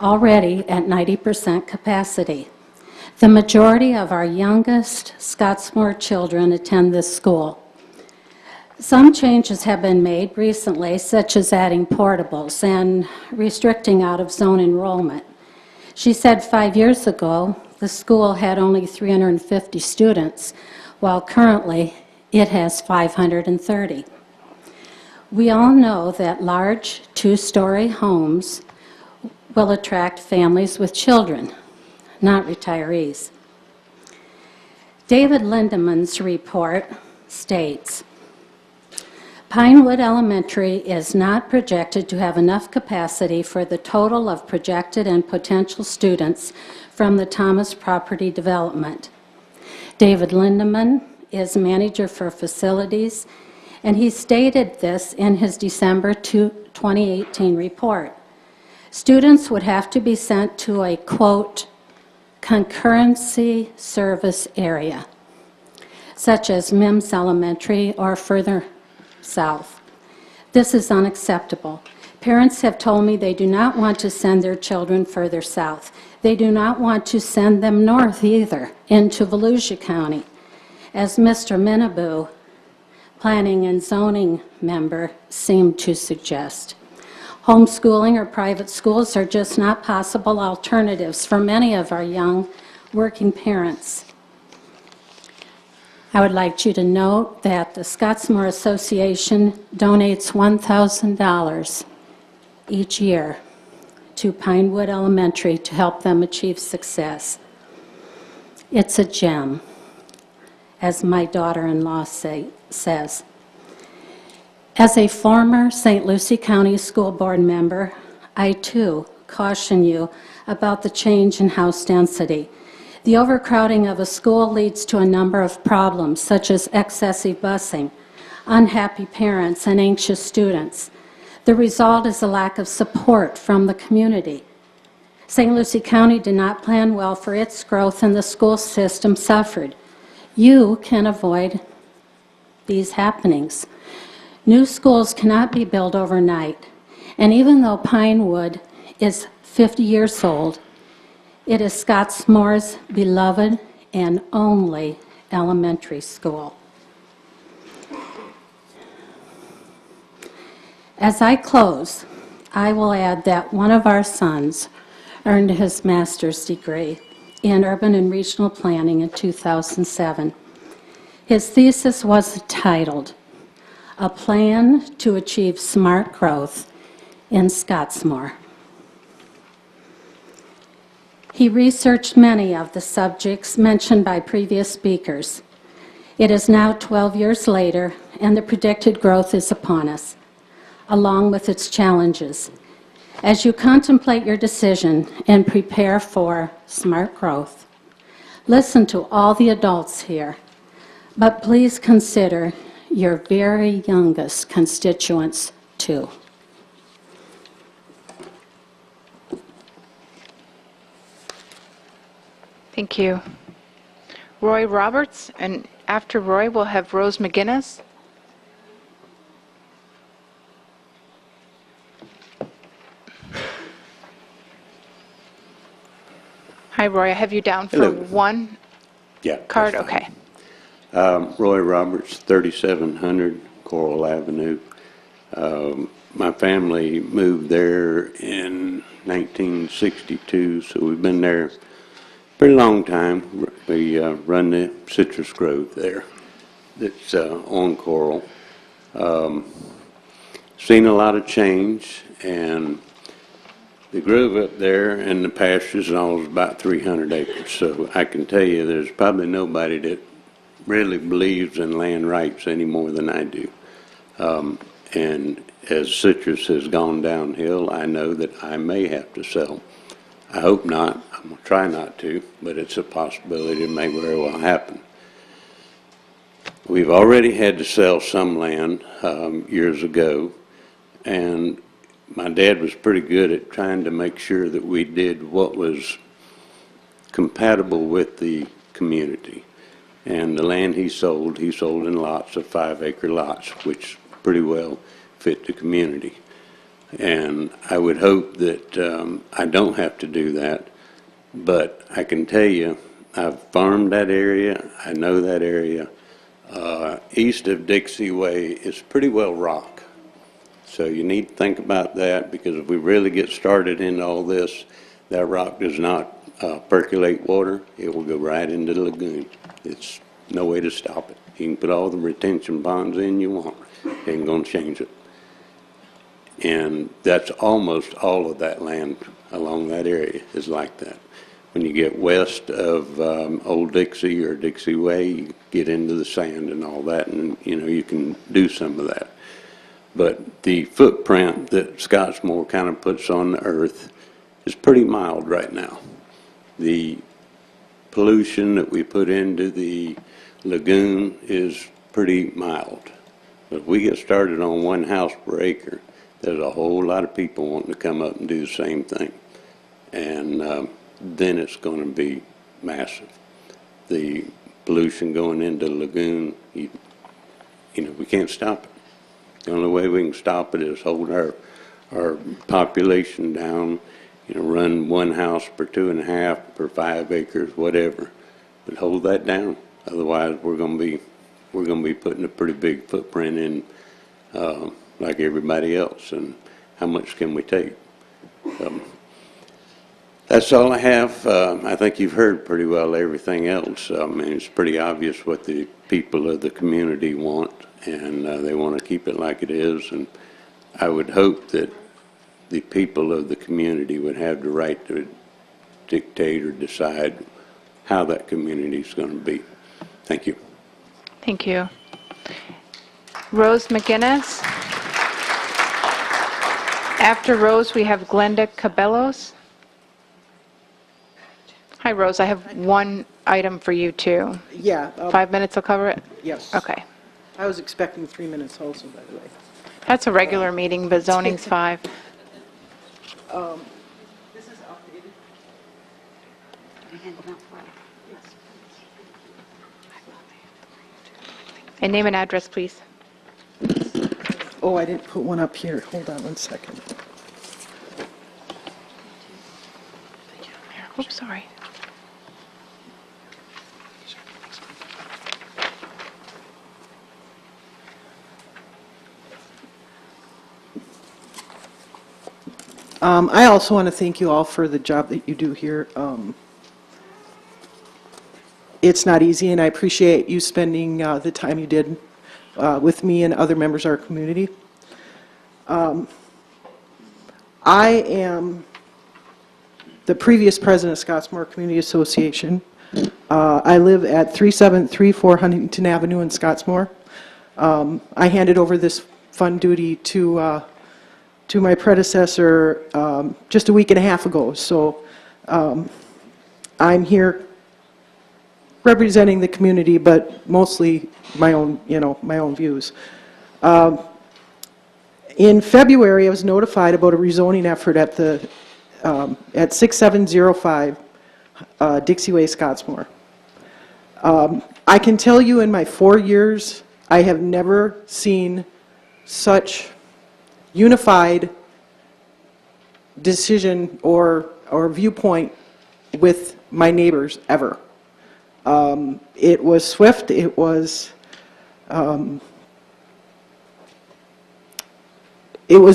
already at 90% capacity. The majority of our youngest Scottsmore children attend this school. Some changes have been made recently, such as adding portables and restricting out-of-zone enrollment. She said 5 years ago, the school had only 350 students, while currently it has 530. We all know that large 2-story homes will attract families with children, not retirees. David Lindemann's report states, Pinewood Elementary is not projected to have enough capacity for the total of projected and potential students from the Thomas property development. David Lindemann is manager for facilities, and he stated this in his December 2018 report. Students would have to be sent to a, quote, concurrency service area, such as Mims Elementary or further south. This is unacceptable. Parents have told me they do not want to send their children further south. They do not want to send them north either, into Volusia County. As Mr. Minabu, planning and zoning member, seemed to suggest. Homeschooling or private schools are just not possible alternatives for many of our young working parents. I would like you to note that the Scottsmore Association donates $1,000 each year to Pinewood Elementary to help them achieve success. It's a gem, as my daughter-in-law says. As a former St. Lucie County School Board member, I too caution you about the change in house density. The overcrowding of a school leads to a number of problems, such as excessive busing, unhappy parents, and anxious students. The result is a lack of support from the community. St. Lucie County did not plan well for its growth, and the school system suffered. You can avoid these happenings. New schools cannot be built overnight, and even though Pinewood is 50 years old, it is Scottsmore's beloved and only elementary school. As I close, I will add that one of our sons earned his master's degree in urban and regional planning in 2007. His thesis was titled, A Plan to Achieve Smart Growth in Scottsmore. He researched many of the subjects mentioned by previous speakers. It is now 12 years later, and the predicted growth is upon us, along with its challenges. As you contemplate your decision and prepare for smart growth, listen to all the adults here, but please consider your very youngest constituents too. Thank you. Roy Roberts, and after Roy, we'll have Rose McGinnis. Hi, Roy. I have you down for Hello. one Yeah. card. that's fine. Okay. Roy Roberts, 3700 Coral Avenue. My family moved there in 1962, so we've been there a pretty long time. We run the citrus grove there that's on Coral. Seen a lot of change, and the grove up there and the pastures and all is about 300 acres. So I can tell you there's probably nobody that really believes in land rights any more than I do. And as citrus has gone downhill, I know that I may have to sell. I hope not. I'm going to try not to, but it's a possibility. It may very well happen. We've already had to sell some land years ago, and my dad was pretty good at trying to make sure that we did what was compatible with the community. And the land he sold in lots of 5-acre lots, which pretty well fit the community. And I would hope that I don't have to do that, but I can tell you, I've farmed that area, I know that area. East of Dixie Way is pretty well rock. So you need to think about that, because if we really get started in all this, that rock does not percolate water. It will go right into the lagoon. It's no way to stop it. You can put all the retention ponds in you want. It ain't going to change it. And that's almost all of that land along that area is like that. When you get west of Old Dixie or Dixie Way, you get into the sand and all that, and you can do some of that. But the footprint that Scottsmore kind of puts on the earth is pretty mild right now. The pollution that we put into the lagoon is pretty mild. But if we get started on 1 house per acre, there's a whole lot of people wanting to come up and do the same thing. And then it's going to be massive. The pollution going into the lagoon, we can't stop it. The only way we can stop it is hold our population down, run 1 house per 2.5, per 5 acres, whatever. But hold that down. Otherwise, we're going to be putting a pretty big footprint in, like everybody else. And how much can we take? That's all I have. I think you've heard pretty well everything else. It's pretty obvious what the people of the community want, and they want to keep it like it is. And I would hope that the people of the community would have the right to dictate or decide how that community is going to be. Thank you. Thank you. Rose McGinnis. After Rose, we have Glenda Cabellos. Hi, Rose. I have one item for you, too. Yeah. 5 minutes will cover it? Yes. Okay. I was expecting 3 minutes also, by the way. That's a regular meeting, but zoning's 5. This is updated. And name and address, please. Oh, I didn't put one up here. Hold on 1 second. Oops, sorry. I also want to thank you all for the job that you do here. It's not easy, and I appreciate you spending the time you did with me and other members of our community. I am the previous president of Scottsmore Community Association. I live at 3734 Huntington Avenue in Scottsmore. I handed over this fund duty to my predecessor just a week and a half ago. So I'm here representing the community, but mostly my own, my own views. In February, I was notified about a rezoning effort at 6705 Dixie Way, Scottsmore. I can tell you in my 4 years, I have never seen such unified decision or viewpoint with my neighbors ever. It was swift, it was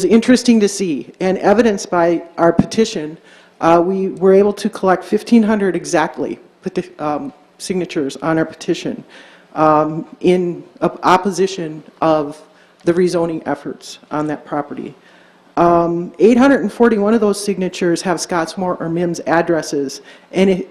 interesting to see, and evidenced by our petition. We were able to collect 1,500 exactly signatures on our petition in opposition of the rezoning efforts on that property. 841 of those signatures have Scottsmore or Mims addresses, and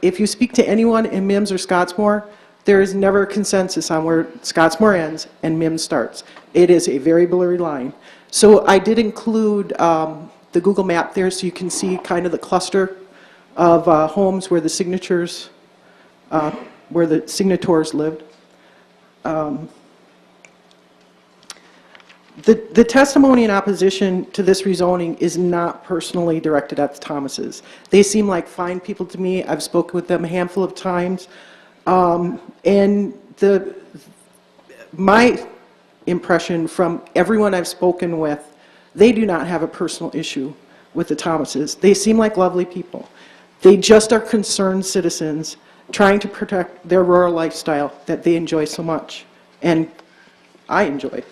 if you speak to anyone in Mims or Scottsmore, there is never a consensus on where Scottsmore ends and Mims starts. It is a very blurry line. So I did include the Google map there so you can see kind of the cluster of homes where the signators, where the signators lived. The testimony in opposition to this rezoning is not personally directed at the Thomases. They seem like fine people to me. I've spoken with them a handful of times. And my impression from everyone I've spoken with, they do not have a personal issue with the Thomases. They seem like lovely people. They just are concerned citizens trying to protect their rural lifestyle that they enjoy so much, and I enjoy.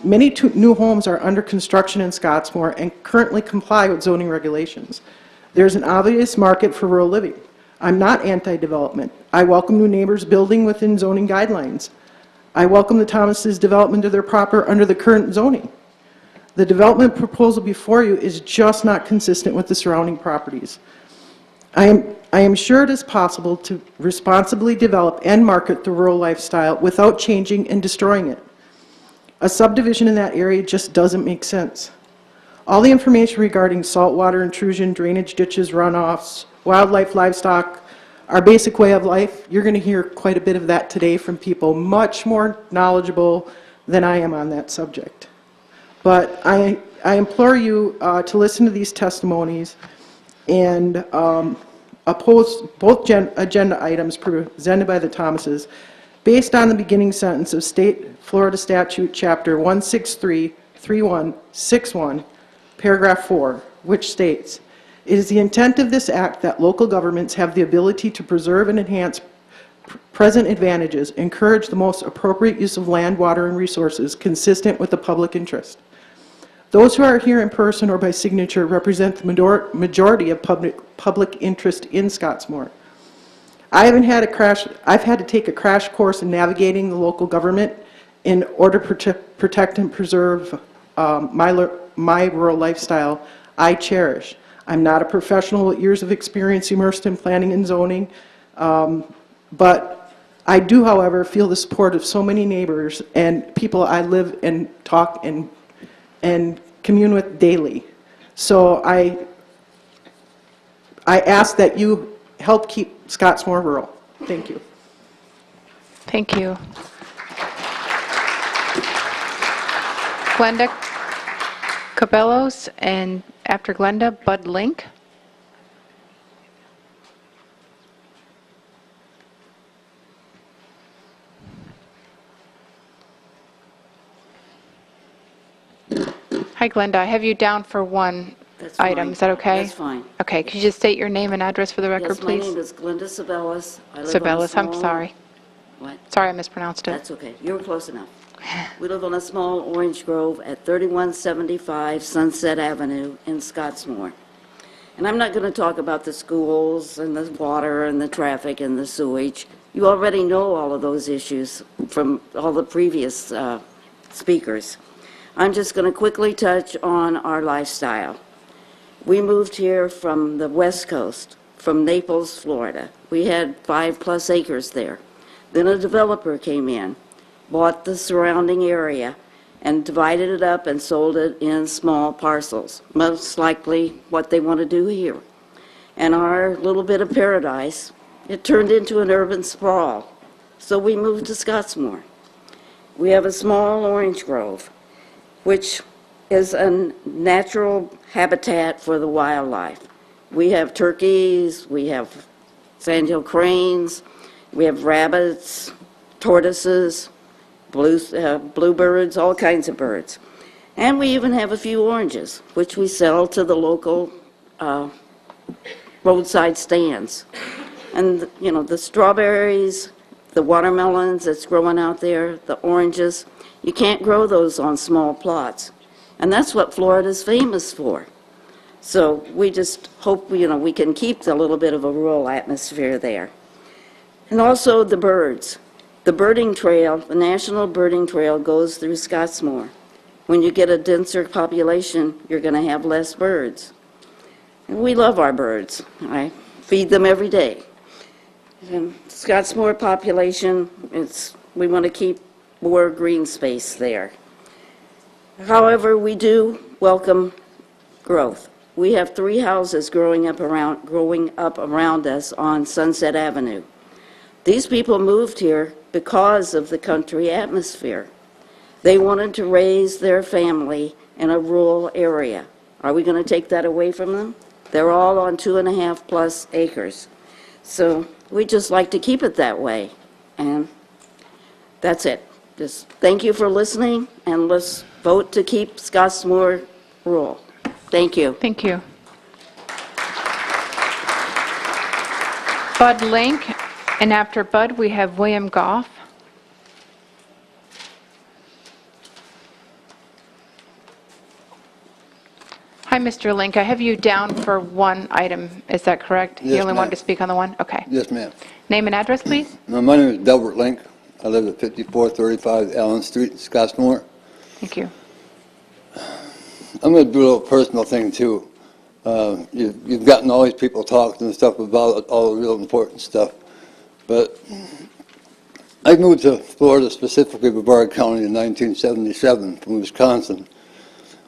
Many new homes are under construction in Scottsmore and currently comply with zoning regulations. There's an obvious market for rural living. I'm not anti-development. I welcome new neighbors building within zoning guidelines. I welcome the Thomases' development of their property under the current zoning. The development proposal before you is just not consistent with the surrounding properties. I am sure it is possible to responsibly develop and market the rural lifestyle without changing and destroying it. A subdivision in that area just doesn't make sense. All the information regarding saltwater intrusion, drainage ditches, runoffs, wildlife, livestock, our basic way of life, you're going to hear quite a bit of that today from people much more knowledgeable than I am on that subject. But I implore you to listen to these testimonies and oppose both agenda items presented by the Thomases based on the beginning sentence of Florida Statute Chapter 163-3161, Paragraph 4, which states, "It is the intent of this act that local governments have the ability to preserve and enhance present advantages, encourage the most appropriate use of land, water, and resources consistent with the public interest. Those who are here in person or by signature represent the majority of public interest in Scottsmore. I've had to take a crash course in navigating the local government in order to protect and preserve my rural lifestyle I cherish. I'm not a professional with years of experience immersed in planning and zoning, but I do, however, feel the support of so many neighbors and people I live and talk and commune with daily. So I ask that you help keep Scottsmore rural. Thank you. Thank you. Glenda Cabellos, and after Glenda, Bud Link. Hi, Glenda. I have you down for one item. Is that okay? That's fine. Okay. Could you just state your name and address for the record, Yes, my please? name is Glenda Sabellis. I live on a Sabellis, I'm small- sorry. What? Sorry, I mispronounced it. That's okay. You were close enough. We live on a small orange grove at 3175 Sunset Avenue in Scottsmore. And I'm not going to talk about the schools and the water and the traffic and the sewage. You already know all of those issues from all the previous speakers. I'm just going to quickly touch on our lifestyle. We moved here from the West Coast, from Naples, Florida. We had 5+ acres there. Then a developer came in, bought the surrounding area, and divided it up and sold it in small parcels, most likely what they want to do here. And our little bit of paradise, it turned into an urban sprawl. So we moved to Scottsmore. We have a small orange grove. which is a natural habitat for the wildlife. We have turkeys, we have sandhill cranes, we have rabbits, tortoises, bluebirds, all kinds of birds. And we even have a few oranges, which we sell to the local roadside stands. And, you know, the strawberries, the watermelons that's growing out there, the oranges, you can't grow those on small plots. And that's what Florida's famous for. So we just hope, you know, we can keep a little bit of a rural atmosphere there. And also the birds. The birding trail, the National Birding Trail goes through Scottsmore. When you get a denser population, you're going to have less birds. And we love our birds. I feed them every day. And Scottsmore population, we want to keep more green space there. However, we do welcome growth. We have 3 houses growing up around us on Sunset Avenue. These people moved here because of the country atmosphere. They wanted to raise their family in a rural area. Are we going to take that away from them? They're all on 2.5+ acres. So we just like to keep it that way. And that's it. Just thank you for listening, and let's vote to keep Scottsmore rural. Thank you. Thank you. Bud Link, and after Bud, we have William Goff. Hi, Mr. Link. I have you down for one item. Is that correct? Yes, You only wanted ma'am. to speak on the one? Okay. Yes, ma'am. Name and address, please. My name is Delbert Link. I live at 5435 Allen Street, Scottsmore. Thank you. I'm going to do a little personal thing, too. You've gotten all these people talking and stuff about all the real important stuff. But I moved to Florida, specifically Brevard County, in 1977 from Wisconsin.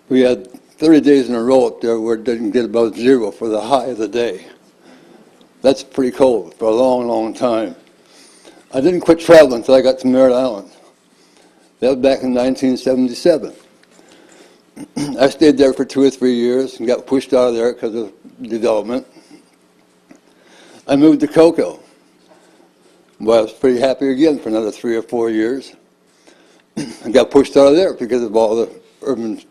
We had 30 days in a row up there where it didn't get above 0 for the high of the day. That's pretty cold for a long, long time. I didn't quit traveling until I got to Merritt Island. That was back in 1977. I stayed there for 2 or 3 years and got pushed out of there because of development. I moved to Cocoa. Well, I was pretty happy again for another 3 or 4 years. I got pushed out of there because of all the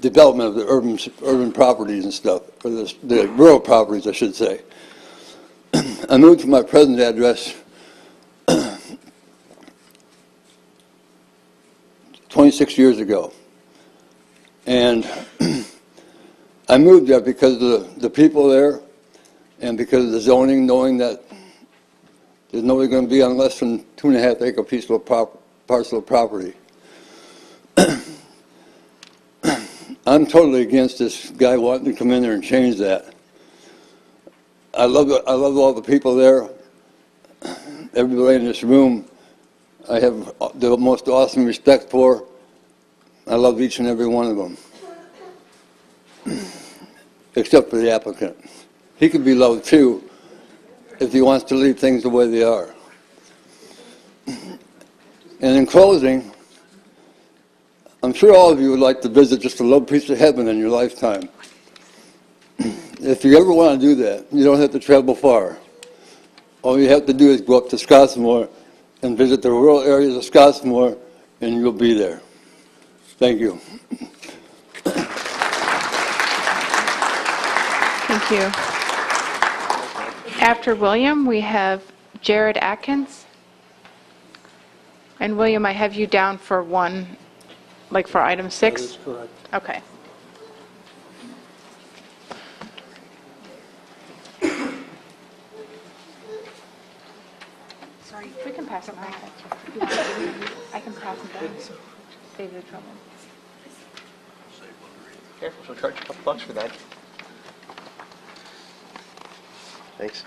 development of the urban properties and stuff, or the rural properties, I should say. I moved to my present address 26 years ago. And I moved there because of the people there and because of the zoning, knowing that there's nobody going to be on less than 2.5 acre piece of parcel of property. I'm totally against this guy wanting to come in there and change that. I love all the people there. Everybody in this room, I have the most awesome respect for. I love each and every one of them, except for the applicant. He could be loved too if he wants to leave things the way they are. And in closing, I'm sure all of you would like to visit just a little piece of heaven in your lifetime. If you ever want to do that, you don't have to travel far. All you have to do is go up to Scottsmore and visit the rural areas of Scottsmore, and you'll be there. Thank you. Thank you. After William, we have Jared Atkins. And William, I have you down for one, like for item 6? That is correct. Okay. Sorry, we can pass it back. I can pass it down. Save you trouble. Careful, she'll charge you a couple bucks for that. Thanks.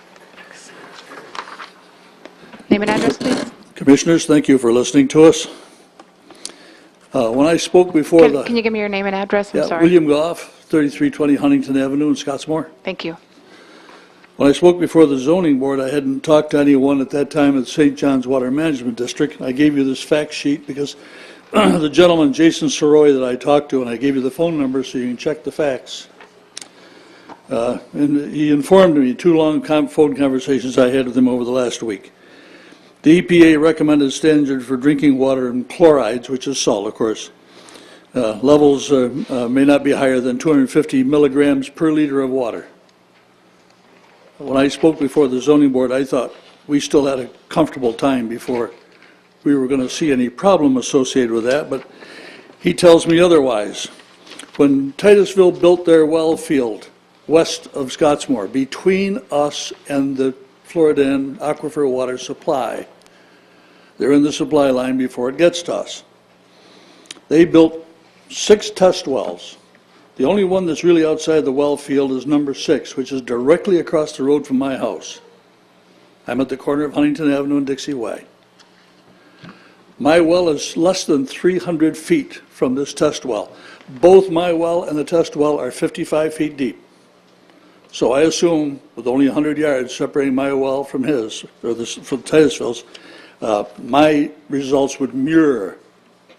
Name and address, please. Commissioners, thank you for listening to us. When I spoke before Can you give me your name and address? I'm sorry. William Goff, 3320 Huntington Avenue in Scottsmore. Thank you. When I spoke before the zoning board, I hadn't talked to anyone at that time at St. John's Water Management District. I gave you this fact sheet because the gentleman, Jason Soroy, that I talked to, and I gave you the phone number so you can check the facts. And he informed me, 2 long phone conversations I had with him over the last week. The EPA recommended standard for drinking water and chlorides, which is salt, of course. Levels may not be higher than 250 milligrams per liter of water. When I spoke before the zoning board, I thought we still had a comfortable time before we were going to see any problem associated with that, but he tells me otherwise. When Titusville built their well field west of Scottsmore, between us and the Floridan aquifer water supply, they're in the supply line before it gets to us. They built 6 test wells. The only one that's really outside the well field is number 6, which is directly across the road from my house. I'm at the corner of Huntington Avenue and Dixie Way. My well is less than 300 feet from this test well. Both my well and the test well are 55 feet deep. So I assume, with only 100 yards separating my well from his, or from Titusville's, my results would mirror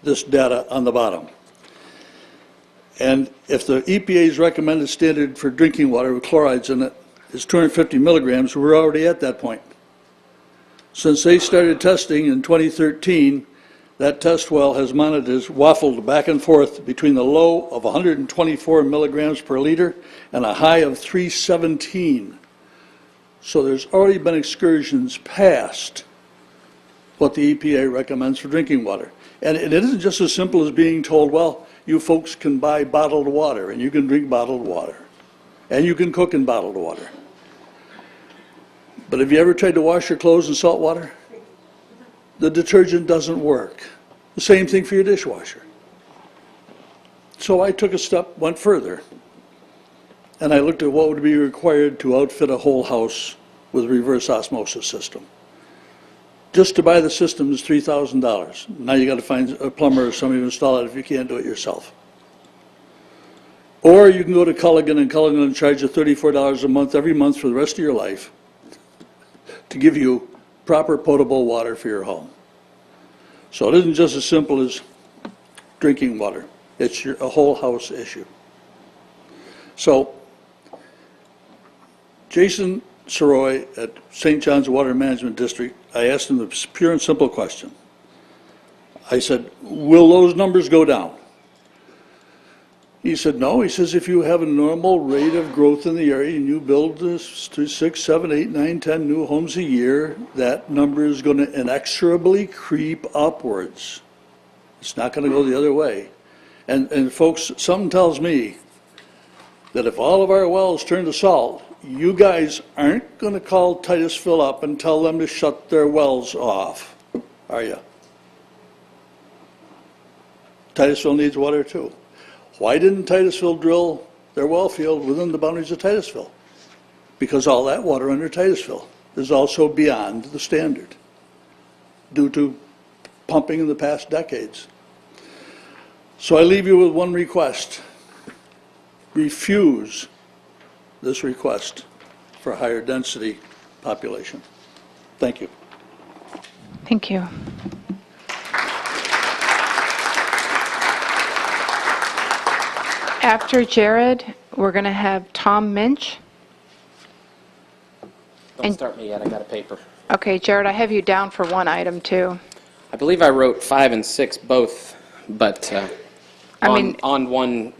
this data on the bottom. And if the EPA's recommended standard for drinking water with chlorides in it is 250 milligrams, we're already at that point. Since they started testing in 2013, that test well has waffled back and forth between the low of 124 milligrams per liter and a high of 317. So there's already been excursions past what the EPA recommends for drinking water. And it isn't just as simple as being told, well, you folks can buy bottled water and you can drink bottled water and you can cook in bottled water. But have you ever tried to wash your clothes in salt water? The detergent doesn't work. The same thing for your dishwasher. So I took a step, went further, and I looked at what would be required to outfit a whole house with a reverse osmosis system. Just to buy the system is $3,000. Now you got to find a plumber or somebody to install it if you can't do it yourself. Or you can go to Culligan, and Culligan will charge you $34 a month every month for the rest of your life to give you proper potable water for your home. So it isn't just as simple as drinking water. It's a whole house issue. So Jason Soroy at St. John's Water Management District, I asked him the pure and simple question. I said, will those numbers go down? He said, no. He says, if you have a normal rate of growth in the area and you build 6, 7, 8, 9, 10 new homes a year, that number is going to inexorably creep upwards. It's not going to go the other way. And folks, something tells me that if all of our wells turn to salt, you guys aren't going to call Titusville up and tell them to shut their wells off, are you? Titusville needs water too. Why didn't Titusville drill their well field within the boundaries of Titusville? Because all that water under Titusville is also beyond the standard due to pumping in the past decades. So I leave you with one request. Refuse this request for higher density population. Thank you. Thank you. After Jared, we're going to have Tom Minch. Don't start me yet, I got a paper. Okay, Jared, I have you down for one item too. I believe I wrote 5 and 6 both, but on one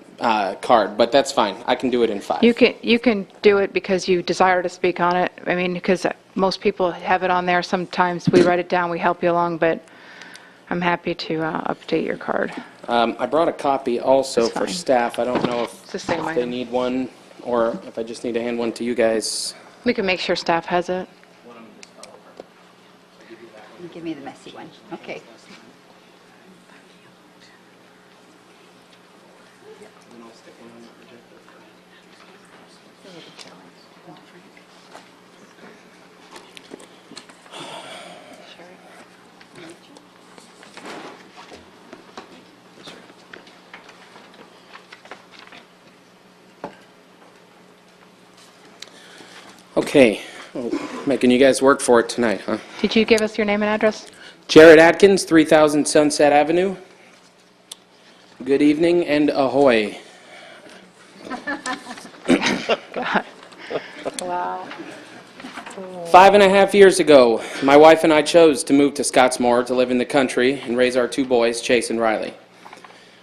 card, but that's fine. I can do it in 5. You can do it because you desire to speak on it. I mean, because most people have it on there. Sometimes we write it down, we help you along, but I'm happy to update your card. I brought a copy also That's for fine. staff. I don't know if the same they item. need one or if I just need to hand one to you guys. We can make sure staff has it. Give me the messy one. Okay. Okay, well, making you guys work for it tonight, huh? Did you give us your name and address? Jared Atkins, 3000 Sunset Avenue, Good evening and ahoy. God. Wow. 5.5 years ago, my wife and I chose to move to Scottsmore to live in the country and raise our two boys, Chase and Riley.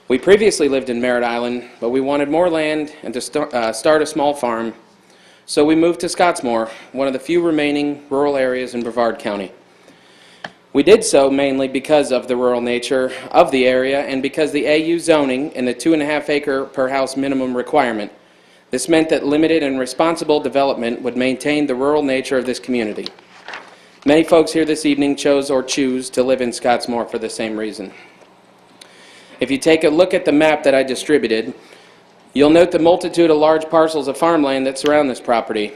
We previously lived in Merritt Island, but we wanted more land and to start a small farm, so we moved to Scottsmore, one of the few remaining rural areas in Brevard County. We did so mainly because of the rural nature of the area and because the AU zoning and the 2.5 acre per house minimum requirement. This meant that limited and responsible development would maintain the rural nature of this community. Many folks here this evening chose or choose to live in Scottsmore for the same reason. If you take a look at the map that I distributed, you'll note the multitude of large parcels of farmland that surround this property.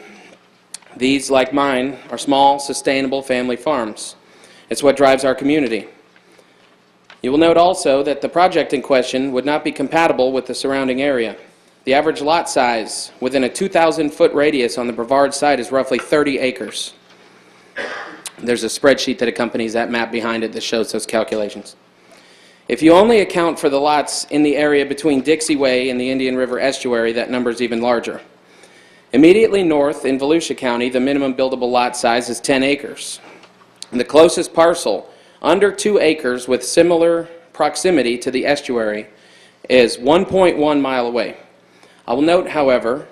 These, like mine, are small, sustainable family farms. It's what drives our community. You will note also that the project in question would not be compatible with the surrounding area. The average lot size within a 2,000-foot radius on the Brevard site is roughly 30 acres. There's a spreadsheet that accompanies that map behind it that shows those calculations. If you only account for the lots in the area between Dixie Way and the Indian River estuary, that number is even larger. Immediately north in Volusia County, the minimum buildable lot size is 10 acres. The closest parcel, under 2 acres with similar proximity to the estuary, is 1.1 mile away. I will note, however,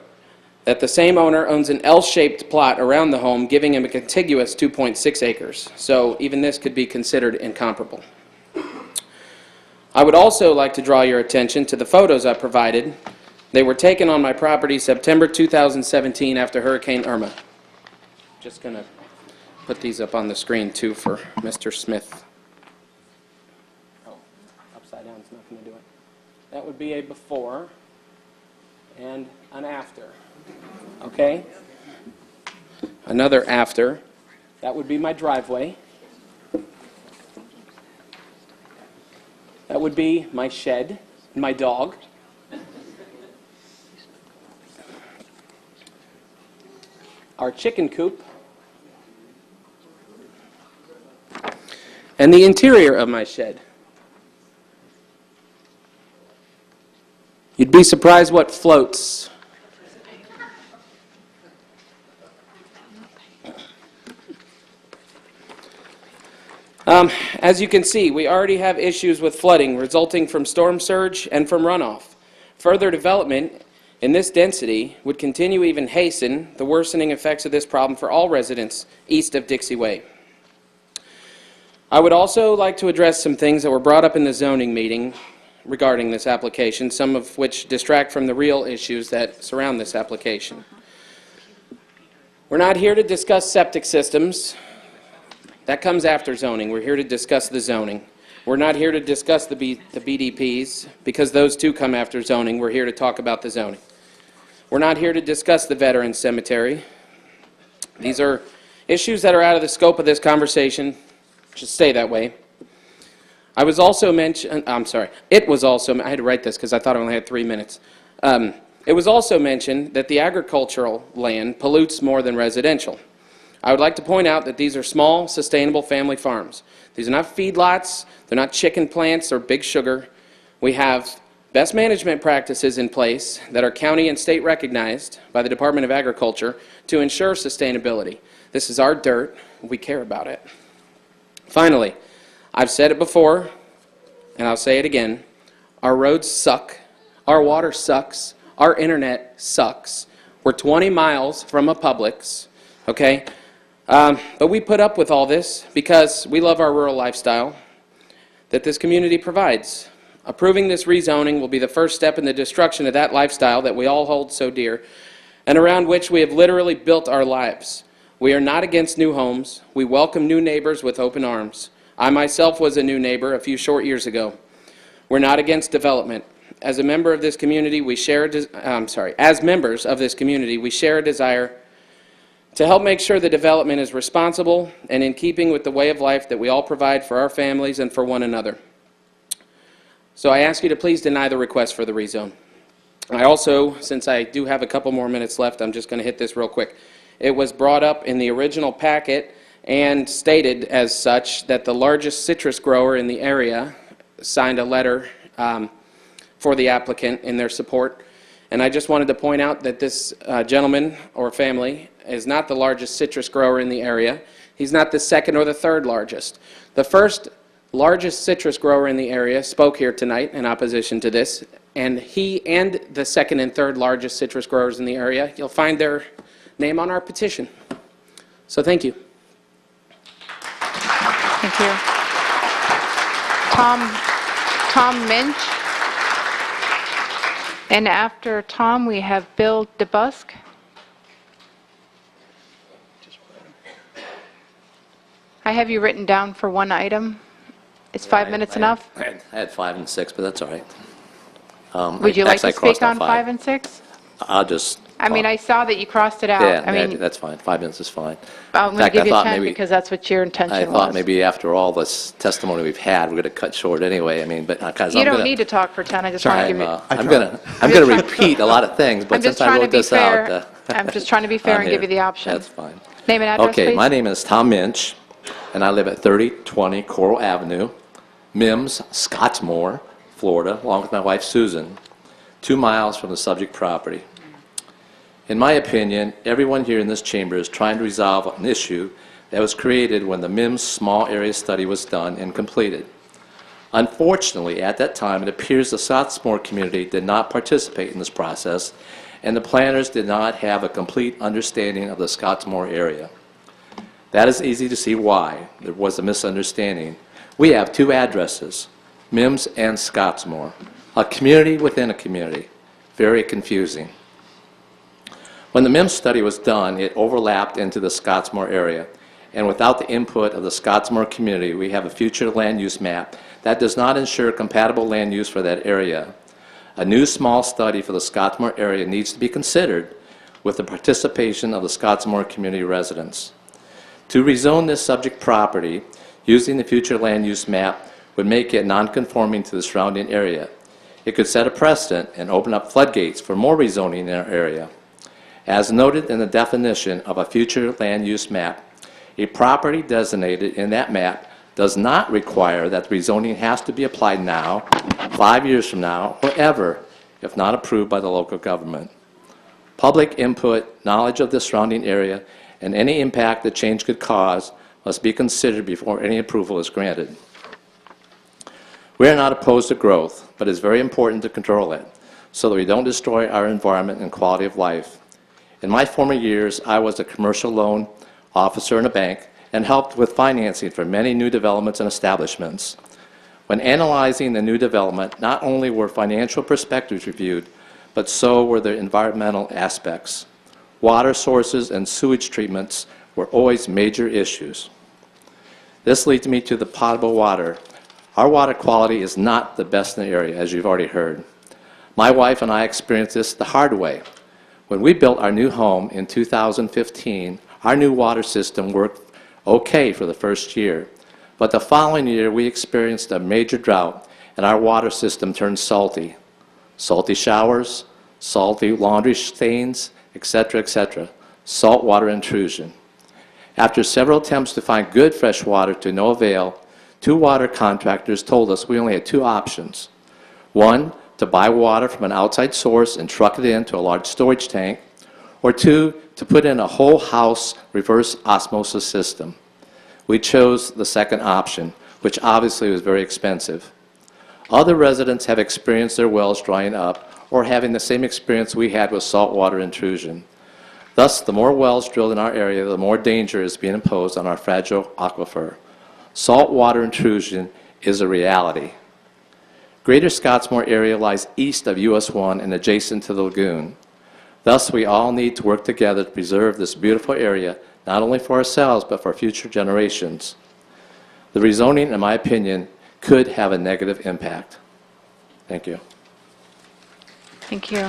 that the same owner owns an L-shaped plot around the home, giving him a contiguous 2.6 acres. So even this could be considered incomparable. I would also like to draw your attention to the photos I provided. They were taken on my property September 2017 after Hurricane Irma. Just going to put these up on the screen too for Mr. Smith. Oh, upside down is not going to do it. That would be a before and an after. Okay? Another after. That would be my driveway. That would be my shed and my dog. Our chicken coop. And the interior of my shed. You'd be surprised what floats. As you can see, we already have issues with flooding resulting from storm surge and from runoff. Further development in this density would continue, even hasten, the worsening effects of this problem for all residents east of Dixie Way. I would also like to address some things that were brought up in the zoning meeting regarding this application, some of which distract from the real issues that surround this application. We're not here to discuss septic systems. That comes after zoning. We're here to discuss the zoning. We're not here to discuss the BDPs, because those too come after zoning. We're here to talk about the zoning. We're not here to discuss the Veterans Cemetery. These are issues that are out of the scope of this conversation. Should stay that way. I was also mentioned, I'm sorry, it was also, I had to write this because I thought I only had 3 minutes. It was also mentioned that the agricultural land pollutes more than residential. I would like to point out that these are small, sustainable family farms. These are not feedlots, they're not chicken plants or big sugar. We have best management practices in place that are county and state recognized by the Department of Agriculture to ensure sustainability. This is our dirt, we care about it. Finally, I've said it before, and I'll say it again, our roads suck, our water sucks, our internet sucks. We're 20 miles from a Publix, okay? But we put up with all this because we love our rural lifestyle that this community provides. Approving this rezoning will be the first step in the destruction of that lifestyle that we all hold so dear and around which we have literally built our lives. We are not against new homes. We welcome new neighbors with open arms. I myself was a new neighbor a few short years ago. We're not against development. As a member of this community, we share as members of this community, we share a desire to help make sure the development is responsible and in keeping with the way of life that we all provide for our families and for one another. So I ask you to please deny the request for the rezone. I also, since I do have a couple more minutes left, I'm just going to hit this real quick. It was brought up in the original packet and stated as such that the largest citrus grower in the area signed a letter for the applicant in their support. And I just wanted to point out that this gentleman or family is not the largest citrus grower in the area. He's not the second or the third largest. The first largest citrus grower in the area spoke here tonight in opposition to this, and he and the second and third largest citrus growers in the area, you'll find their name on our petition. So thank you. Thank you. Tom Minch. And after Tom, we have Bill DeBusk. I have you written down for one item. Is 5 minutes enough? I had 5 and 6, but that's all right. Would you like Actually, to I crossed speak on out 5 and 6? I'll just... I mean, I saw that you crossed it out. Yeah, I mean, that's fine. 5 minutes is fine. I'm going to give you 10 because that's what your intention I was. thought maybe after all this testimony we've had, we're going to cut short anyway. I mean, but because You don't need to talk for 10. I just want to give you... I'm going to repeat a lot of things, but since I wrote this out... I'm just trying to be fair and give you the option. That's fine. Name and address, Okay, please. my name is Tom Minch, and I live at 3020 Coral Avenue, Mims, Scottsmore, Florida, along with my wife Susan, 2 miles from the subject property. In my opinion, everyone here in this chamber is trying to resolve an issue that was created when the MIMS small area study was done and completed. Unfortunately, at that time, it appears the Scottsmore community did not participate in this process, and the planners did not have a complete understanding of the Scottsmore area. That is easy to see why there was a misunderstanding. We have 2 addresses, MIMS and Scottsmore, a community within a community. Very confusing. When the MIMS study was done, it overlapped into the Scottsmore area, and without the input of the Scottsmore community, we have a future land use map that does not ensure compatible land use for that area. A new small study for the Scottsmore area needs to be considered with the participation of the Scottsmore community residents. To rezone this subject property using the future land use map would make it non-conforming to the surrounding area. It could set a precedent and open up floodgates for more rezoning in our area. As noted in the definition of a future land use map, a property designated in that map does not require that the rezoning has to be applied now, 5 years from now, or ever, if not approved by the local government. Public input, knowledge of the surrounding area, and any impact the change could cause must be considered before any approval is granted. We are not opposed to growth, but it's very important to control it so that we don't destroy our environment and quality of life. In my former years, I was a commercial loan officer in a bank and helped with financing for many new developments and establishments. When analyzing the new development, not only were financial perspectives reviewed, but so were the environmental aspects. Water sources and sewage treatments were always major issues. This leads me to the potable water. Our water quality is not the best in the area, as you've already heard. My wife and I experienced this the hard way. When we built our new home in 2015, our new water system worked okay for the first year. But the following year, we experienced a major drought, and our water system turned salty. Salty showers, salty laundry stains, etc., etc. Saltwater intrusion. After several attempts to find good fresh water to no avail, 2 water contractors told us we only had 2 options. 1, to buy water from an outside source and truck it into a large storage tank, or 2, to put in a whole house reverse osmosis system. We chose the second option, which obviously was very expensive. Other residents have experienced their wells drying up or having the same experience we had with saltwater intrusion. Thus, the more wells drilled in our area, the more danger is being imposed on our fragile aquifer. Saltwater intrusion is a reality. Greater Scottsmore area lies east of US 1 and adjacent to the lagoon. Thus, we all need to work together to preserve this beautiful area, not only for ourselves, but for future generations. The rezoning, in my opinion, could have a negative impact. Thank you. Thank you.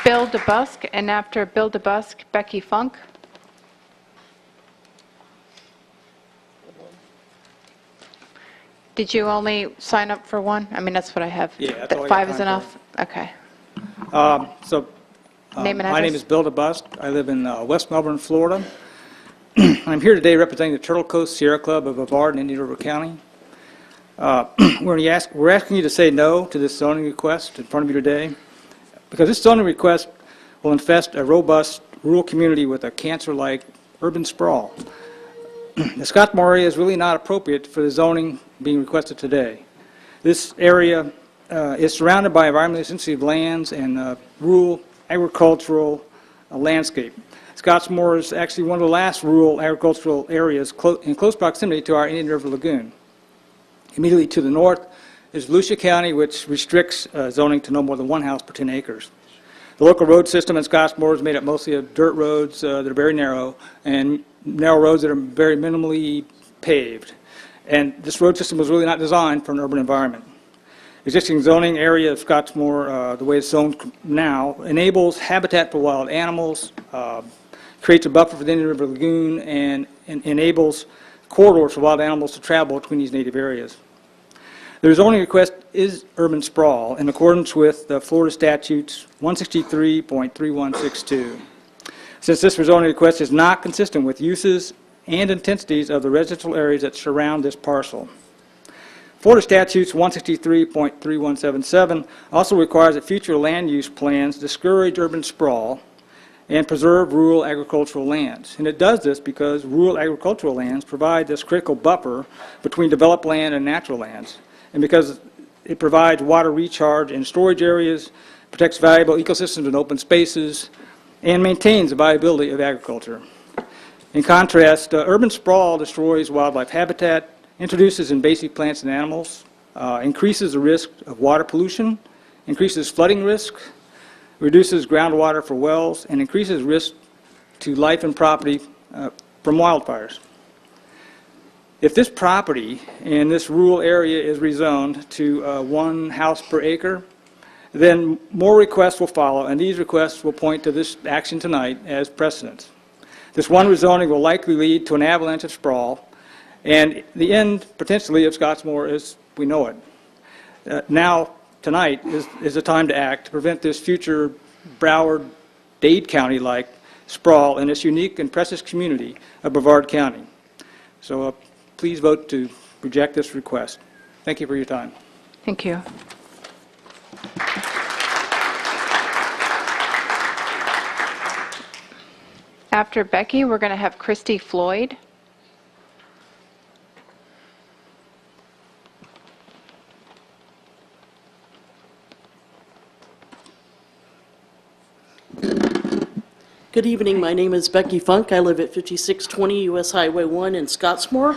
Bill DeBusk, and after Bill DeBusk, Becky Funk. Did you only sign up for one? I mean, that's what I have. Yeah, that's all I got 5 is time enough? Okay. Name and my name address? is Bill DeBusk. I live in West Melbourne, Florida. I'm here today representing the Turtle Coast Sierra Club of Brevard in Indian River County. We're asking you to say no to this zoning request in front of you today, because this zoning request will infest a robust rural community with a cancer-like urban sprawl. The Scottsmore area is really not appropriate for the zoning being requested today. This area is surrounded by environmentally sensitive lands and rural agricultural landscape. Scottsmore is actually one of the last rural agricultural areas in close proximity to our Indian River Lagoon. Immediately to the north is Volusia County, which restricts zoning to no more than one house per 10 acres. The local road system in Scottsmore is made up mostly of dirt roads that are very narrow, and narrow roads that are very minimally paved. And this road system was really not designed for an urban environment. Existing zoning area of Scottsmore, the way it's zoned now, enables habitat for wild animals, creates a buffer for the Indian River Lagoon, and enables corridors for wild animals to travel between these native areas. The zoning request is urban sprawl in accordance with the Florida statutes 163.3162. Since this rezoning request is not consistent with uses and intensities of the residential areas that surround this parcel. Florida statutes 163.3177 also requires that future land use plans discourage urban sprawl and preserve rural agricultural lands. And it does this because rural agricultural lands provide this critical buffer between developed land and natural lands, and because it provides water recharge and storage areas, protects valuable ecosystems and open spaces, and maintains the viability of agriculture. In contrast, urban sprawl destroys wildlife habitat, introduces invasive plants and animals, increases the risk of water pollution, increases flooding risk, reduces groundwater for wells, and increases risk to life and property from wildfires. If this property in this rural area is rezoned to 1 house per acre, then more requests will follow, and these requests will point to this action tonight as precedent. This one rezoning will likely lead to an avalanche of sprawl, and the end, potentially, of Scottsmore as we know it. Now, tonight, is the time to act to prevent this future Broward, Dade County-like sprawl in this unique and precious community of Brevard County. So please vote to reject this request. Thank you for your time. Thank you. After Becky, we're going to have Christy Floyd. Good evening. My name is Becky Funk. I live at 5620 US Highway 1 in Scottsmore,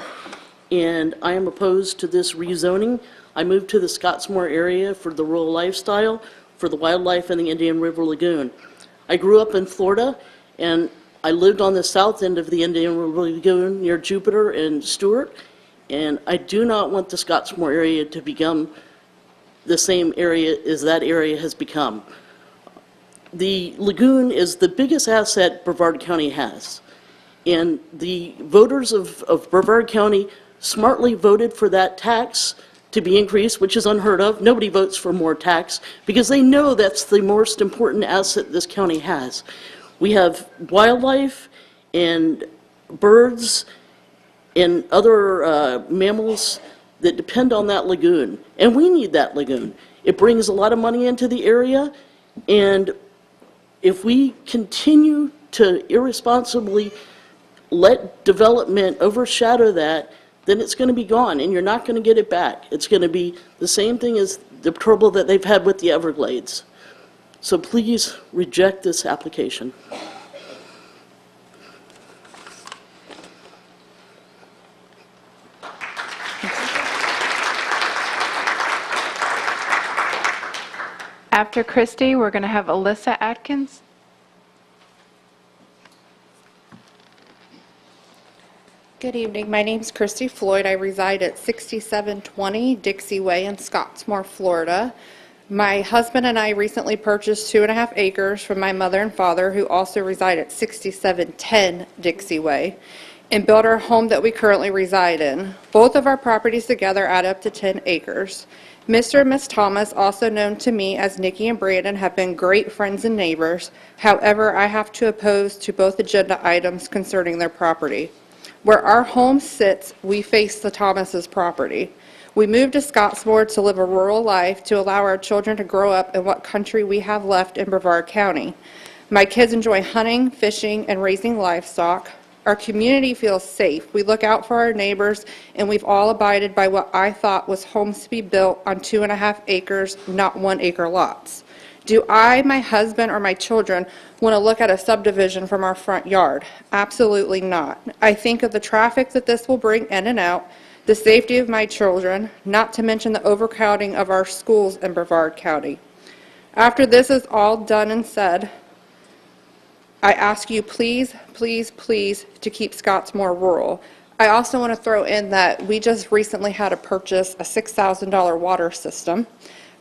and I am opposed to this rezoning. I moved to the Scottsmore area for the rural lifestyle, for the wildlife, and the Indian River Lagoon. I grew up in Florida, and I lived on the south end of the Indian River Lagoon near Jupiter and Stewart, and I do not want the Scottsmore area to become the same area as that area has become. The lagoon is the biggest asset Brevard County has, and the voters of Brevard County smartly voted for that tax to be increased, which is unheard of. Nobody votes for more tax because they know that's the most important asset this county has. We have wildlife and birds and other mammals that depend on that lagoon, and we need that lagoon. It brings a lot of money into the area, and if we continue to irresponsibly let development overshadow that, then it's going to be gone, and you're not going to get it back. It's going to be the same thing as the trouble that they've had with the Everglades. So please reject this application. After Christy, we're going to have Alyssa Atkins. Good evening. My name is Christy Floyd. I reside at 6720 Dixie Way in Scottsmore, Florida. My husband and I recently purchased 2.5 acres from my mother and father, who also reside at 6710 Dixie Way, and built our home that we currently reside in. Both of our properties together add up to 10 acres. Mr. and Ms. Thomas, also known to me as Nikki and Brandon, have been great friends and neighbors. However, I have to oppose to both agenda items concerning their property. Where our home sits, we face the Thomases' property. We moved to Scottsmore to live a rural life to allow our children to grow up in what country we have left in Brevard County. My kids enjoy hunting, fishing, and raising livestock. Our community feels safe. We look out for our neighbors, and we've all abided by what I thought was homes to be built on 2.5 acres, not 1 acre lots. Do I, my husband, or my children want to look at a subdivision from our front yard? Absolutely not. I think of the traffic that this will bring in and out, the safety of my children, not to mention the overcrowding of our schools in Brevard County. After this is all done and said, I ask you please, please, please to keep Scottsmore rural. I also want to throw in that we just recently had to purchase a $6,000 water system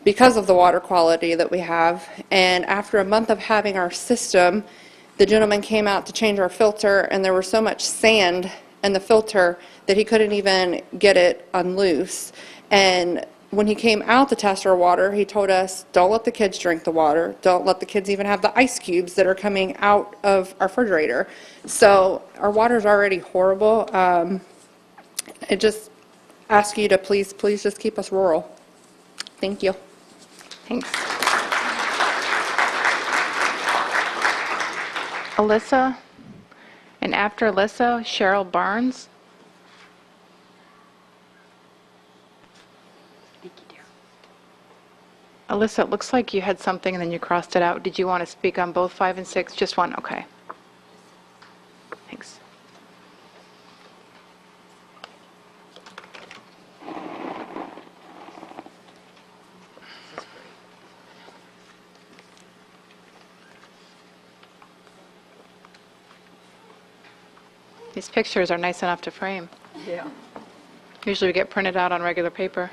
because of the water quality that we have. And after a month of having our system, the gentleman came out to change our filter, and there was so much sand in the filter that he couldn't even get it unloose. And when he came out to test our water, he told us, don't let the kids drink the water. Don't let the kids even have the ice cubes that are coming out of our refrigerator. So our water's already horrible. I just ask you to please, please just keep us rural. Thank you. Thanks. Alyssa, and after Alyssa, Cheryl Barnes. Alyssa, it looks like you had something and then you crossed it out. Did you want to speak on both 5 and 6? Just one? Okay. Thanks. These pictures are nice enough to frame. Yeah. Usually we get printed out on regular paper.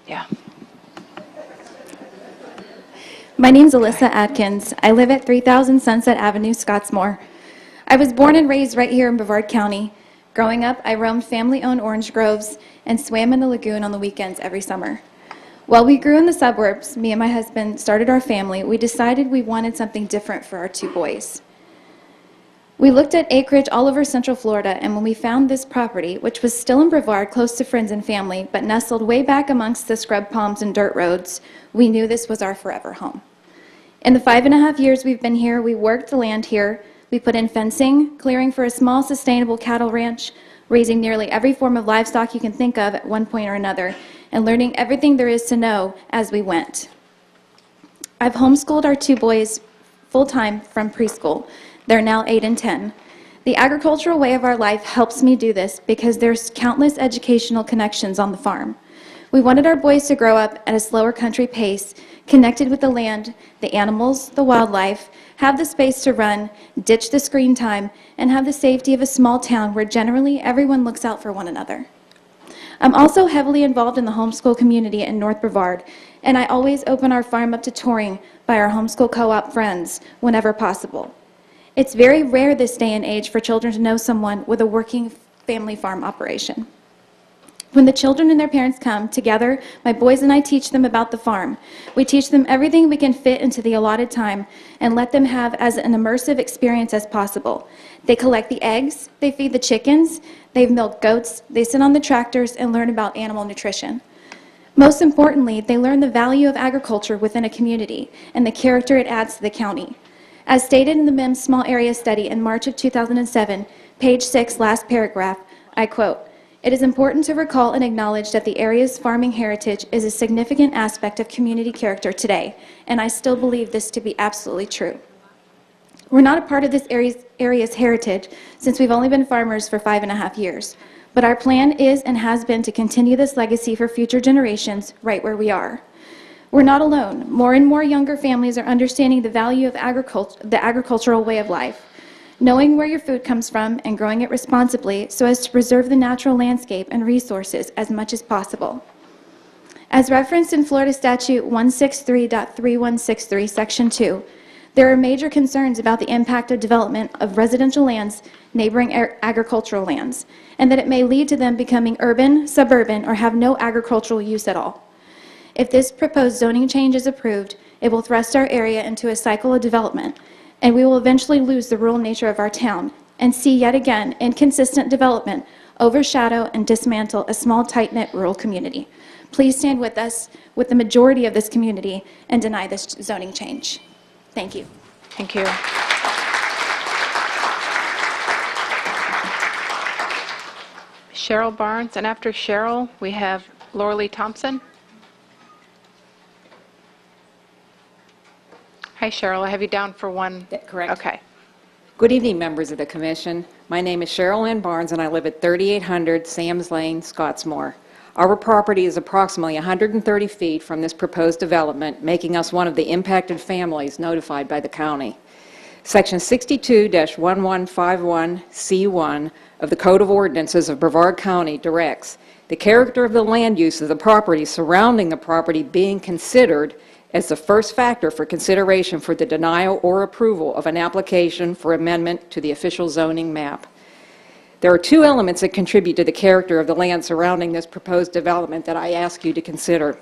Yeah. My name's Alyssa Atkins. I live at 3000 Sunset Avenue, Scottsmore. I was born and raised right here in Brevard County. Growing up, I roamed family-owned orange groves and swam in the lagoon on the weekends every summer. While we grew in the suburbs, me and my husband started our family, we decided we wanted something different for our 2 boys. We looked at acreage all over Central Florida, and when we found this property, which was still in Brevard, close to friends and family, but nestled way back amongst the scrub palms and dirt roads, we knew this was our forever home. In the 5.5 years we've been here, we worked the land here. We put in fencing, clearing for a small sustainable cattle ranch, raising nearly every form of livestock you can think of at one point or another, and learning everything there is to know as we went. I've homeschooled our 2 boys full-time from preschool. They're now 8 and 10. The agricultural way of our life helps me do this because there's countless educational connections on the farm. We wanted our boys to grow up at a slower country pace, connected with the land, the animals, the wildlife, have the space to run, ditch the screen time, and have the safety of a small town where generally everyone looks out for one another. I'm also heavily involved in the homeschool community in North Brevard, and I always open our farm up to touring by our homeschool co-op friends whenever possible. It's very rare this day and age for children to know someone with a working family farm operation. When the children and their parents come together, my boys and I teach them about the farm. We teach them everything we can fit into the allotted time and let them have as an immersive experience as possible. They collect the eggs, they feed the chickens, they milk goats, they sit on the tractors and learn about animal nutrition. Most importantly, they learn the value of agriculture within a community and the character it adds to the county. As stated in the MIMS Small Area Study in March of 2007, page 6, last paragraph, I quote, "It is important to recall and acknowledge that the area's farming heritage is a significant aspect of community character today, and I still believe this to be absolutely true." We're not a part of this area's heritage since we've only been farmers for 5.5 years, but our plan is and has been to continue this legacy for future generations right where we are. We're not alone. More and more younger families are understanding the value of the agricultural way of life, knowing where your food comes from and growing it responsibly so as to preserve the natural landscape and resources as much as possible. As referenced in Florida Statute 163.3163, Section 2, there are major concerns about the impact of development of residential lands neighboring agricultural lands, and that it may lead to them becoming urban, suburban, or have no agricultural use at all. If this proposed zoning change is approved, it will thrust our area into a cycle of development and we will eventually lose the rural nature of our town and see yet again inconsistent development overshadow and dismantle a small, tight-knit rural community. Please stand with us, with the majority of this community, and deny this zoning change. Thank you. Thank you. Cheryl Barnes, and after Cheryl, we have Laura Lee Thompson. Hi, Cheryl. I have you down for one. Correct. Okay. Good evening, members of the Commission. My name is Cheryl Ann Barnes, and I live at 3800 Sam's Lane, Scottsmore. Our property is approximately 130 feet from this proposed development, making us one of the impacted families notified by the county. Section 62-1151C1 of the Code of Ordinances of Brevard County directs the character of the land use of the property surrounding the property being considered as the first factor for consideration for the denial or approval of an application for amendment to the official zoning map. There are two elements that contribute to the character of the land surrounding this proposed development that I ask you to consider.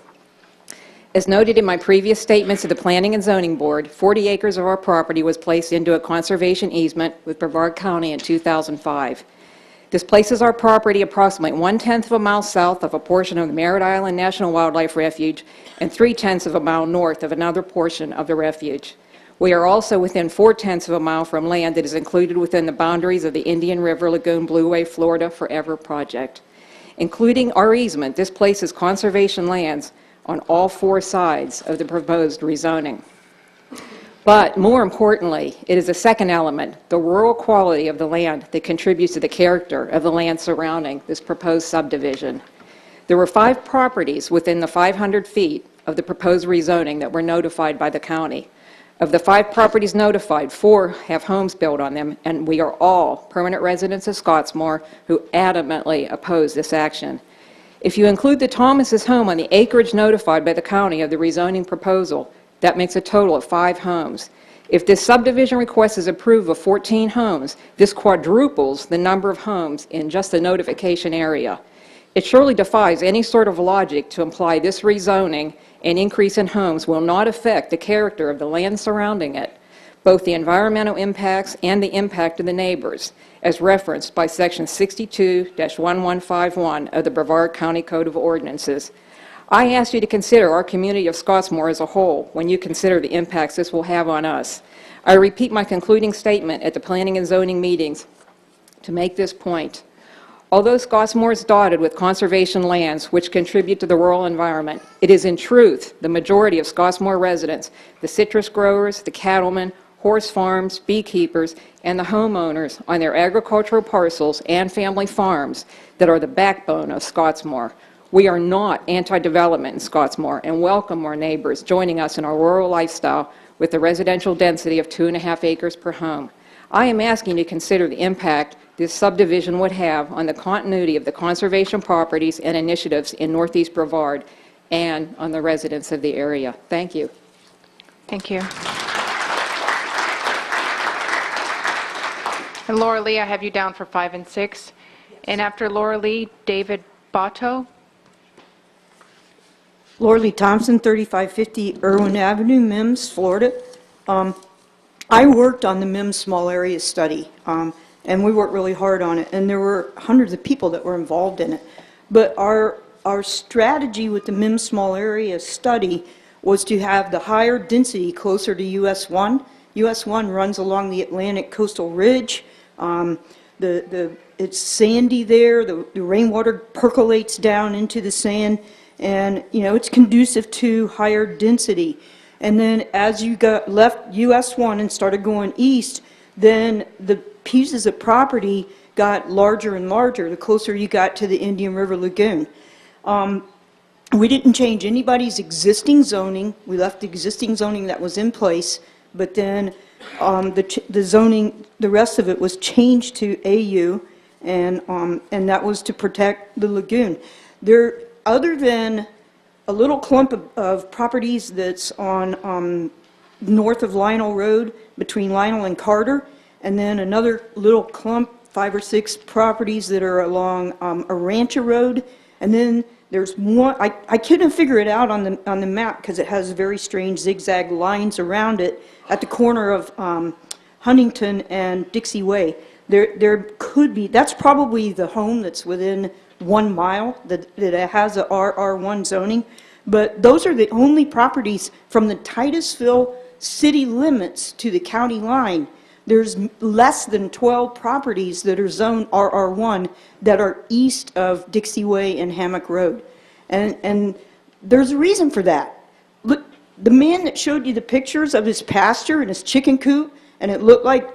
As noted in my previous statements to the Planning and Zoning Board, 40 acres of our property was placed into a conservation easement with Brevard County in 2005. This places our property approximately 1/10 of a mile south of a portion of the Merritt Island National Wildlife Refuge and 3/10 of a mile north of another portion of the refuge. We are also within 4/10 of a mile from land that is included within the boundaries of the Indian River Lagoon Blueway Florida Forever project. Including our easement, this places conservation lands on all four sides of the proposed rezoning. But more importantly, it is a second element, the rural quality of the land, that contributes to the character of the land surrounding this proposed subdivision. There were 5 properties within the 500 feet of the proposed rezoning that were notified by the county. Of the 5 properties notified, 4 have homes built on them, and we are all permanent residents of Scottsmore who adamantly oppose this action. If you include the Thomas's home on the acreage notified by the county of the rezoning proposal, that makes a total of 5 homes. If this subdivision request is approved of 14 homes, this quadruples the number of homes in just the notification area. It surely defies any sort of logic to imply this rezoning and increase in homes will not affect the character of the land surrounding it, both the environmental impacts and the impact of the neighbors, as referenced by Section 62-1151 of the Brevard County Code of Ordinances. I ask you to consider our community of Scottsmore as a whole when you consider the impacts this will have on us. I repeat my concluding statement at the Planning and Zoning meetings to make this point. Although Scottsmore is dotted with conservation lands which contribute to the rural environment, it is in truth the majority of Scottsmore residents, the citrus growers, the cattlemen, horse farms, beekeepers, and the homeowners on their agricultural parcels and family farms that are the backbone of Scottsmore. We are not anti-development in Scottsmore and welcome more neighbors joining us in our rural lifestyle with a residential density of 2.5 acres per home. I am asking you to consider the impact this subdivision would have on the continuity of the conservation properties and initiatives in Northeast Brevard and on the residents of the area. Thank you. Thank you. And Laura Lee, I have you down for 5 and 6. And after Laura Lee, David Bato. Laura Lee Thompson, 3550 Irwin Avenue, Mims, Florida. I worked on the Mims Small Area Study, and we worked really hard on it, and there were hundreds of people that were involved in it. But our strategy with the Mims Small Area Study was to have the higher density closer to US 1. US 1 runs along the Atlantic coastal ridge. It's sandy there. The rainwater percolates down into the sand. And, you know, it's conducive to higher density. And then as you left US 1 and started going east, then the pieces of property got larger and larger the closer you got to the Indian River Lagoon. We didn't change anybody's existing zoning. We left the existing zoning that was in place, but then the zoning, the rest of it was changed to AU, and that was to protect the lagoon. Other than a little clump of properties that's on north of Lionel Road, between Lionel and Carter, and then another little clump, 5 or 6 properties that are along Rancha Road, and then there's one, I couldn't figure it out on the map because it has very strange zigzag lines around it at the corner of Huntington and Dixie Way. There could be, that's probably the home that's within 1 mile that has a RR1 zoning, but those are the only properties from the Titusville city limits to the county line. There's less than 12 properties that are zoned RR1 that are east of Dixie Way and Hammock Road. And there's a reason for that. Look, the man that showed you the pictures of his pasture and his chicken coop, and it looked like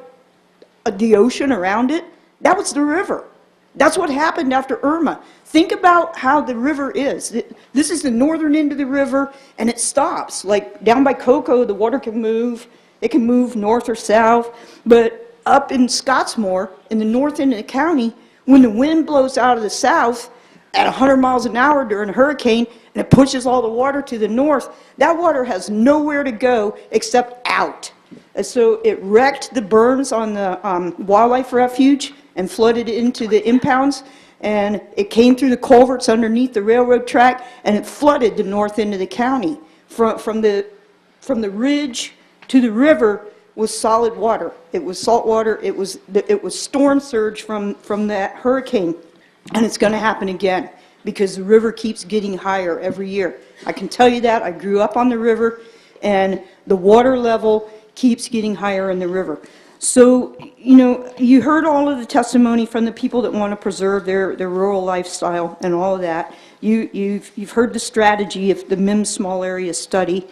the ocean around it, that was the river. That's what happened after Irma. Think about how the river is. This is the northern end of the river, and it stops. Like down by Cocoa, the water can move. It can move north or south. But up in Scottsmore, in the north end of the county, when the wind blows out of the south at 100 miles an hour during a hurricane, and it pushes all the water to the north, that water has nowhere to go except out. And so it wrecked the berms on the wildlife refuge and flooded into the impounds, and it came through the culverts underneath the railroad track, and it flooded the north end of the county. From the ridge to the river was solid water. It was salt water. It was storm surge from that hurricane, and it's going to happen again because the river keeps getting higher every year. I can tell you that. I grew up on the river, and the water level keeps getting higher in the river. So, you know, you heard all of the testimony from the people that want to preserve their rural lifestyle and all of that. You've heard the strategy of the MIMS small area study.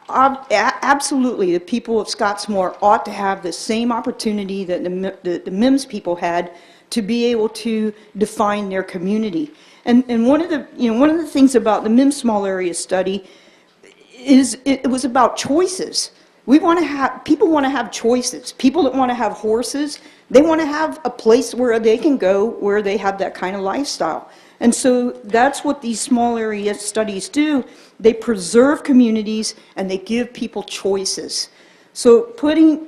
Absolutely, the people of Scottsmore ought to have the same opportunity that the MIMS people had to be able to define their community. And one of the things about the MIMS small area study is it was about choices. People want to have choices. People that want to have horses, they want to have a place where they can go where they have that kind of lifestyle. And so that's what these small area studies do. They preserve communities and they give people choices. So putting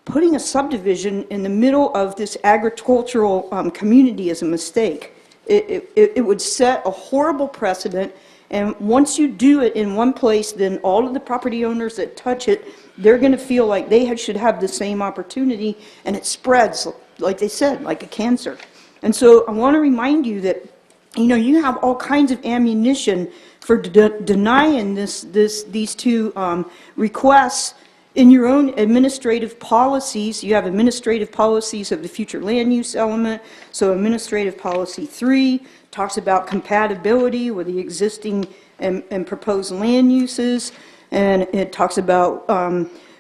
a subdivision in the middle of this agricultural community is a mistake. It would set a horrible precedent. And once you do it in one place, then all of the property owners that touch it, they're going to feel like they should have the same opportunity, and it spreads, like they said, like a cancer. And so I want to remind you that, you know, you have all kinds of ammunition for denying these two requests in your own administrative policies. You have administrative policies of the future land use element. So Administrative Policy 3 talks about compatibility with the existing and proposed land uses, and it talks about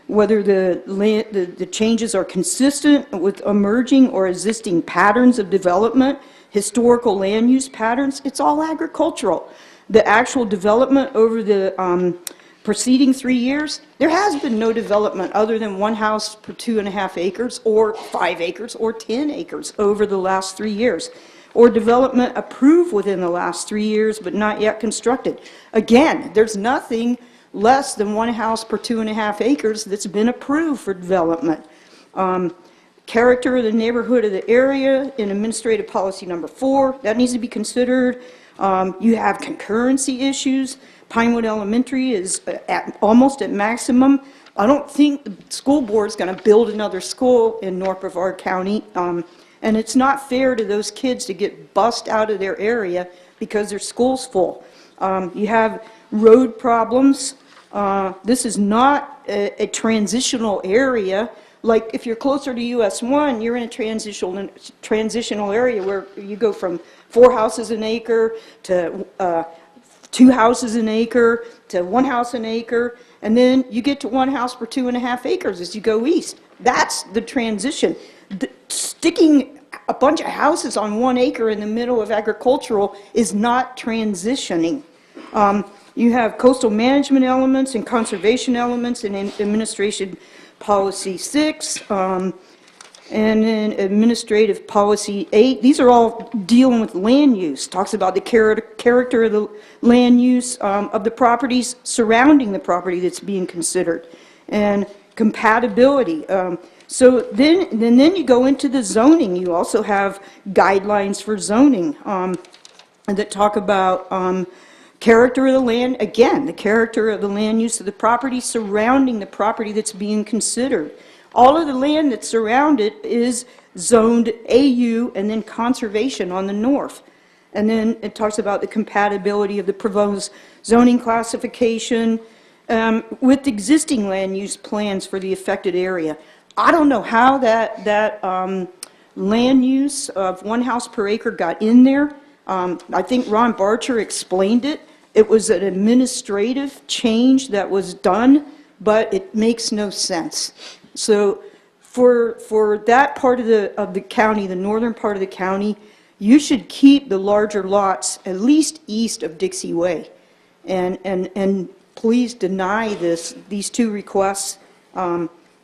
whether the changes are consistent with emerging or existing patterns of development, historical land use patterns. It's all agricultural. The actual development over the preceding 3 years, there has been no development other than one house per 2.5 acres or 5 acres or 10 acres over the last 3 years, or development approved within the last 3 years but not yet constructed. Again, there's nothing less than one house per 2.5 acres that's been approved for development. Character of the neighborhood of the area in Administrative Policy Number 4, that needs to be considered. You have concurrency issues. Pinewood Elementary is almost at maximum. I don't think the school board is going to build another school in North Brevard County, and it's not fair to those kids to get bussed out of their area because their school's full. You have road problems. This is not a transitional area. Like if you're closer to US 1, you're in a transitional area where you go from 4 houses an acre to 2 houses an acre to 1 house an acre, and then you get to 1 house per 2.5 acres as you go east. That's the transition. Sticking a bunch of houses on 1 acre in the middle of agricultural is not transitioning. You have coastal management elements and conservation elements in Administration Policy 6, and then Administrative Policy 8. These are all dealing with land use. Talks about the character of the land use of the properties surrounding the property that's being considered, and compatibility. So then you go into the zoning. You also have guidelines for zoning that talk about character of the land, again, the character of the land use of the property surrounding the property that's being considered. All of the land that's surrounded is zoned AU and then conservation on the north. And then it talks about the compatibility of the proposed zoning classification with existing land use plans for the affected area. I don't know how that land use of 1 house per acre got in there. I think Ron Barcher explained it. It was an administrative change that was done, but it makes no sense. So for that part of the county, the northern part of the county, you should keep the larger lots at least east of Dixie Way. And please deny these 2 requests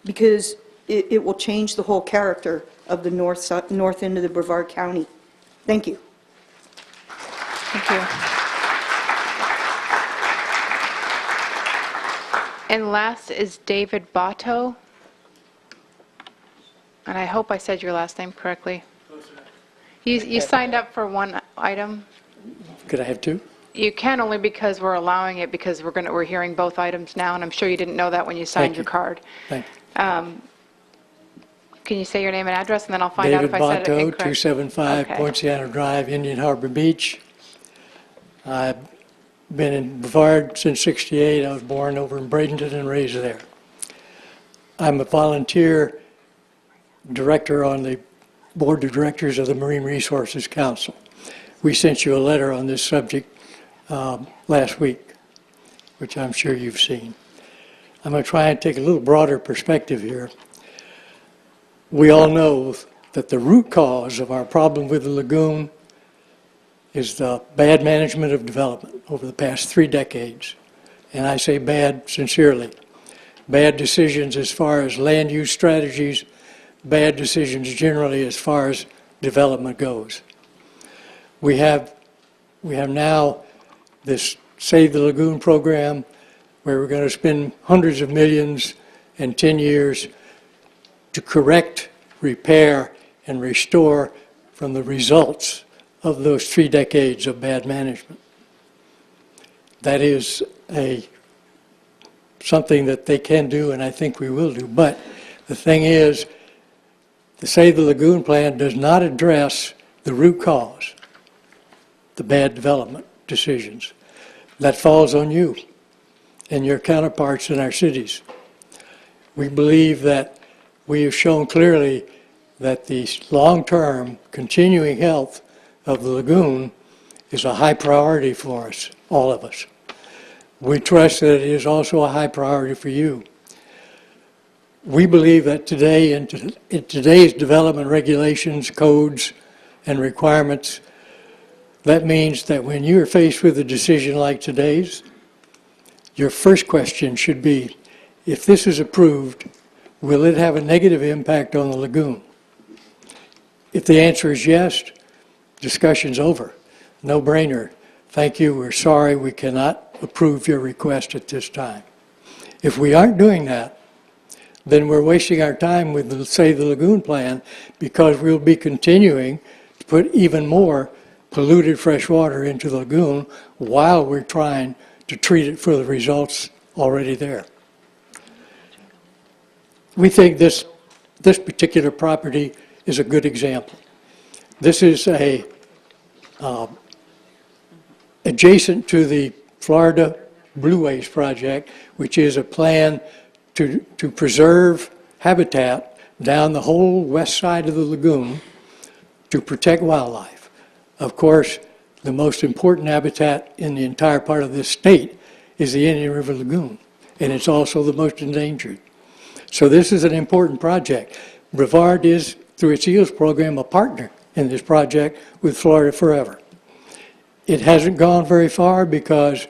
because it will change the whole character of the north end of the Brevard County. Thank you. Thank you. And last is David Bato. And I hope I said your last name correctly. You signed up for 1 item. Could I have 2? You can, only because we're allowing it, because we're hearing both items now, and I'm sure you didn't know that when you signed your card. Thank you. Can you say your name and address, and then I'll find out if I said it David Bato, incorrect? 275 Okay. Poinciana Drive, Indian Harbor Beach. I've been in Brevard since '68. I was born over in Bradenton and raised there. I'm a volunteer director on the Board of Directors of the Marine Resources Council. We sent you a letter on this subject last week, which I'm sure you've seen. I'm going to try and take a little broader perspective here. We all know that the root cause of our problem with the lagoon is the bad management of development over the past 3 decades. And I say bad sincerely. Bad decisions as far as land use strategies, bad decisions generally as far as development goes. We have now this Save the Lagoon program where we're going to spend hundreds of millions in 10 years to correct, repair, and restore from the results of those 3 decades of bad management. That is something that they can do, and I think we will do. But the thing is, the Save the Lagoon plan does not address the root cause, the bad development decisions. That falls on you and your counterparts in our cities. We believe that we have shown clearly that the long-term continuing health of the lagoon is a high priority for us, all of us. We trust that it is also a high priority for you. We believe that today, in today's development regulations, codes, and requirements, that means that when you are faced with a decision like today's, your first question should be, if this is approved, will it have a negative impact on the lagoon? If the answer is yes, discussion's over. No brainer. Thank you, we're sorry, we cannot approve your request at this time. If we aren't doing that, then we're wasting our time with the Save the Lagoon plan because we'll be continuing to put even more polluted fresh water into the lagoon while we're trying to treat it for the results already there. We think this particular property is a good example. This is adjacent to the Florida Blue Waste Project, which is a plan to preserve habitat down the whole west side of the lagoon to protect wildlife. Of course, the most important habitat in the entire part of this state is the Indian River Lagoon, and it's also the most endangered. So this is an important project. Brevard is, through its EELS program, a partner in this project with Florida Forever. It hasn't gone very far because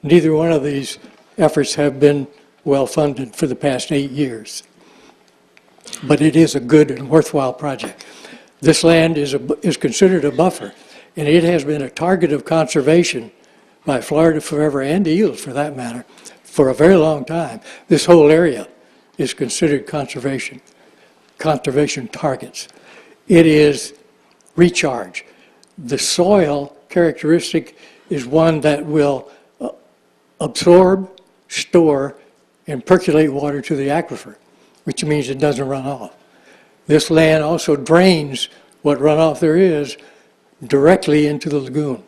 neither one of these efforts have been well funded for the past 8 years. But it is a good and worthwhile project. This land is considered a buffer, and it has been a target of conservation by Florida Forever and EELS, for that matter, for a very long time. This whole area is considered conservation targets. It is recharge. The soil characteristic is one that will absorb, store, and percolate water to the aquifer, which means it doesn't run off. This land also drains what runoff there is directly into the lagoon.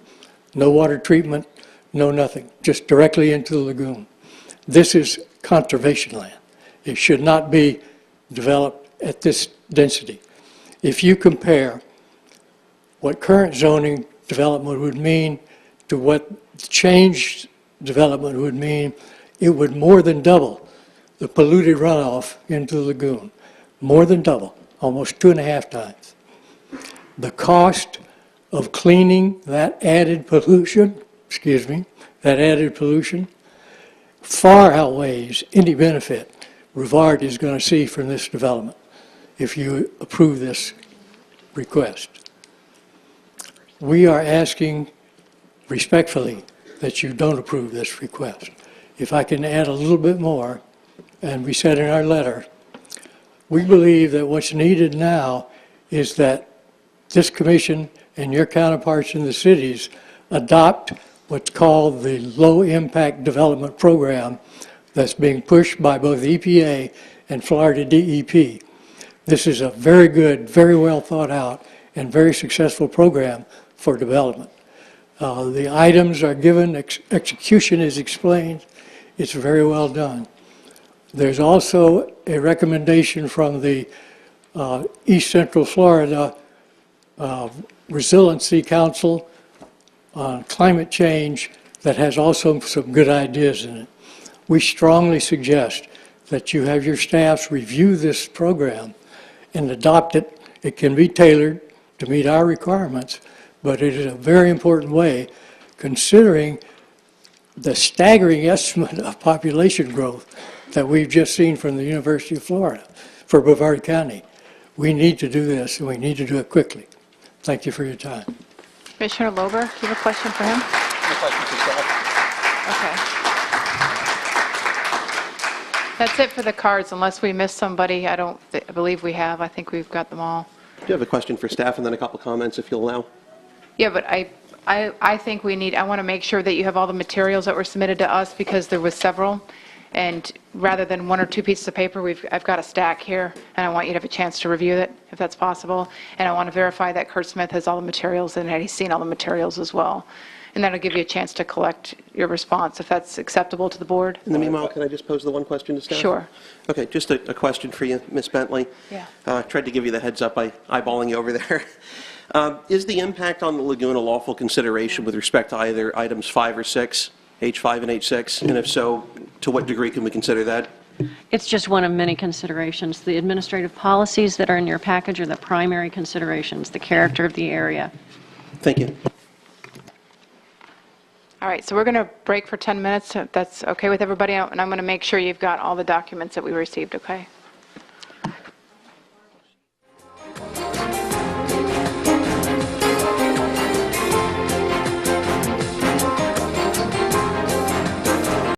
No water treatment, no nothing, just directly into the lagoon. This is conservation land. It should not be developed at this density. If you compare what current zoning development would mean to what changed development would mean, it would more than double the polluted runoff into the lagoon. More than double, almost 2.5 times. The cost of cleaning that added pollution, far outweighs any benefit Brevard is going to see from this development if you approve this request. We are asking respectfully that you don't approve this request. If I can add a little bit more, and we said in our letter, we believe that what's needed now is that this commission and your counterparts in the cities adopt what's called the Low Impact Development Program that's being pushed by both EPA and Florida DEP. This is a very good, very well thought out, and very successful program for development. The items are given, execution is explained, it's very well done. There's also a recommendation from the East Central Florida Resiliency Council on climate change that has also some good ideas in it. We strongly suggest that you have your staffs review this program and adopt it. It can be tailored to meet our requirements, but it is a very important way considering the staggering estimate of population growth that we've just seen from the University of Florida for Brevard County. We need to do this, and we need to do it quickly. Thank you for your time. Commissioner Lober, do you have a question for him? Okay. That's it for the cards, unless we missed somebody. I believe we have. I think we've got them all. Do you have a question for staff and then a couple comments, if you'll allow? Yeah, but I think I want to make sure that you have all the materials that were submitted to us, because there was several. And rather than 1 or 2 pieces of paper, I've got a stack here, and I want you to have a chance to review it, if that's possible. And I want to verify that Kurt Smith has all the materials and that he's seen all the materials as well. And that'll give you a chance to collect your response, if that's acceptable to the board. In the meanwhile, can I just pose the one question to staff? Sure. Okay, just a question for you, Ms. Bentley. Yeah. Tried to give you the heads up by eyeballing you over there. Is the impact on the lagoon a lawful consideration with respect to either items 5 or 6, H5 and H6? And if so, to what degree can we consider that? It's just one of many considerations. The administrative policies that are in your package are the primary considerations, the character of the area. Thank you. All right, so we're going to break for 10 minutes, if that's okay with everybody, and I'm going to make sure you've got all the documents that we received, okay?